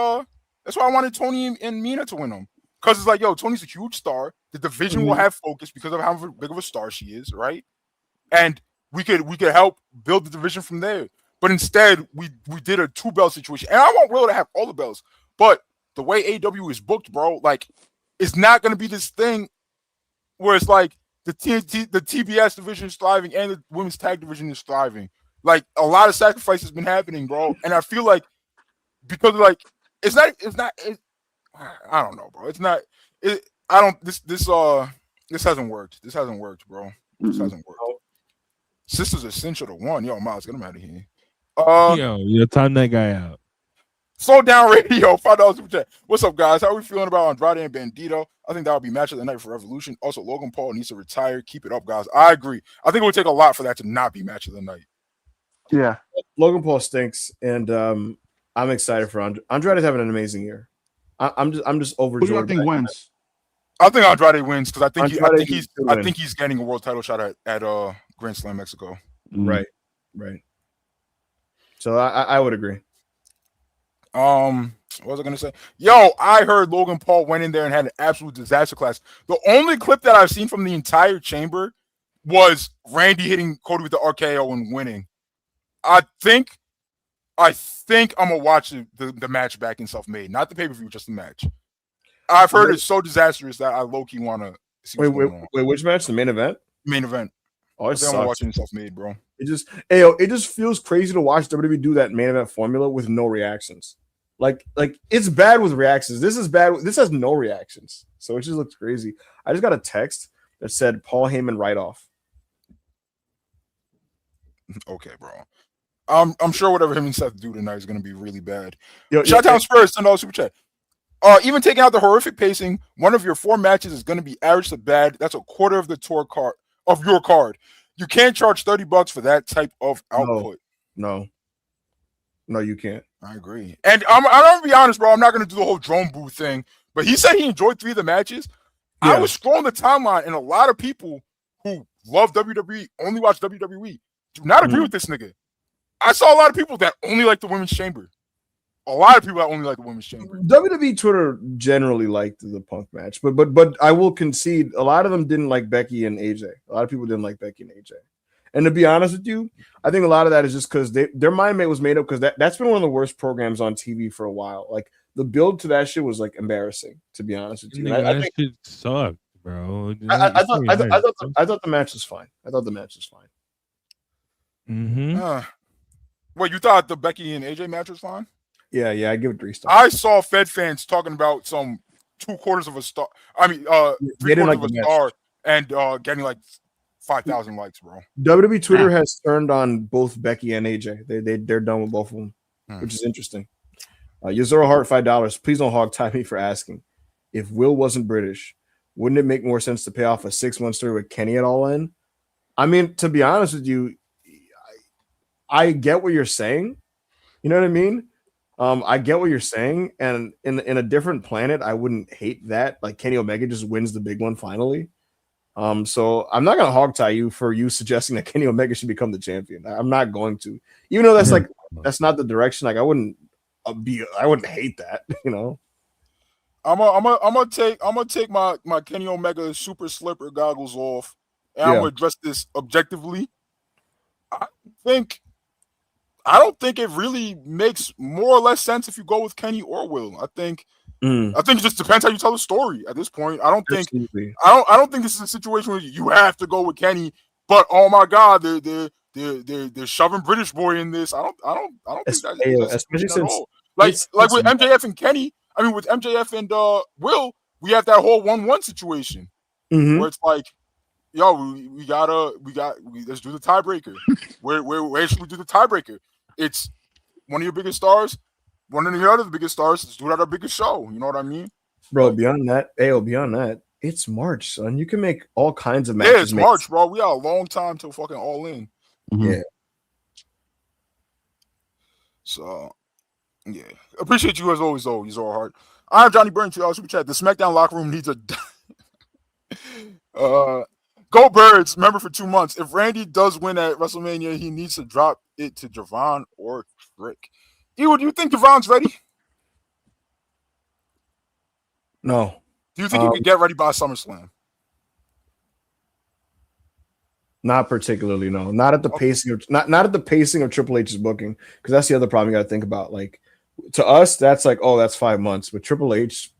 Mina to win them. Because it's like, yo, Tony's a huge star. The division will have focus because of how big of a star she is, right? And we could help build the division from there. But instead, we did a 2-belt situation. And I want Willow to have all the belts. But the way AEW is booked, bro, like, it's not going to be this thing where it's like the TBS division is thriving and the women's tag division is thriving. Like, a lot of sacrifice has been happening, bro. And I feel like because, like, I don't know, bro. This hasn't worked. This hasn't worked, bro. This hasn't worked. Sisters Essential to one. Yo, Miles, get him out of here. Yo, time that guy out. Slow Down Radio, $5 super chat. What's up, guys? How are we feeling about Andrade and Bandito? I think that would be match of the night for Revolution. Also, Logan Paul needs to retire. Keep it up, guys. I agree. I think it would take a lot for that to not be match of the night. Yeah. Logan Paul stinks, and I'm excited for Andrade is having an amazing year. I'm just overjoyed. Who do you think wins? I think Andrade wins because I think he's getting a world title shot at Grand Slam Mexico. Right. So I would agree. What was I gonna say? Yo, I heard Logan Paul went in there and had an absolute disaster class. The only clip that I've seen from the entire chamber was Randy hitting Cody with the RKO and winning. I think I'm gonna watch the match back in Self-Made, not the pay-per-view, just the match. I've heard it's so disastrous that I low-key want to see what's going on. Wait, which match? The main event? Main event. Oh, it's I'm watching Self-Made, bro. It just feels crazy to watch WWE do that main event formula with no reactions. Like it's bad with reactions. This is bad. This has no reactions, so it just looks crazy. I just got a text that said Paul Heyman write-off. Okay, bro. I'm sure whatever him and Seth do tonight is going to be really bad. Shout out Spurs, $10 super chat. Even taking out the horrific pacing, one of your 4 matches is going to be average to bad. That's a quarter of the tour card of your card. You can't charge $30 for that type of output. No, you can't. I agree. And I'm gonna be honest, bro. I'm not gonna do the whole drone booth thing, but he said he enjoyed 3 of the matches. I was scrolling the timeline, and a lot of people who love WWE, only watch WWE, do not agree with this nigga. I saw a lot of people that only like the Women's Chamber. A lot of people that only like the Women's Chamber. WWE Twitter generally liked the Punk match, but I will concede a lot of them didn't like Becky and AJ. A lot of people didn't like Becky and AJ. And to be honest with you, I think a lot of that is just because their mind was made up because that's been one of the worst programs on TV for a while. Like the build to that shit was like embarrassing, to be honest with you. I think it sucked, bro. I thought the match was fine. I thought the match was fine. Wait, you thought the Becky and AJ match was fine? Yeah, I give it 3 stars. I saw Fed fans talking about some 3/4 of a star. I mean, 3/4 of a star and getting like 5,000 likes, bro. WWE Twitter has turned on both Becky and AJ. They're done with both of them, which is interesting. Yuzuru Hart $5. Please don't hog tie me for asking. If Will wasn't British, wouldn't it make more sense to pay off a 6-month story with Kenny at All In? I mean, to be honest with you, I get what you're saying. You know what I mean? I get what you're saying, and in a different planet, I wouldn't hate that. Like Kenny Omega just wins the big one finally. So I'm not gonna hog tie you for you suggesting that Kenny Omega should become the champion. I'm not going to, even though that's not the direction. Like I wouldn't hate that. You know. I'm gonna take my Kenny Omega super slipper goggles off, and I'm gonna address this objectively. I don't think it really makes more or less sense if you go with Kenny or Will. I think it just depends how you tell the story at this point. I don't think this is a situation where you have to go with Kenny, but oh my god, they're shoving British boy in this. I don't think that's especially since like with MJF and Kenny. I mean, with MJF and Will, we have that whole 1-1 situation where it's like, yo, we let's do the tiebreaker. Where should we do the tiebreaker? It's one of your biggest stars, one of the other biggest stars. Let's do it at our biggest show. You know what I mean, bro? Beyond that, it's March, son. You can make all kinds of matches. Yeah, it's March, bro. We got a long time till fucking All In. Yeah. So, yeah, appreciate you as always, though. You're so hard. I'm Johnny Burns. Super chat. The SmackDown locker room needs a. Go Birds, member for 2 months. If Randy does win at WrestleMania, he needs to drop it to Javon or Trick. Ibou, do you think Javon's ready? No. Do you think he could get ready by SummerSlam? Not particularly, no. Not at the pacing of not at the pacing of Triple H's booking, because that's the other problem you got to think about. Like to us, that's like, oh, that's 5 months. But Triple H,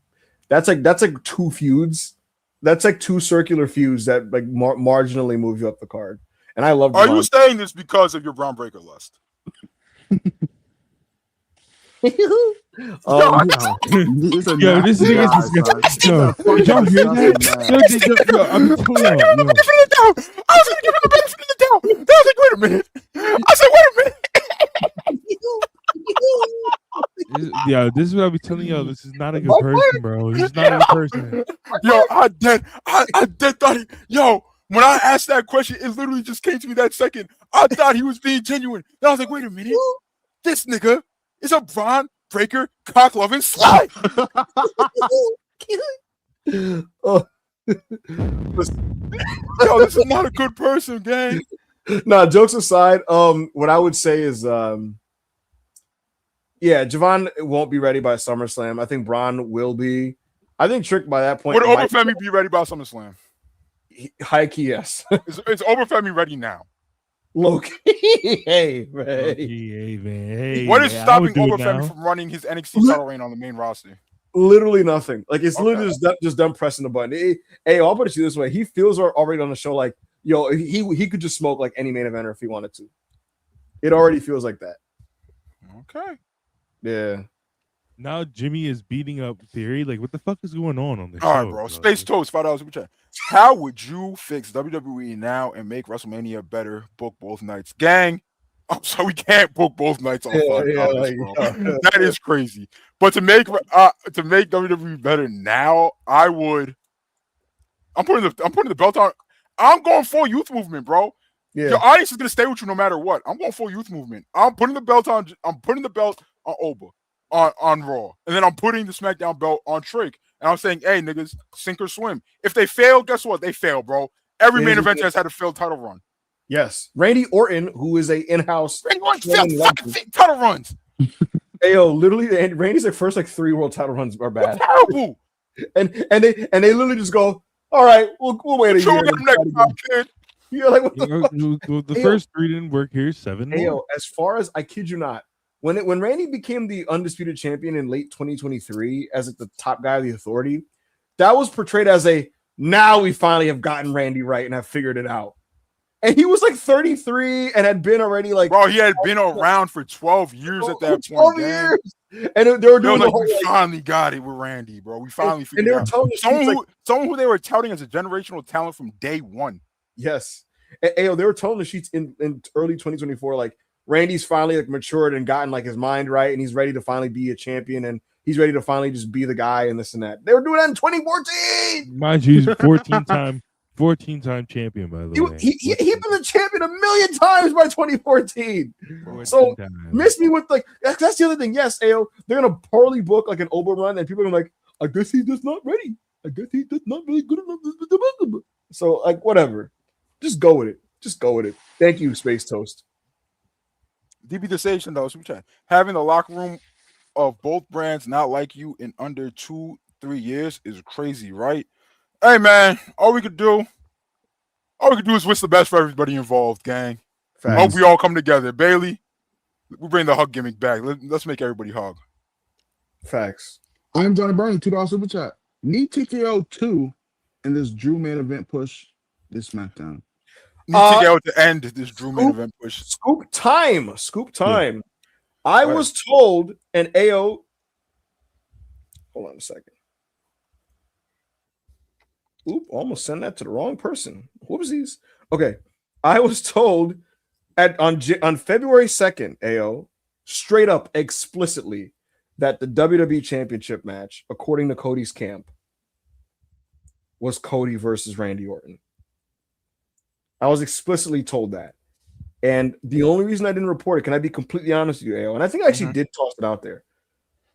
that's like 2 feuds. That's like 2 circular feuds that like marginally move you up the card. And I love. Are you saying this because of your Braun Breaker lust? This nigga's disgusting. Y'all hear that? I'm telling you. I was gonna give him the benefit of the doubt. I was like, wait a minute. I said, wait a minute. Yeah, this is what I be telling y'all. This is not a good person, bro. He's not a good person. Yo, I dead thought when I asked that question, it literally just came to me that second. I thought he was being genuine. And I was like, wait a minute. This nigga is a Braun Breaker cock loving slut. Yo, this is not a good person, gang. No, jokes aside, what I would say is Javon won't be ready by SummerSlam. I think Braun will be. I think Trick by that point. Would Oberfemi be ready by SummerSlam? High key, yes. Is Oberfemi ready now? Loki, hey, man. Hey, what is stopping Oberfemi from running his NXT title reign on the main roster? Literally nothing. Like it's literally just done pressing the button. Hey, I'll put it to you this way: he feels already on the show like, yo, he could just smoke like any main eventer if he wanted to. It already feels like that. Okay. Yeah. Now Jimmy is beating up Theory. Like, what the fuck is going on this show? All right, bro. Space Toast, $5 super chat. How would you fix WWE now and make WrestleMania better? Book both nights, gang. I'm sorry, we can't book both nights on That is crazy. But to make WWE better now, I'm putting the belt on. I'm going full youth movement, bro. Yeah. Your audience is gonna stay with you no matter what. I'm going full youth movement. I'm putting the belt on Oba on Raw, and then I'm putting the SmackDown belt on Trick, And I'm saying, hey, niggas, sink or swim. If they fail, guess what? They fail, bro. Every main event has had a failed title run. Yes. Randy Orton, who is a in-house Randy Orton failed fucking title runs. Hey, yo, literally, Randy's like first 3 world title runs are bad. Terrible. And they literally just go, all right, we'll wait a year. Next time, kid. You're like, what the fuck? The first 3 didn't work here. 7 more. Hey, yo, as far as I kid you not, when Randy became the undisputed champion in late 2023 as the top guy of the Authority, that was portrayed as now we finally have gotten Randy right and have figured it out. And he was like 33 and had been already like, bro, he had been around for 12 years at that 12 point. Years. And they were doing the whole, we finally got it with Randy, bro. We finally figured it out. Someone who they were touting as a generational talent from day one. Yes. And, they were telling the sheets in early 2024, like Randy's finally like matured and gotten like his mind right, and he's ready to finally be a champion, and he's ready to finally just be the guy and this and that. They were doing that in 2014. Mind you, he's 14-time champion, by the way. He's been the champion 1,000,000 times by 2014. So miss me with like that's the other thing. Yes, AO, they're gonna poorly book like an Oba run, and people are like, I guess he's just not ready. I guess he's just not really good enough. So like whatever. Just go with it. Just go with it. Thank you, Space Toast. DB the Station though, super chat. Having the locker room of both brands not like you in under 2-3 years is crazy, right? Hey man, all we could do is wish the best for everybody involved, gang. Facts. Hope we all come together. Bailey, we bring the hug gimmick back. Let's make everybody hug. Facts. I'm Johnny Bernie, $2 super chat. Need TKO 2 in this Drew main event push this SmackDown. Need TKO to end this Drew main event push. Scoop time. Yeah. I was told, and AO, hold on a second. Oop, almost sent that to the wrong person. Whoopsies. Okay. I was told on February 2nd, AO, straight up explicitly, that the WWE Championship match, according to Cody's camp, was Cody versus Randy Orton. I was explicitly told that. And the only reason I didn't report it, can I be completely honest with you, AO? And I think I actually did toss it out there.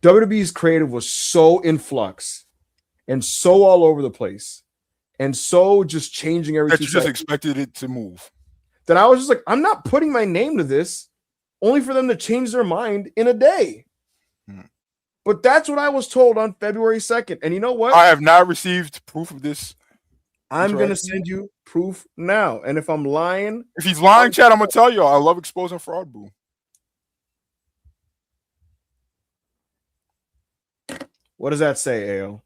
WWE's creative was so in flux and so all over the place and so just changing everything. That you just expected it to move. That I was just like, I'm not putting my name to this only for them to change their mind in a day. But that's what I was told on February 2nd. And you know what? I have not received proof of this. I'm going to send you proof now. And if I'm lying... If he's lying, Chad, I'm going to tell you. I love exposing fraud, boo. What does that say, AO?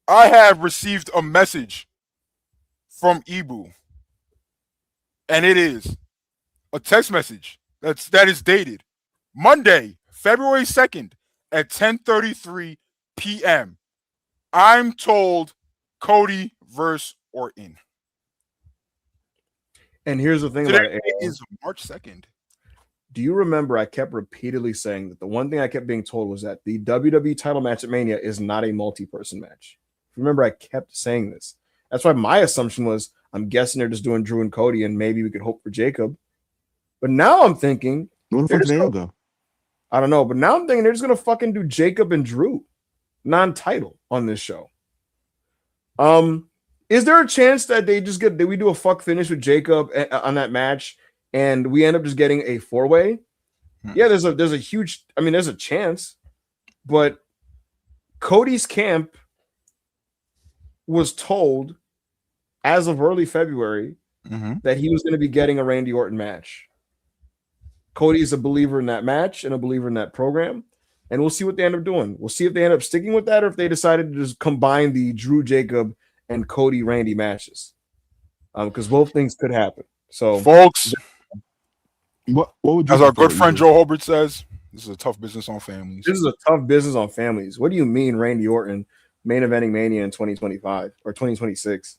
I have received a message from Ibou. And it is a text message that is dated Monday, February 2nd at 10:33 p.m. I'm told Cody versus Orton. And here's the thing about it. It is March 2nd. Do you remember I kept repeatedly saying that the one thing I kept being told was that the WWE title match at Mania is not a multi-person match? Remember, I kept saying this. That's why my assumption was, I'm guessing they're just doing Drew and Cody, and maybe we could hope for Jacob. But now I'm thinking, where the fuck did they go? I don't know, but now I'm thinking they're just gonna fucking do Jacob and Drew, non-title on this show. Is there a chance that we do a fuck finish with Jacob on that match, and we end up just getting a 4-way? Yeah, there's a huge, there's a chance, but Cody's camp was told as of early February that he was going to be getting a Randy Orton match. Cody is a believer in that match and a believer in that program, and we'll see what they end up doing. We'll see if they end up sticking with that or if they decided to just combine the Drew Jacob and Cody Randy matches, because both things could happen. So, folks, what would you, as our good friend Joe Hobart says, this is a tough business on families. This is a tough business on families. What do you mean Randy Orton main eventing Mania in 2025 or 2026?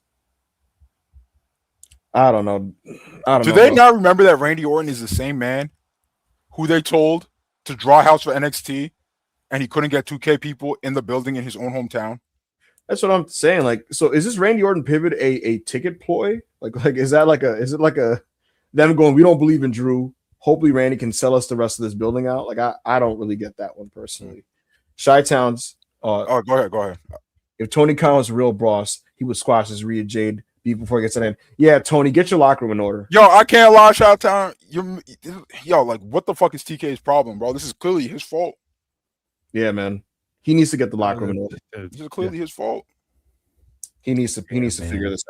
I don't know. Do they not remember that Randy Orton is the same man who they told to draw house for NXT, and he couldn't get 2K people in the building in his own hometown? That's what I'm saying. Like, so is this Randy Orton pivot a ticket ploy? Like is it like a them going, we don't believe in Drew. Hopefully Randy can sell us the rest of this building out. Like I don't really get that one personally. Chi-Town's Oh, go ahead. If Tony Khan was a real boss, he would squash his Rhea Jade beef before he gets it in. Yeah, Tony, get your locker room in order. Yo, I can't lie, Shout Town. Yo, like, what the fuck is TK's problem, bro? This is clearly his fault. Yeah, man. He needs to get the locker room in order. This is clearly his fault. He needs to figure this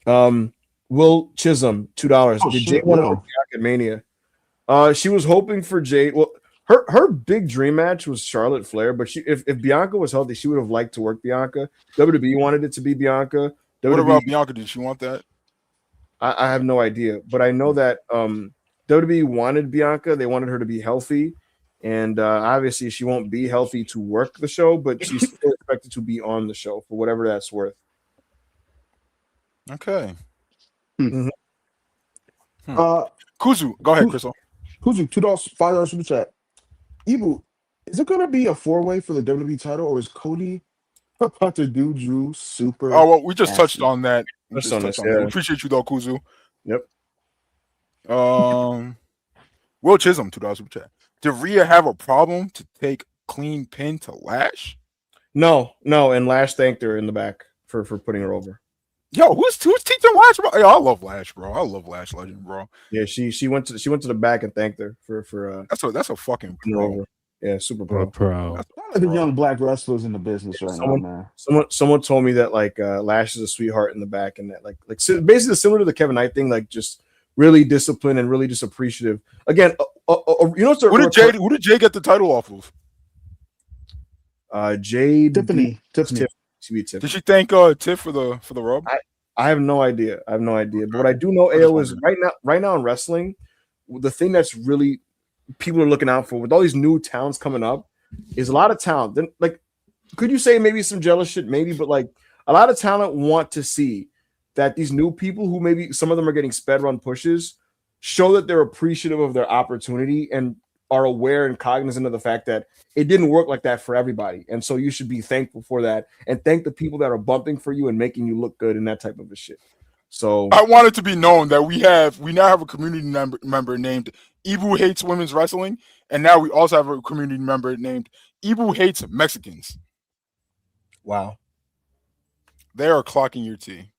out. Will Chisholm, $2. Did Jade want to at Mania? She was hoping for Jade. Well, her big dream match was Charlotte Flair, but if Bianca was healthy, she would have liked to work Bianca. WWE wanted it to be Bianca. What about Bianca? Did she want that? I have no idea, but I know that WWE wanted Bianca. They wanted her to be healthy, and obviously she won't be healthy to work the show, but she's still expected to be on the show for whatever that's worth. Okay. Hmm. Kuzu, go ahead, Crystal. Kuzu, $2, $5 from the chat. Ibou, is it going to be a 4-way for the WWE title, or is Cody about to do Drew super? Oh, well, we just touched on that. We Yeah. appreciate you, though, Kuzu. Yep. Will Chisholm, $2 from chat. Did Rhea have a problem to take clean pin to Lash? No, and Lash thanked her in the back for putting her over. Yo, who's teaching Lash, bro? Yo, I love Lash, bro. I love Lash Legend, bro. Yeah, she went to the back and thanked her for that's a fucking pro. over. Yeah, super pro. That's the young black wrestlers in the business right now, man. Someone told me that like Lash is a sweetheart in the back, and that like basically similar to the Kevin Knight thing, like just really disciplined and really just appreciative. Again, you know, who did Jade get the title off of? Jade Tiffany. Did she thank Tiff for the rub? I have no idea. But what I do know, AO, is right now in wrestling, the thing that's really people are looking out for with all these new towns coming up is a lot of talent. Then, like, could you say maybe some jealous shit? Maybe, but like a lot of talent want to see that these new people who maybe some of them are getting sped run pushes show that they're appreciative of their opportunity and are aware and cognizant of the fact that it didn't work like that for everybody. And so you should be thankful for that and thank the people that are bumping for you and making you look good and that type of a shit. So I want it to be known that we now have a community member named Ibou Hates Women's Wrestling, and now we also have a community member named Ibou Hates Mexicans. Wow. They are clocking your tea.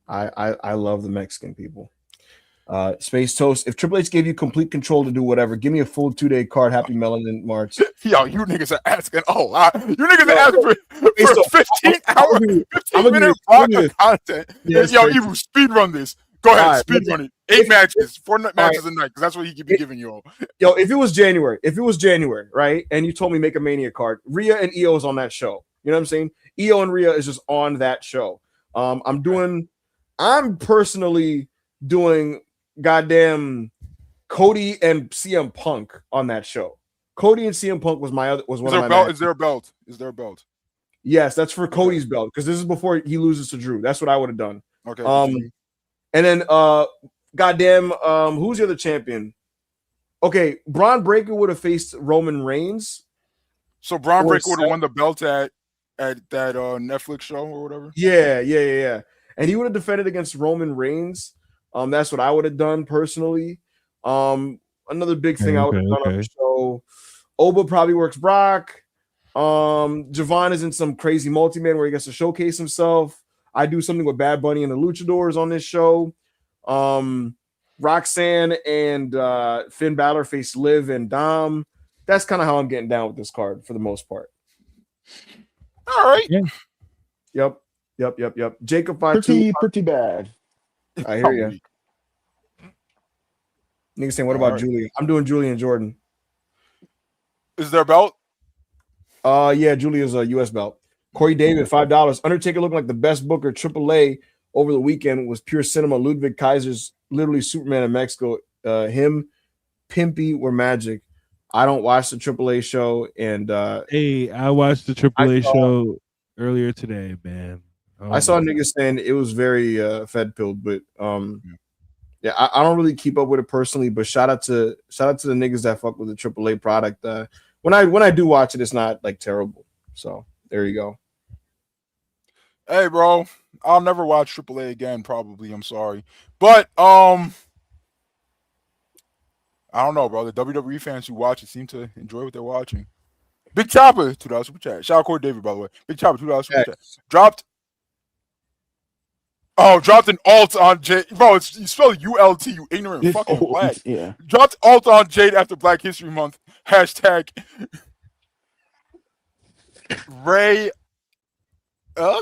I love the Mexican people. Space Toast. If Triple H gave you complete control to do whatever, give me a full 2-day card. Happy Melon in March. Yo, you niggas are asking a lot. You niggas are asking for 15-minute block of content. Yes, yo, Ibou, speed run this. Go ahead, speed run it. 8 matches, 4 matches a night, because that's what he could be giving you all. Yo, if it was January, right, and you told me make a Mania card, Rhea and Io is on that show. You know what I'm saying? Io and Rhea is just on that show. I'm personally doing goddamn Cody and CM Punk on that show. Cody and CM Punk was one of my matches. Is there a belt? Yes, that's for Cody's belt because this is before he loses to Drew. That's what I would have done. Okay. And then goddamn who's the other champion? Okay, Braun Breaker would have faced Roman Reigns. So Braun Breaker would have won the belt at that Netflix show or whatever. Yeah. And he would have defended against Roman Reigns. That's what I would have done personally. Another big thing I would have done on the show. Oba probably works Brock. Javon is in some crazy multi-man where he gets to showcase himself. I do something with Bad Bunny and the Luchadors on this show. Roxanne and Finn Balor face Liv and Dom. That's kind of how I'm getting down with this card for the most part. All right. Yeah. Yep. Jacob 5 pretty bad. I hear you. Niggas saying, what about Julia? I'm doing Julia and Jordan. Is there a belt? Yeah, Julia's a U.S. belt. Corey David, $5. Undertaker looking like the best booker. AAA over the weekend was pure cinema. Ludwig Kaiser's literally Superman in Mexico. Him, Pimpy were magic. I don't watch the AAA show. And hey, I watched the AAA show earlier today, man. I saw niggas saying it was very fed-pilled, but yeah, I don't really keep up with it personally. But shout out to the niggas that fuck with the AAA product. When I do watch it, it's not like terrible. So there you go. Hey, bro, I'll never watch AAA again. Probably, I'm sorry, but I don't know, bro. The WWE fans who watch it seem to enjoy what they're watching. Big Chopper, $2 super chat. Shout out Corey David, by the way. Big Chopper, $2 super chat. Dropped an alt on Jade. Bro, you spell ULT, you ignorant It's fucking old, black. yeah. Dropped alt on Jade after Black History Month. Hashtag Ray.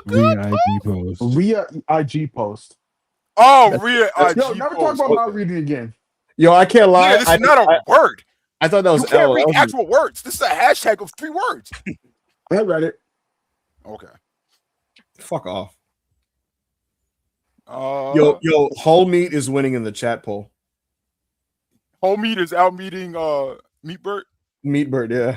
Rhea IG post. Rhea IG post. Oh, Rhea IG Yo, never talk post. about my reading again. Yo, I can't lie. Yeah, this is not a word. I thought that was You can't L. read That was- actual words. This is a hashtag of 3 words. I read it. Okay. Fuck off. Yo, Whole Meat is winning in the chat poll. Whole Meat is out meeting Meatbird. Meatbird, yeah.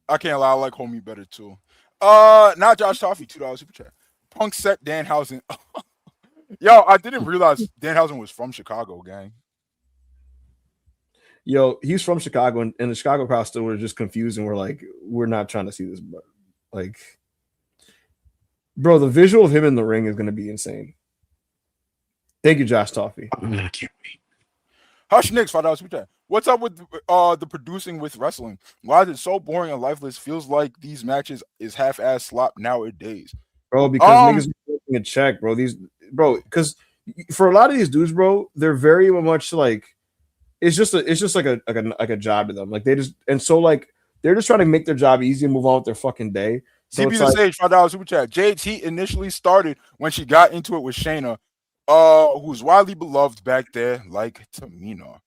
I can't lie, I like Whole Meat better too. Not Josh Toffee, $2 super chat. Punk set Danhausen. Yo, I didn't realize Danhausen was from Chicago, gang. Yo, he's from Chicago, and the Chicago crowd still were just confused, and we're like, we're not trying to see this, but like, bro, the visual of him in the ring is gonna be insane. Thank you, Josh Toffee. I can't wait. Hush Nicks, $5 super chat. What's up with the producing with wrestling? Why is it so boring and lifeless? Feels like these matches is half-ass slop nowadays. Bro, because niggas are taking a check, bro. Because for a lot of these dudes, bro, they're very much like it's just like a job to them. Like they're just trying to make their job easy and move on with their fucking day. So DB it's the like, Sage, $5 super chat. Jade's heat initially started when she got into it with Shayna, who's widely beloved back there, like Tamina.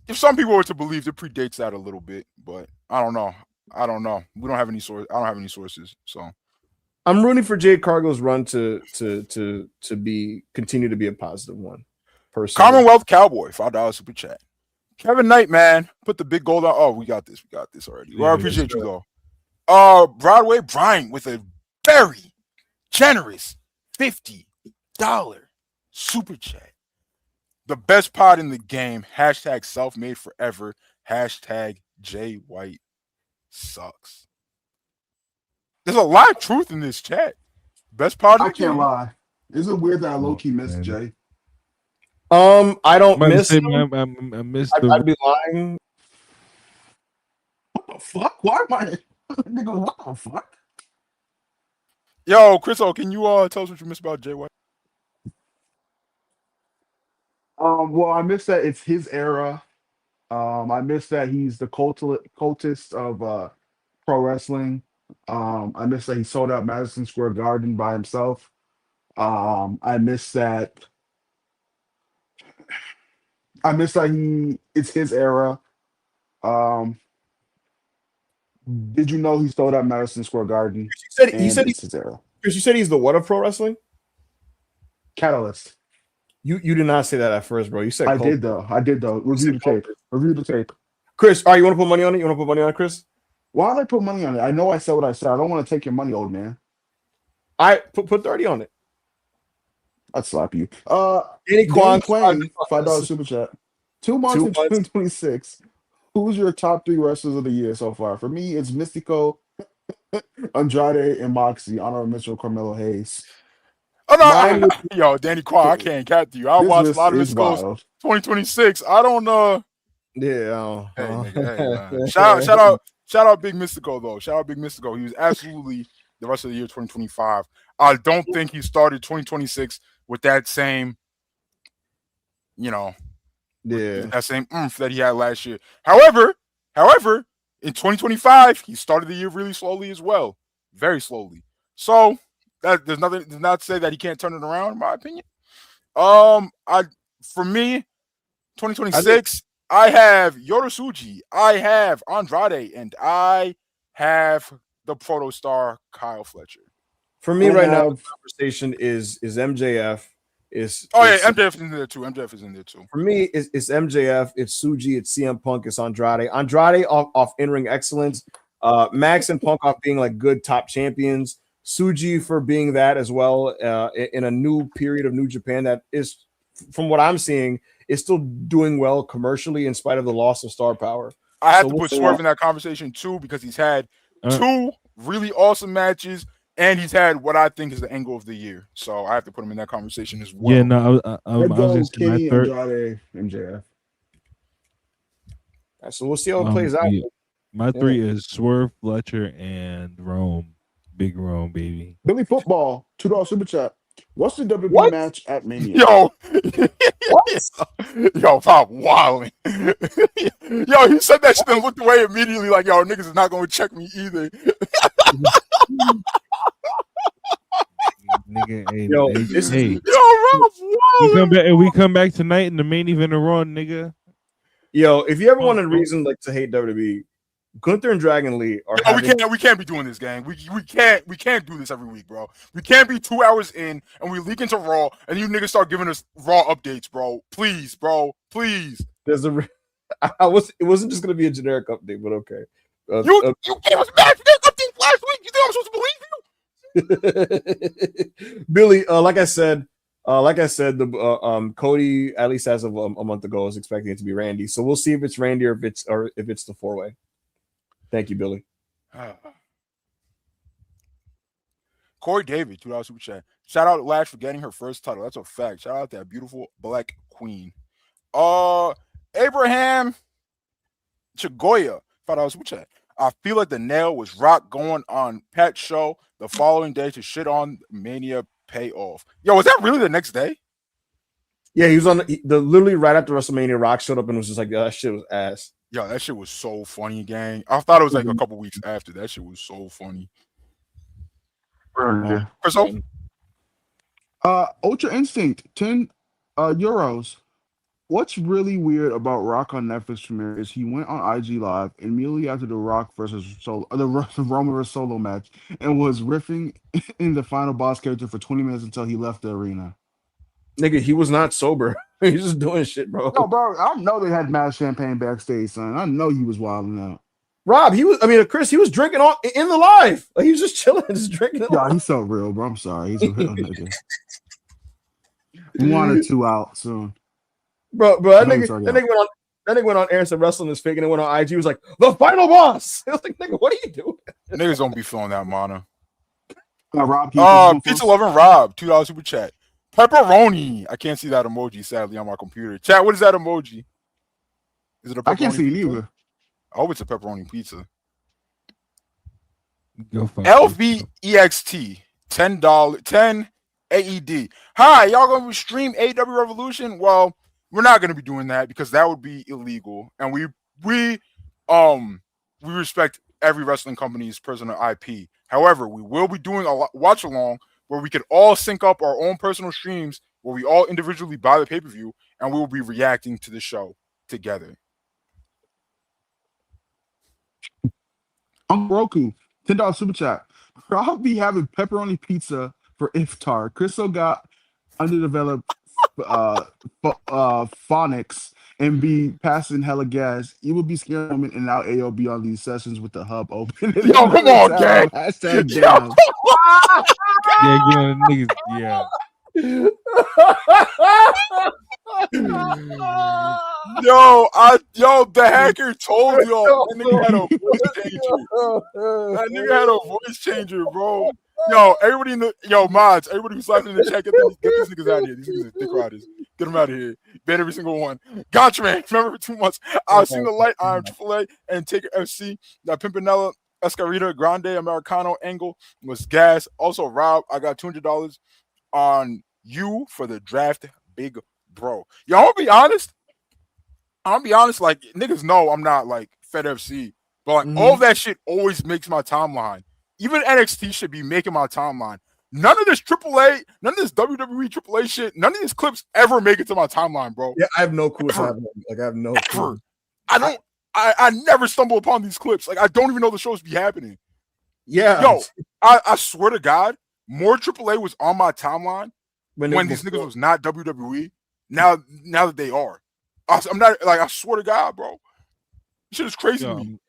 If some people were to believe, it predates that a little bit, but I don't know. We don't have any source. I don't have any sources, so I'm rooting for Jade Cargill's run to continue to be a positive one. Personally. Commonwealth Cowboy, $5 super chat. Kevin Knight, man, put the big gold on. Oh, we got this already. Well, I appreciate you though. Broadway Brian with a very generous $50 super chat. The best pod in the game. Hashtag self-made forever. Hashtag Jay White sucks. There's a lot of truth in this chat. Best pod in I the can't game. lie. Is it weird that I low-key missed Jay? I don't miss him. I missed I'd be lying. What the fuck? Why am I nigga? What the fuck? Yo, Chriso, can you tell us what you missed about Jay White? Well, I miss that it's his era. I miss that he's the cultist of pro wrestling. I miss that he sold out Madison Square Garden by himself. I miss that it's his era. Did you know he sold out Madison Square Garden? He said it's his era. Chris, you said he's the what of pro wrestling? Catalyst. You did not say that at first, bro. You said I did though. Review the tape. Chris, all right, you want to put money on it? You want to put money on it, Chris? Why did I put money on it? I know I said what I said. I don't want to take your money, old man. I put 30 on it. I'd slap you. Danny Kwan, $5 super chat. 2 months in 2026. Who's your top 3 wrestlers of the year so far? For me, it's Mystico, Andrade, and Moxie. Honorable Mitchell, Carmelo Hayes. Oh no, yo, Danny Kwan, I can't cat you. I watched a lot of his goals. 2026. I don't know. Yeah. Hey, nigga, hey, man. Shout out Big Mystico though. Shout out Big Mystico. He was absolutely the rest of the year 2025. I don't think he started 2026 with that same, that same oomph that he had last year. However, in 2025, he started the year really slowly as well, very slowly. So that does not say that he can't turn it around, in my opinion. For me, 2026, I have Yota Tsuji, I have Andrade, and I have the proto star Kyle Fletcher. For me right now, the conversation is MJF. MJF is in there too. MJF is in there too. For me, it's MJF, it's Tsuji, it's CM Punk, it's Andrade. Andrade off in-ring excellence. Max and Punk off being like good top champions. Tsuji for being that as well in a new period of New Japan that is, from what I'm seeing, is still doing well commercially in spite of the loss of star power. I have to put Swerve in that conversation too because he's had 2 really awesome matches. And he's had what I think is the angle of the year, so I have to put him in that conversation as well. Yeah, no, I was just Kenny, Andrade, MJF. So we'll see how it plays out. Yeah. My three is Swerve, Fletcher, and Rome. Big Rome, baby. Billy Football, $2 super chat. What's the WWE What? match at Mania? Yo, yo, Pop wilding. Yo, he said that shit and looked away immediately like, yo, niggas is not gonna check me either. Nigga, hey, Yo, hey, this hey. is- Yo, We come back tonight in the main event of Raw, nigga. Yo, if you ever want a reason like to hate WWE, Gunther and Dragon Lee are. we can't be doing this, gang. We can't do this every week, bro. We can't be 2 hours in and we leak into Raw and you niggas start giving us Raw updates, bro. Please, bro. Please. There's a. It wasn't just gonna be a generic update, but okay. You gave us match updates last week. You think I'm supposed to believe you? Billy, like I said, the Cody, at least as of a month ago, is expecting it to be Randy. So we'll see if it's Randy or if it's the 4-way. Thank you, Billy. Corey David, $2 super chat. Shout out to Lash for getting her first title. That's a fact. Shout out to that beautiful black queen. Abraham Chagoya, $5 super chat. I feel like the nail was Rock going on Pat's show the following day to shit on Mania payoff. Yo, was that really the next day? Yeah, he was on the literally right after WrestleMania. Rock showed up and was just like, that shit was ass. Yo, that shit was so funny, gang. I thought it was like a couple weeks after. That shit was so funny. Chriso? Ultra Instinct, 10 euros. What's really weird about Rock on Netflix premiere is he went on IG Live immediately after the Rock versus the Roman versus Solo match and was riffing in the final boss character for 20 minutes until he left the arena. Nigga, he was not sober. He's just doing shit, bro. No, bro, I know they had mad champagne backstage, son. I know he was wilding out. Rob, Chris, he was drinking in the live. Like, he was just chilling, just drinking. Yeah, he's so real, bro. I'm sorry. He's a real nigga. 1 or 2 out soon. Bro, that nigga went on air and said wrestling is fake, and then went on IG. He was like, the final boss. I was like, nigga, what are you doing? Niggas don't be feeling that, mana. Rob, Pizza Loving Rob, $2 super chat. Pepperoni. I can't see that emoji, sadly, on my computer. Chat, what is that emoji? Is it a pepperoni? I can't see it either. I hope it's a pepperoni pizza. Go fuck LVEXT, $10, 10 AED. Hi, y'all gonna stream AEW Revolution? Well, we're not gonna be doing that because that would be illegal, and we respect every wrestling company's personal IP. However, we will be doing a watch along where we could all sync up our own personal streams where we all individually buy the pay-per-view and we will be reacting to the show together. Uncle Roku, $10 super chat. I'll be having pepperoni pizza for iftar. Crystal got underdeveloped phonics and be passing hella gas. You will be scared of and now AOB on these sessions with the hub open. Yo, come on, gang. Hashtag down. Yeah, niggas, yeah. The hacker told y'all that nigga had a voice changer. That nigga had a voice changer, bro. Yo, everybody mods, everybody who's laughing in the chat, get these niggas out of here. These niggas are dick riders. Get them out of here. Ban every single one. Gotcha, man. Remember for 2 months. I've seen the light on AAA and Taker FC. That Pimpinella Escarita Grande Americano angle was gas. Also, Rob, I got $200 on you for the draft, big bro. Yo, I'm gonna be honest. Like, niggas know I'm not like Fed FC, but like all that shit always makes my timeline. Even NXT should be making my timeline. None of this AAA, none of this WWE AAA shit, none of these clips ever make it to my timeline, bro. Yeah, I have no clue what's happening. Like, I have no clue. I never stumble upon these clips. Like, I don't even know the shows be happening. Yeah. Yo, I swear to God, more AAA was on my timeline when these niggas was not WWE. Now that they are. I'm not, like, I swear to God, bro. This shit is crazy to me.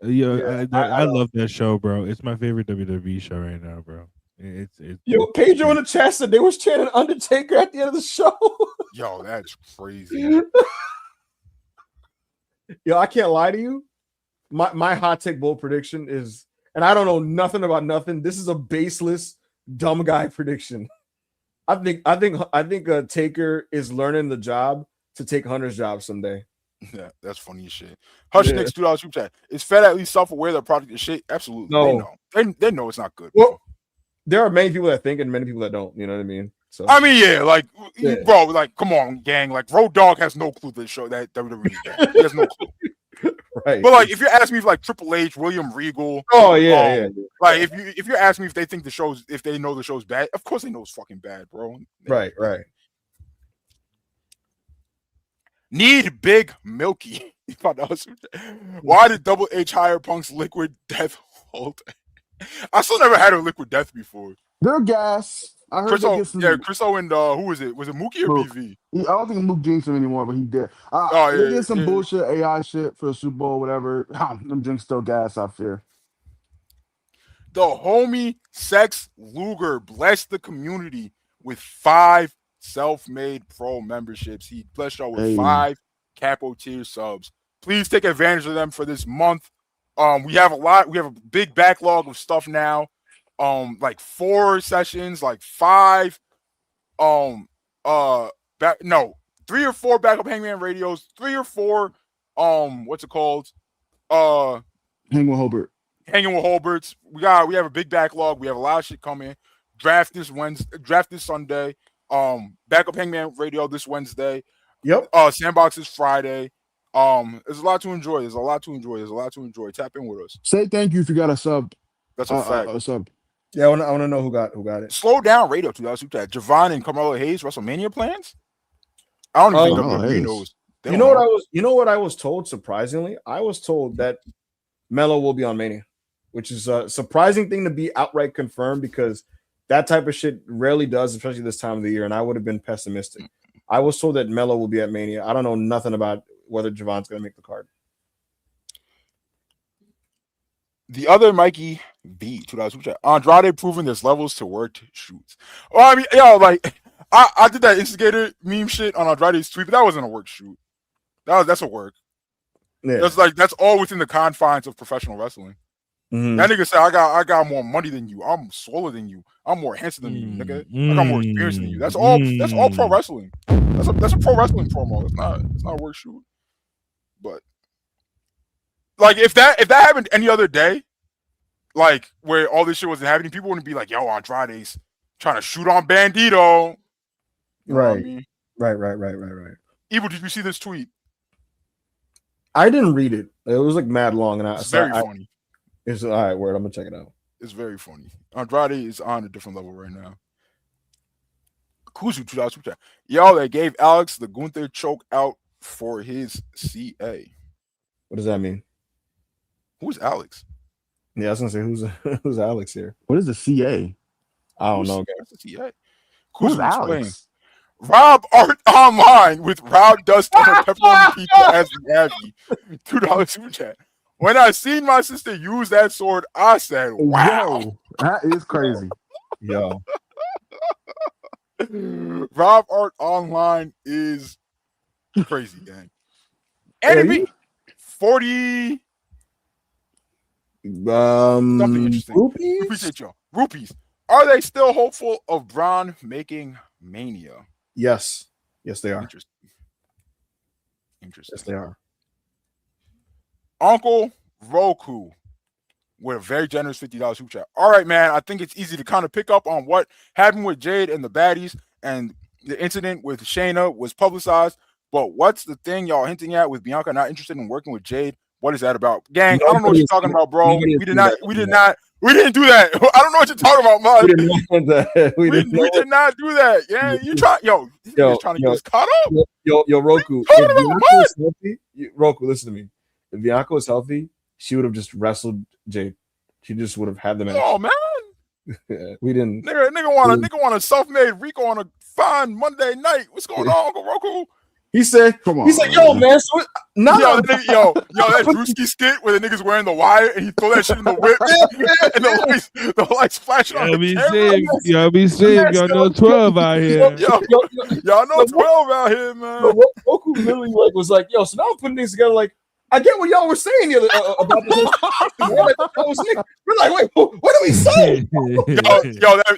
I love that show, bro. It's my favorite WWE show right now, bro. It's Yo, Pedro in the chat said they was chanting Undertaker at the end of the show. Yo, that's crazy. Yo, I can't lie to you. My hot take bold prediction is, and I don't know nothing about nothing. This is a baseless, dumb guy prediction. I think Taker is learning the job to take Hunter's job someday. Yeah, that's funny as shit. Hush Nick's $2 super chat. Is Fed at least self-aware that product is shit? Absolutely. No. They know. They know it's not good. Well, there are many people that think and many people that don't. You know what I mean? So I mean, yeah, like, bro, like, come on, gang. Like, Road Dogg has no clue that show that WWE is bad. He has no clue. Right. But like, if you're asking me for like Triple H, William Regal, like if you're asking me if they think if they know the show's bad, of course they know it's fucking bad, bro. Right. Need Big Milky. Why did Double H hire Punk's Liquid Death hold? I still never had a Liquid Death before. They're gas. I heard Chriso and who was it? Was it Mookie or BV? I don't think Mook jinxed him anymore, but he did. They did some bullshit AI shit for the Super Bowl, whatever. Them drinks still gas, I fear. The homie Sex Luger blessed the community with 5 self-made pro memberships. He blessed y'all with 5 Capo tier subs. Please take advantage of them for this month. We have a big backlog of stuff now. Like 4 sessions, like 5 3 or 4 backup Hangman radios, 3 or 4 what's it called? Hanging with Holberts. We have a big backlog. We have a lot of shit coming. Draft this Sunday. Backup Hangman radio this Wednesday. Yep. Sandbox is Friday. There's a lot to enjoy. Tap in with us. Say thank you if you got a sub. That's a fact. A sub. Yeah, I want to know who got it. Slow down radio to that. Javon and Carmelo Hayes WrestleMania plans. I don't even think WWE knows. You know what I was told? Surprisingly, I was told that Melo will be on Mania, which is a surprising thing to be outright confirmed because that type of shit rarely does, especially this time of the year. And I would have been pessimistic. I was told that Melo will be at Mania. I don't know nothing about whether Javon's going to make the card. The other Mikey B, $2 Andrade proving there's levels to work shoots. Well, I mean, like I did that instigator meme shit on Andrade's tweet, but that wasn't a work shoot. That's a work. Yeah. That's all within the confines of professional wrestling. Mm-hmm. That nigga said, I got more money than you. I'm swoller than you. I'm more handsome than you, nigga. I got more experience than you. That's all pro wrestling. That's a pro wrestling promo. It's not a work shoot. But like if that happened any other day, like where all this shit wasn't happening, people wouldn't be like, yo, Andrade's trying to shoot on Bandito. You know what I mean? Right. Ibou, did you see this tweet? I didn't read it. It was like mad long, and it's very funny. It's all right. Word. I'm gonna check it out. It's very funny. Andrade is on a different level right now. Kuzu $2. Yo, they gave Alex the Gunther choke out for his CA. What does that mean? Who's Alex? Yeah, I was gonna say who's Alex here. What is the CA? I don't know. What's the CA? Who's Alex? Rob Art Online with Rob Dust and a pepperoni pizza as the Abby. $2 super chat. When I seen my sister use that sword, I said, wow. Yo, that is crazy. Yo. Rob Art Online is crazy, gang. And 40 something interesting. Rupees? Appreciate y'all. Rupees. Are they still hopeful of Braun making Mania? Yes, they are. Interesting. Yes, they are. Uncle Roku with a very generous $50 super chat. All right, man. I think it's easy to kind of pick up on what happened with Jade and the baddies, and the incident with Shayna was publicized. But what's the thing y'all hinting at with Bianca not interested in working with Jade? What is that about, gang? I don't know what you're talking about, bro. We didn't do that. I don't know what you're talking about, man. We did not do that. Yeah, you try, yo trying to get us caught up. Yo, Roku. Roku, listen to me. If Bianca was healthy, she would have just wrestled Jade. She just would have had the match. Oh man, yeah, we didn't. Nigga want a self-made Rico on a fine Monday night. What's going on, Uncle Roku? He said, yo, man, so that Drewski skit where the nigga's wearing the wire and he throw that shit in the whip and the lights flashing on the camera. Y'all be safe. Y'all know 12 out here. Y'all know 12 out here, man. Roku literally was like, yo, so now I'm putting things together like, I get what y'all were saying about this. We're like, wait, what do we say? Yo,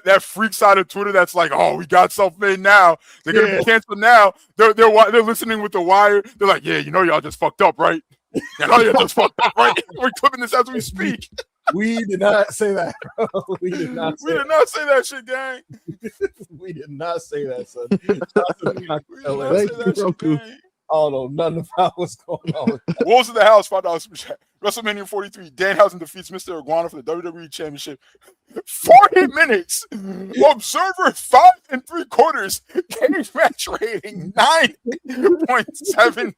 that freak side of Twitter that's like, oh, we got something now. They're gonna be canceled now. They're listening with the wire. They're like, yeah, y'all just fucked up, right? Y'all just fucked up, right? We're clipping this as we speak. We did not say that, bro. We did not say that shit, gang. We did not say that, son. We did not say that shit, gang. I don't know nothing about what's going on. Wolves of the House, $5 super chat. WrestleMania 43. Danhausen defeats Mr. Iguana for the WWE Championship. 40 minutes. Observer 5 3/4. Cage match rating 9.7.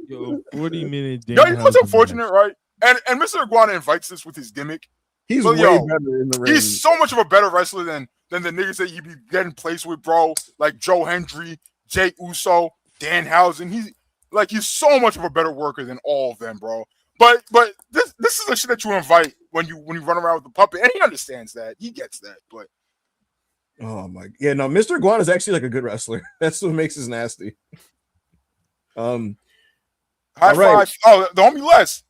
Yo, 40-minute. Yo, you know what's unfortunate, right? And Mr. Iguana invites this with his gimmick. He's way better in the ring. He's so much of a better wrestler than the niggas that you be getting placed with, bro. Like Joe Hendry, Jay Uso, Danhausen. He's so much of a better worker than all of them, bro. But this is the shit that you invite when you run around with the puppet, and he understands that. He gets that. But oh my, yeah, no, Mr. Iguana is actually like a good wrestler. That's what makes us nasty. High five. Oh, the homie Les.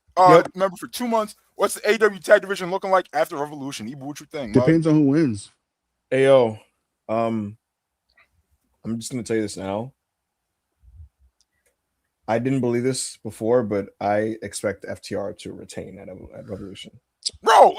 Remember for 2 months. What's the AEW tag division looking like after Revolution? Ibou, what you think? Depends on who wins. Ayo, I'm just gonna tell you this now. I didn't believe this before, but I expect FTR to retain at Revolution. Bro,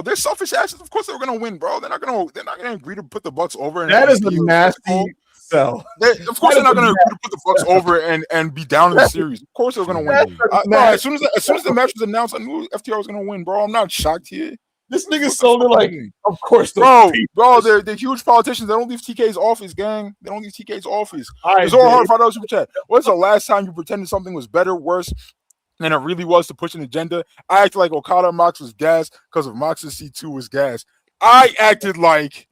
they're selfish asses. Of course they're gonna win, bro. They're not gonna agree to put the Bucks over. That is a nasty sell. Of course they're not gonna agree to put the Bucks over and be down in the series. Of course they're gonna win. As soon as the match was announced, I knew FTR was gonna win, bro. I'm not shocked here. This nigga sold it like, of course, bro. They're huge politicians. They don't leave TK's office, gang. They don't leave TK's office. It's all hard for those super chat. When's the last time you pretended something was better, worse than it really was to push an agenda? I acted like Okada and Mox was gas because of Mox's C2 was gas. I acted like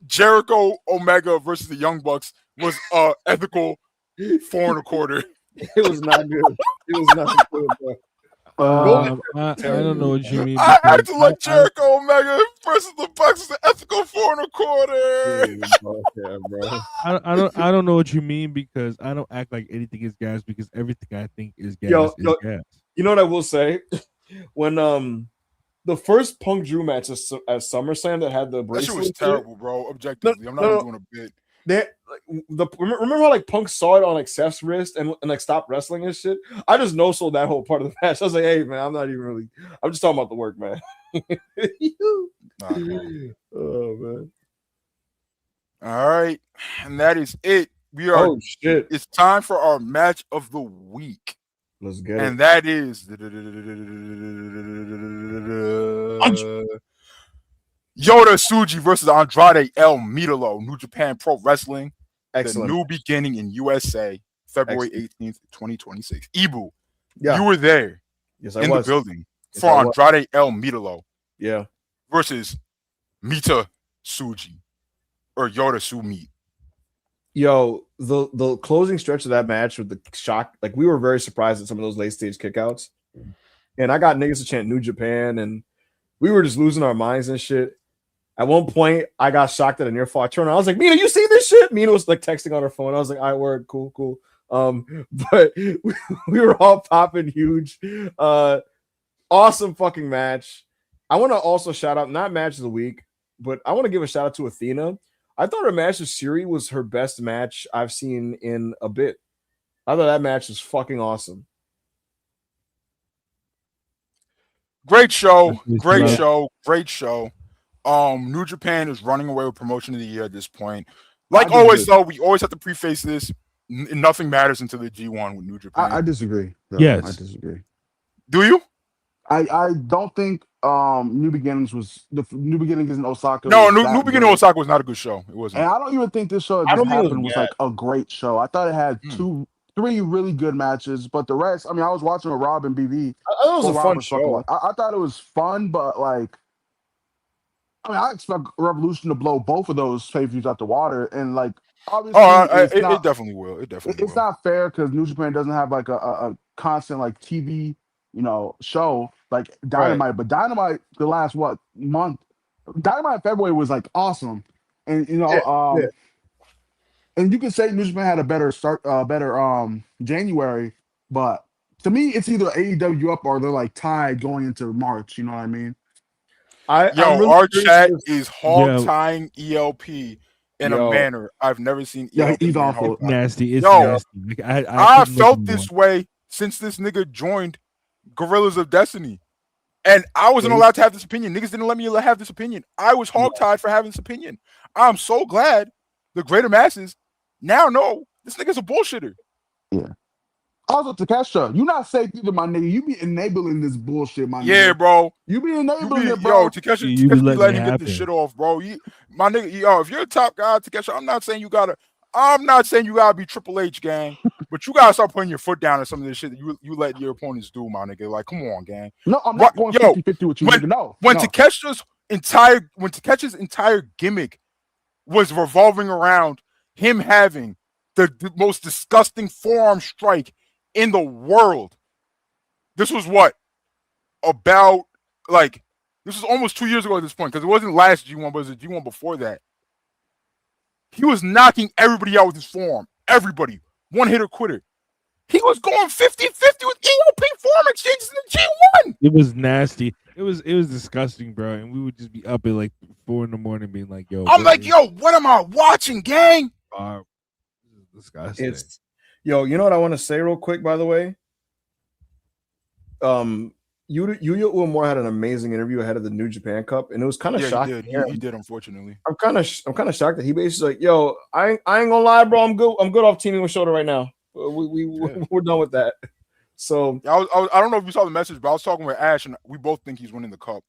Jericho Omega versus the Young Bucks was ethical 4 1/4. It was not good. It was not good, bro. I don't know what you mean. I acted like Jericho Omega versus the Bucks is an ethical 4 1/4. I don't know what you mean because I don't act like anything is gas because everything I think is gas is gas. You know what I will say? When the first Punk Drew match at SummerSlam that had the bracelet, that shit was terrible, bro. Objectively, I'm not even doing a bit. Remember how like Punk saw it on like Seth's wrist and like stopped wrestling and shit? I just no-sold that whole part of the match. I was like, hey man, I'm just talking about the work, man. Oh man. All right. And that is it. It's time for our match of the week. Let's get it. And that is Yota Tsuji versus Andrade El Midolo, New Japan Pro Wrestling. Excellent. The new beginning in USA, February 18th, 2026. Ibou, yeah. You were there. Yes, I in was. The building for Andrade El Midolo. Yeah. Versus Mita Tsuji or Yota Sumi. Yo, the closing stretch of that match with the shock, like we were very surprised at some of those late stage kickouts. And I got niggas to chant New Japan and we were just losing our minds and shit. At one point, I got shocked at a near fall turn. I was like, Mina, you see this shit? Mina was like texting on her phone. I was like, all right, word, cool. But we were all popping huge. Awesome fucking match. I want to also shout out, not match of the week, but I want to give a shout out to Athena. I thought her match with Siri was her best match I've seen in a bit. I thought that match was fucking awesome. Great show. New Japan is running away with promotion of the year at this point. Like always, though, we always have to preface this. Nothing matters until the G1 with New Japan. I disagree. No, yes. I disagree. Do you? I don't think New Beginnings in Osaka. No, New Beginning in Osaka was not a good show. It wasn't. And I don't even think this show that just happened was like a great show. I thought it had 3 really good matches, but the rest, I mean, I was watching with Rob and BV. I thought it was a fun show. I thought it was fun, but like, I mean, I expect Revolution to blow both of those pay-per-views out the water, and like, obviously, it definitely will. It's not fair because New Japan doesn't have like a constant like TV, show like Dynamite. Right. But Dynamite, the last month, Dynamite in February was like awesome, and and you can say New Japan had a better start, better January, But to me, it's either AEW up or they're like tied going into March. You know what I mean? I'm really Our curious chat if- is hog tying ELP in a manner I've never seen. Yeah, ELP he's man awful. hog tie. Nasty. It's Yo, nasty. Like, I couldn't look felt him this more. way since this nigga joined Gorillas of Destiny. And I wasn't allowed to have this opinion. Niggas didn't let me have this opinion. I was hogtied for having this opinion. I'm so glad the greater masses now know this nigga's a bullshitter. Yeah. Also, Takesha, you not safe either, my nigga. You be enabling this bullshit, my nigga. Yeah, bro. You be enabling it, bro. Yo, Takesha You be be letting letting it him get this happen. shit off, bro. My nigga, yo, if you're a top guy, Takesha, I'm not saying you gotta be Triple H, gang, but you gotta start putting your foot down on some of this shit that you let your opponents do, my nigga. Like, come on, gang. No, I'm not going 50-50 with you, nigga. No. When no. Takesha's entire gimmick was revolving around him having the most disgusting forearm strike in the world. This was what? About, like, this was almost 2 years ago at this point, because it wasn't last G1, but it was the G1 before that. He was knocking everybody out with his forearm. Everybody. One hitter quitter. He was going 50-50 with EOP forearm exchanges in the G1. It was nasty. It was disgusting, bro. And we would just be up at like 4 a.m. being like, "Yo." I'm like, "Yo, what am I watching, gang?" This is disgusting. Yo, you know what I want to say real quick, by the way? Yuya Uemura had an amazing interview ahead of the New Japan Cup, and it was kind of shocking. He did, unfortunately. I'm kind of shocked that he basically like, "Yo, I ain't gonna lie, bro. I'm good off teaming with Shota right now. We're done with that." So I don't know if you saw the message, but I was talking with Ash, and we both think he's winning the cup.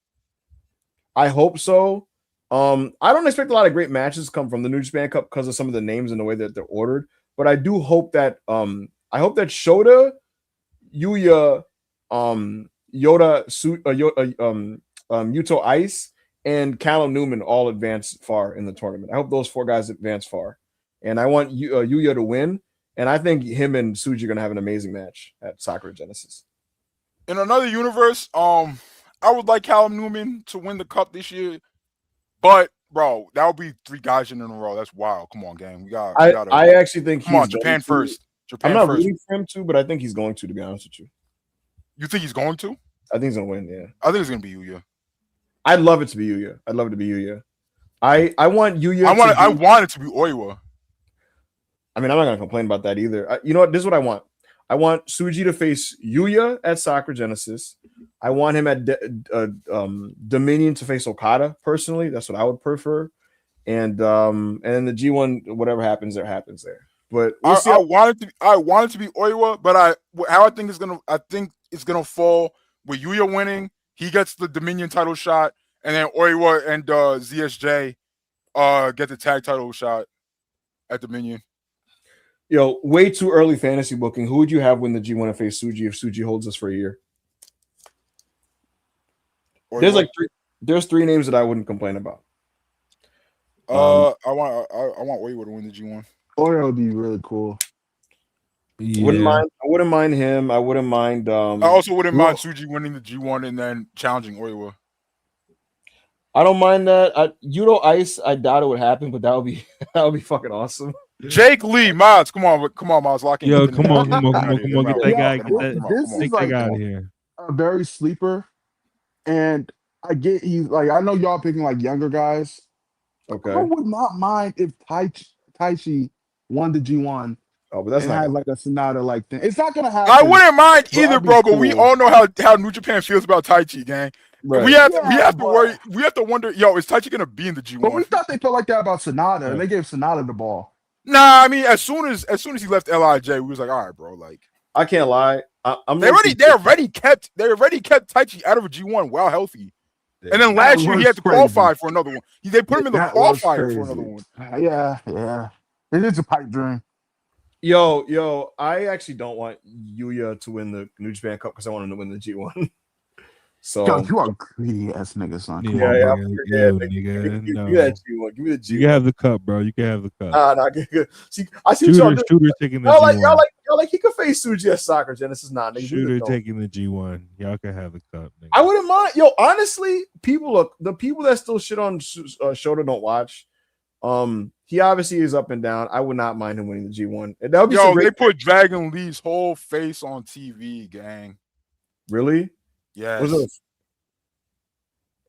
I hope so. I don't expect a lot of great matches to come from the New Japan Cup because of some of the names and the way that they're ordered. But I do hope that Shota, Yuya, Yota, Yuto Ice, and Callum Newman all advance far in the tournament. I hope those 4 guys advance far, and I want Yuya to win. And I think him and Tsuji are gonna have an amazing match at Sakura Genesis. In another universe, I would like Callum Newman to win the cup this year, but bro, that would be 3 guys in a row. That's wild. Come on, gang. I actually think come on, Japan first. I'm not rooting for him to, but I think he's going to be honest with you. You think he's going to? I think he's gonna win. Yeah, I think it's gonna be Yuya. I'd love it to be Yuya. I want Yuya. I want it to be Oiwa. I mean, I'm not gonna complain about that either. You know what? This is what I want. I want Tsuji to face Yuya at Sakura Genesis. I want him at Dominion to face Okada. Personally, that's what I would prefer. And then the G1, whatever happens there, happens there. But we'll see. I want it to be Oiwa, but I think it's gonna fall with Yuya winning. He gets the Dominion title shot, and then Oiwa and ZSJ get the tag title shot at Dominion. Yo, way too early fantasy booking. Who would you have win the G1 and face Tsuji if Tsuji holds us for a year? Oiwa. There's 3 names that I wouldn't complain about. I want Oiwa to win the G1. Oil would be really cool. Yeah. I wouldn't mind him. I wouldn't mind. I also wouldn't mind Tsuji winning the G1 and then challenging Oiwa. I don't mind that. Yudo Ice, I doubt it would happen, but that would be fucking awesome. Jake Lee, Mods, come on, Mods, lock in. Yo, come on, get that guy, This is take like that guy out of here. a very sleeper, and I get he's like I know y'all picking like younger guys. Okay. I would not mind if Taichi won the G1. Oh, but that's and not had like a Sonata like thing. It's not gonna happen. I wouldn't mind But either, that'd be bro. But we cool. all know how New Japan feels about Taichi, gang. right. We have Yeah, to but- worry. We have to wonder. Yo, is Taichi gonna be in the But we G1? thought they felt like that about Sonata, and they gave Sonata the ball. Nah, I mean, as soon as he left Lij, we was like, all right, bro. Like I can't lie. they already kept Taichi out of a G1 while healthy. And then last year he had to qualify for another one. They put him in the That was qualifier for crazy. another one. Yeah. It is a pipe dream. Yo, I actually don't want Yuya to win the New Japan Cup because I want him to win the G1. So Yo, you are greedy ass nigga, son. Come Yeah, on, yeah, bro. nigga, give no. me that G1. Give me the G1. You can have the cup, bro. You can have the cup. Nah, good. See, I see what y'all Shooter doing. taking the Y'all G1. like he could face Tsuji at Sakura Genesis. Nah, nigga, Shooter don't. taking the G1. Y'all can have the cup. Nigga. I wouldn't mind. Yo, honestly, the people that still shit on Shota don't watch. He obviously is up and down. I would not mind him winning the G1. That would be they put Dragon Lee's whole face on TV, gang. Really? Yes.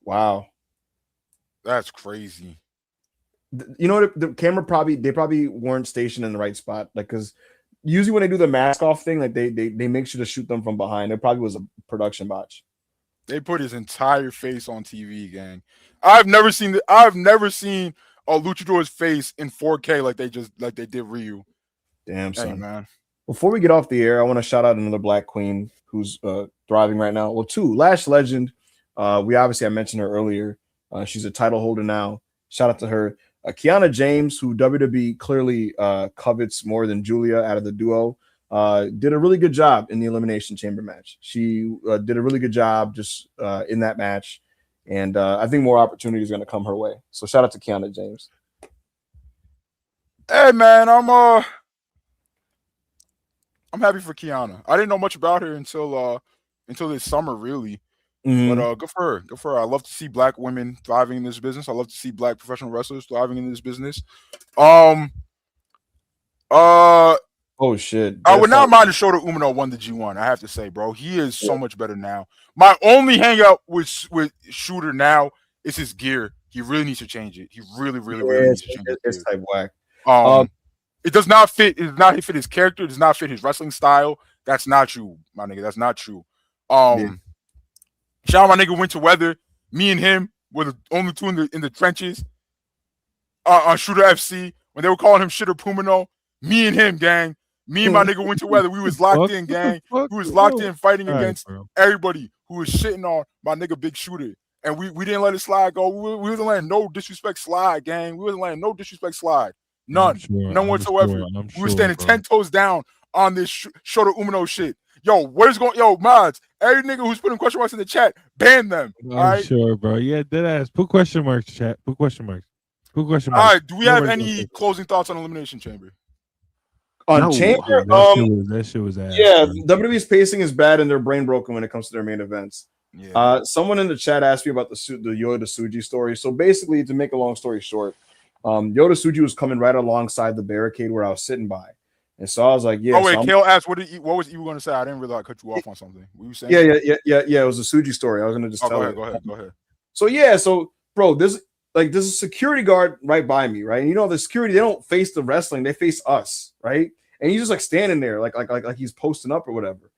Wow. That's crazy. You know what? The camera probably weren't stationed in the right spot. Like, because usually when they do the mask off thing, like they make sure to shoot them from behind. It probably was a production botch. They put his entire face on TV, gang. I've never seen a luchador's face in 4K like they did Ryu. Damn, son. Hey, man. Before we get off the air, I want to shout out another Black queen who's thriving right now. Well, two. Lash Legend. I mentioned her earlier. She's a title holder now. Shout out to her. Kiana James, who WWE clearly covets more than Julia out of the duo, did a really good job in the Elimination Chamber match. She did a really good job just in that match. And I think more opportunities are going to come her way. So shout out to Kiana James. Hey, man, I'm happy for Kiana. I didn't know much about her until this summer, really. Mm-hmm. But good for her. Good for her. I love to see Black women thriving in this business. I love to see Black professional wrestlers thriving in this business. Oh shit! I would not mind if Shota Umino won the G1. I have to say, bro, he is so much better now. My only hangout with Shooter now is his gear. He really needs to change it. He really needs to change it. It's type whack. It does not fit. It does not fit his character. It does not fit his wrestling style. That's not true, my nigga. That's not true. Shout out my nigga Winter Weather. Me and him were the only two in the trenches on Shooter FC when they were calling him Shitter Pumino. Me and him, gang. Me and my nigga Winter Weather, we was locked in, gang. We was locked in fighting against everybody who was shitting on my nigga Big Shooter. And we didn't let it slide go. We wasn't letting no disrespect slide, gang. We wasn't letting no disrespect slide. None. None whatsoever. We were standing 10 toes down on this Shota Umino shit. Yo, mods, every nigga who's putting question marks in the chat, ban them. All right? Sure, bro. Yeah, dead ass. Put question marks, chat. Put question marks. All right, do we have any closing thoughts on Elimination Chamber? On Chamber, that shit was ass. Yeah, WWE's pacing is bad and they're brain broken when it comes to their main events. Yeah. Someone in the chat asked me about the Yota Tsuji story. So basically, to make a long story short, Yota Tsuji was coming right alongside the barricade where I was sitting by. And so I was like, yeah. Oh, wait, Kale asked, what was Ibou going to say? I didn't realize I cut you off on something. What were you saying? Yeah. It was a Tsuji story. I was going to just tell you. Go ahead. So, bro, there's a security guard right by me, right? And you know, the security, they don't face the wrestling. They face us, right? And he's just like standing there like he's posting up or whatever.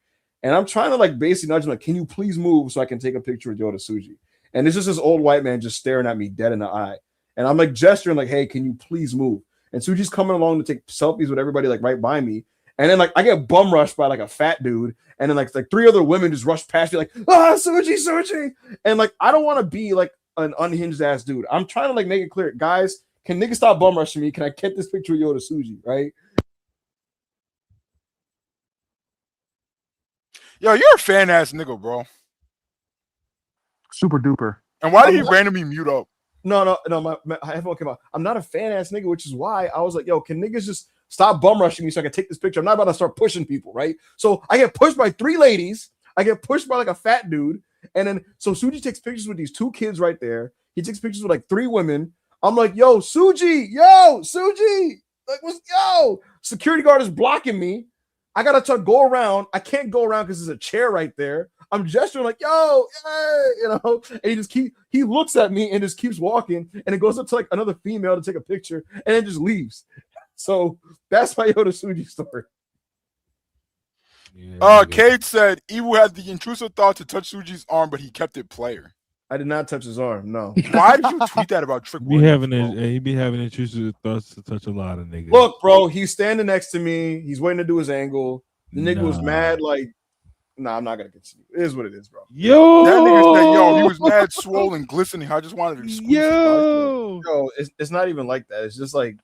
And I'm trying to like basically nudge him, like, can you please move so I can take a picture with Yota Tsuji? And it's just this old white man just staring at me dead in the eye. And I'm like gesturing like, hey, can you please move? And Tsuji's coming along to take selfies with everybody like right by me. And then like I get bum rushed by like a fat dude. And then like three other women just rush past me like, Tsuji. And like, I don't want to be like an unhinged ass dude. I'm trying to like make it clear, guys, can niggas stop bum rushing me? Can I get this picture of Yota Tsuji, right? Yo, you're a fan ass nigga, bro. Super duper. And why did he randomly mute up? No, my headphone came out. I'm not a fan ass nigga, which is why I was like, yo, can niggas just stop bum rushing me so I can take this picture? I'm not about to start pushing people, right? So I get pushed by three ladies. I get pushed by like a fat dude. And then so Tsuji takes pictures with these two kids right there. He takes pictures with like three women. I'm like, yo, Tsuji. Like, security guard is blocking me. I gotta try to go around. I can't go around because there's a chair right there. I'm gesturing like, yo, and he looks at me and just keeps walking, and it goes up to like another female to take a picture, and then just leaves. So that's my Yota Tsuji story. Kate said Ibou had the intrusive thought to touch Tsuji's arm, but he kept it player. I did not touch his arm. No. Why did you tweet that about Trick? He be having intrusive thoughts to touch a lot of niggas. Look, bro, he's standing next to me. He's waiting to do his angle. The nigga was mad. Like, I'm not gonna continue. It is what it is, bro. Yo, that nigga said, he was mad, swollen, glistening. I just wanted to squeeze yo, it's not even like that. It's just like,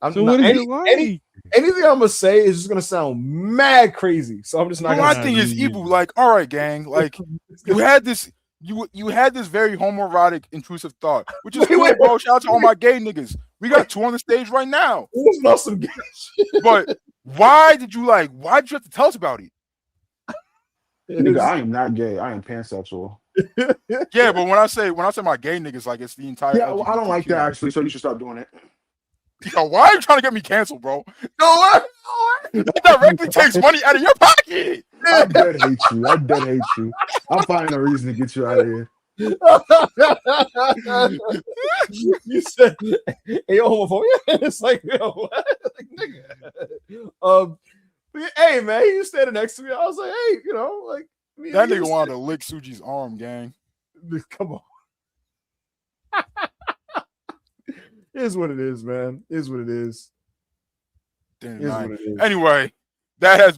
what is it like? Anything I'm gonna say is just gonna sound mad crazy. So I'm just not. My thing is, Ibou, like, all right, gang, like, you had this very homoerotic, intrusive thought, which is cool, bro. Shout out to all my gay niggas. We got two on the stage right now. Some gay shit. But why did you have to tell us about it? Nigga, I am not gay. I am pansexual. Yeah, but when I say my gay niggas, like it's the entire. Yeah, well, I don't like that LGBTQ. actually. So you should stop doing it. Yo, why are you trying to get me canceled, bro? No way! That directly takes money out of your pocket. I dead hate you. I dead hate you. I'm finding a reason to get you out of here. You said, "Hey, yo, homophobia." It's like, yo, what? Like, nigga. But hey, man, he was standing next to me. I was like, hey, you know, like That nigga wanted to lick Tsuji's arm, gang. Come on. Is what it is, man. Is what it is. Damn, Is what it is. Anyway, that has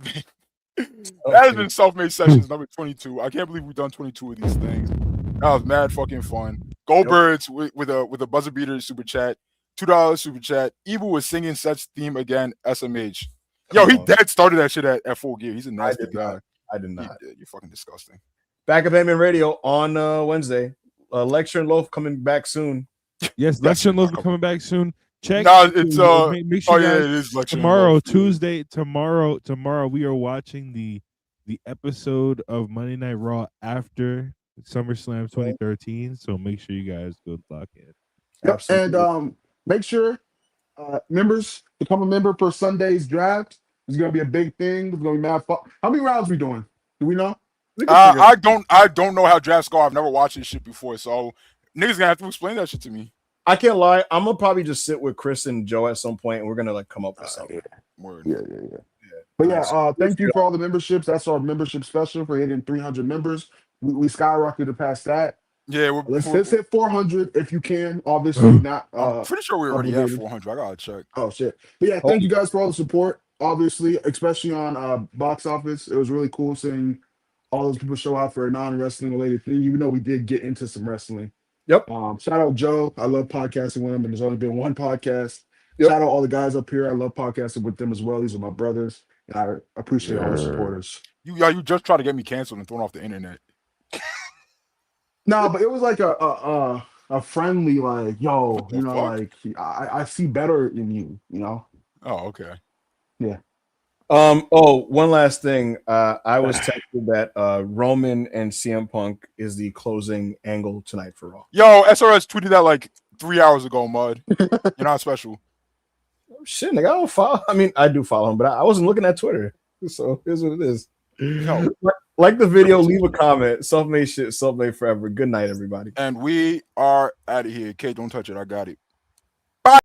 been Self-Made Sessions number 22. I can't believe we've done 22 of these things. That was mad fucking fun. Goldbergs with a buzzer beater super chat, $2 super chat. Ibou was singing Seth's theme again. SMH. Yo, he dead started that shit at Full Gear. He's a nasty guy. I did not. You're fucking disgusting. Back of Heyman Radio on Wednesday. Lecture and Loaf coming back soon. Yes, Lecture and Loaf are coming back soon. Check. No, it's make sure it is Lecture tomorrow, and Loaf. Tuesday. Tomorrow we are watching the episode of Monday Night Raw after SummerSlam 2013. So make sure you guys go lock in. Yep. And make sure members become a member for Sunday's draft. It's gonna be a big thing. It's gonna be mad fun. How many rounds we doing? Do we know? I don't know how drafts go. I've never watched this shit before, so niggas gonna have to explain that shit to me. I can't lie. I'm gonna probably just sit with Chris and Joe at some point, and we're gonna like come up with something. Word. Yeah. But yeah, thank you for all the memberships. That's our membership special for hitting 300 members. We skyrocketed past that. Yeah, let's hit 400 if you can. Obviously, not. I'm pretty sure we're already at 400. I gotta check. Oh shit! But yeah, thank you guys for all the support. Obviously, especially on box office, it was really cool seeing all those people show out for a non-wrestling related thing. Even though we did get into some wrestling. Yep. Shout out Joe. I love podcasting with him, and there's only been one podcast. Yep. Shout out all the guys up here. I love podcasting with them as well. These are my brothers, and I appreciate all the supporters. You just try to get me canceled and thrown off the internet. No, but it was like a friendly, like, yo, you know, fuck? like I see better in you, you know. Oh, okay. Yeah. Oh, one last thing. I was texted that Roman and CM Punk is the closing angle tonight for Raw. Yo, SRS tweeted that like 3 hours ago, Mud. You're not special. Shit, nigga, I don't follow. I mean, I do follow him, but I wasn't looking at Twitter. So here's what it is. Yo. Like the video, leave a comment. Self-made shit, self-made forever. Good night, everybody. And we are out of here. Kate, don't touch it. I got it. Bye.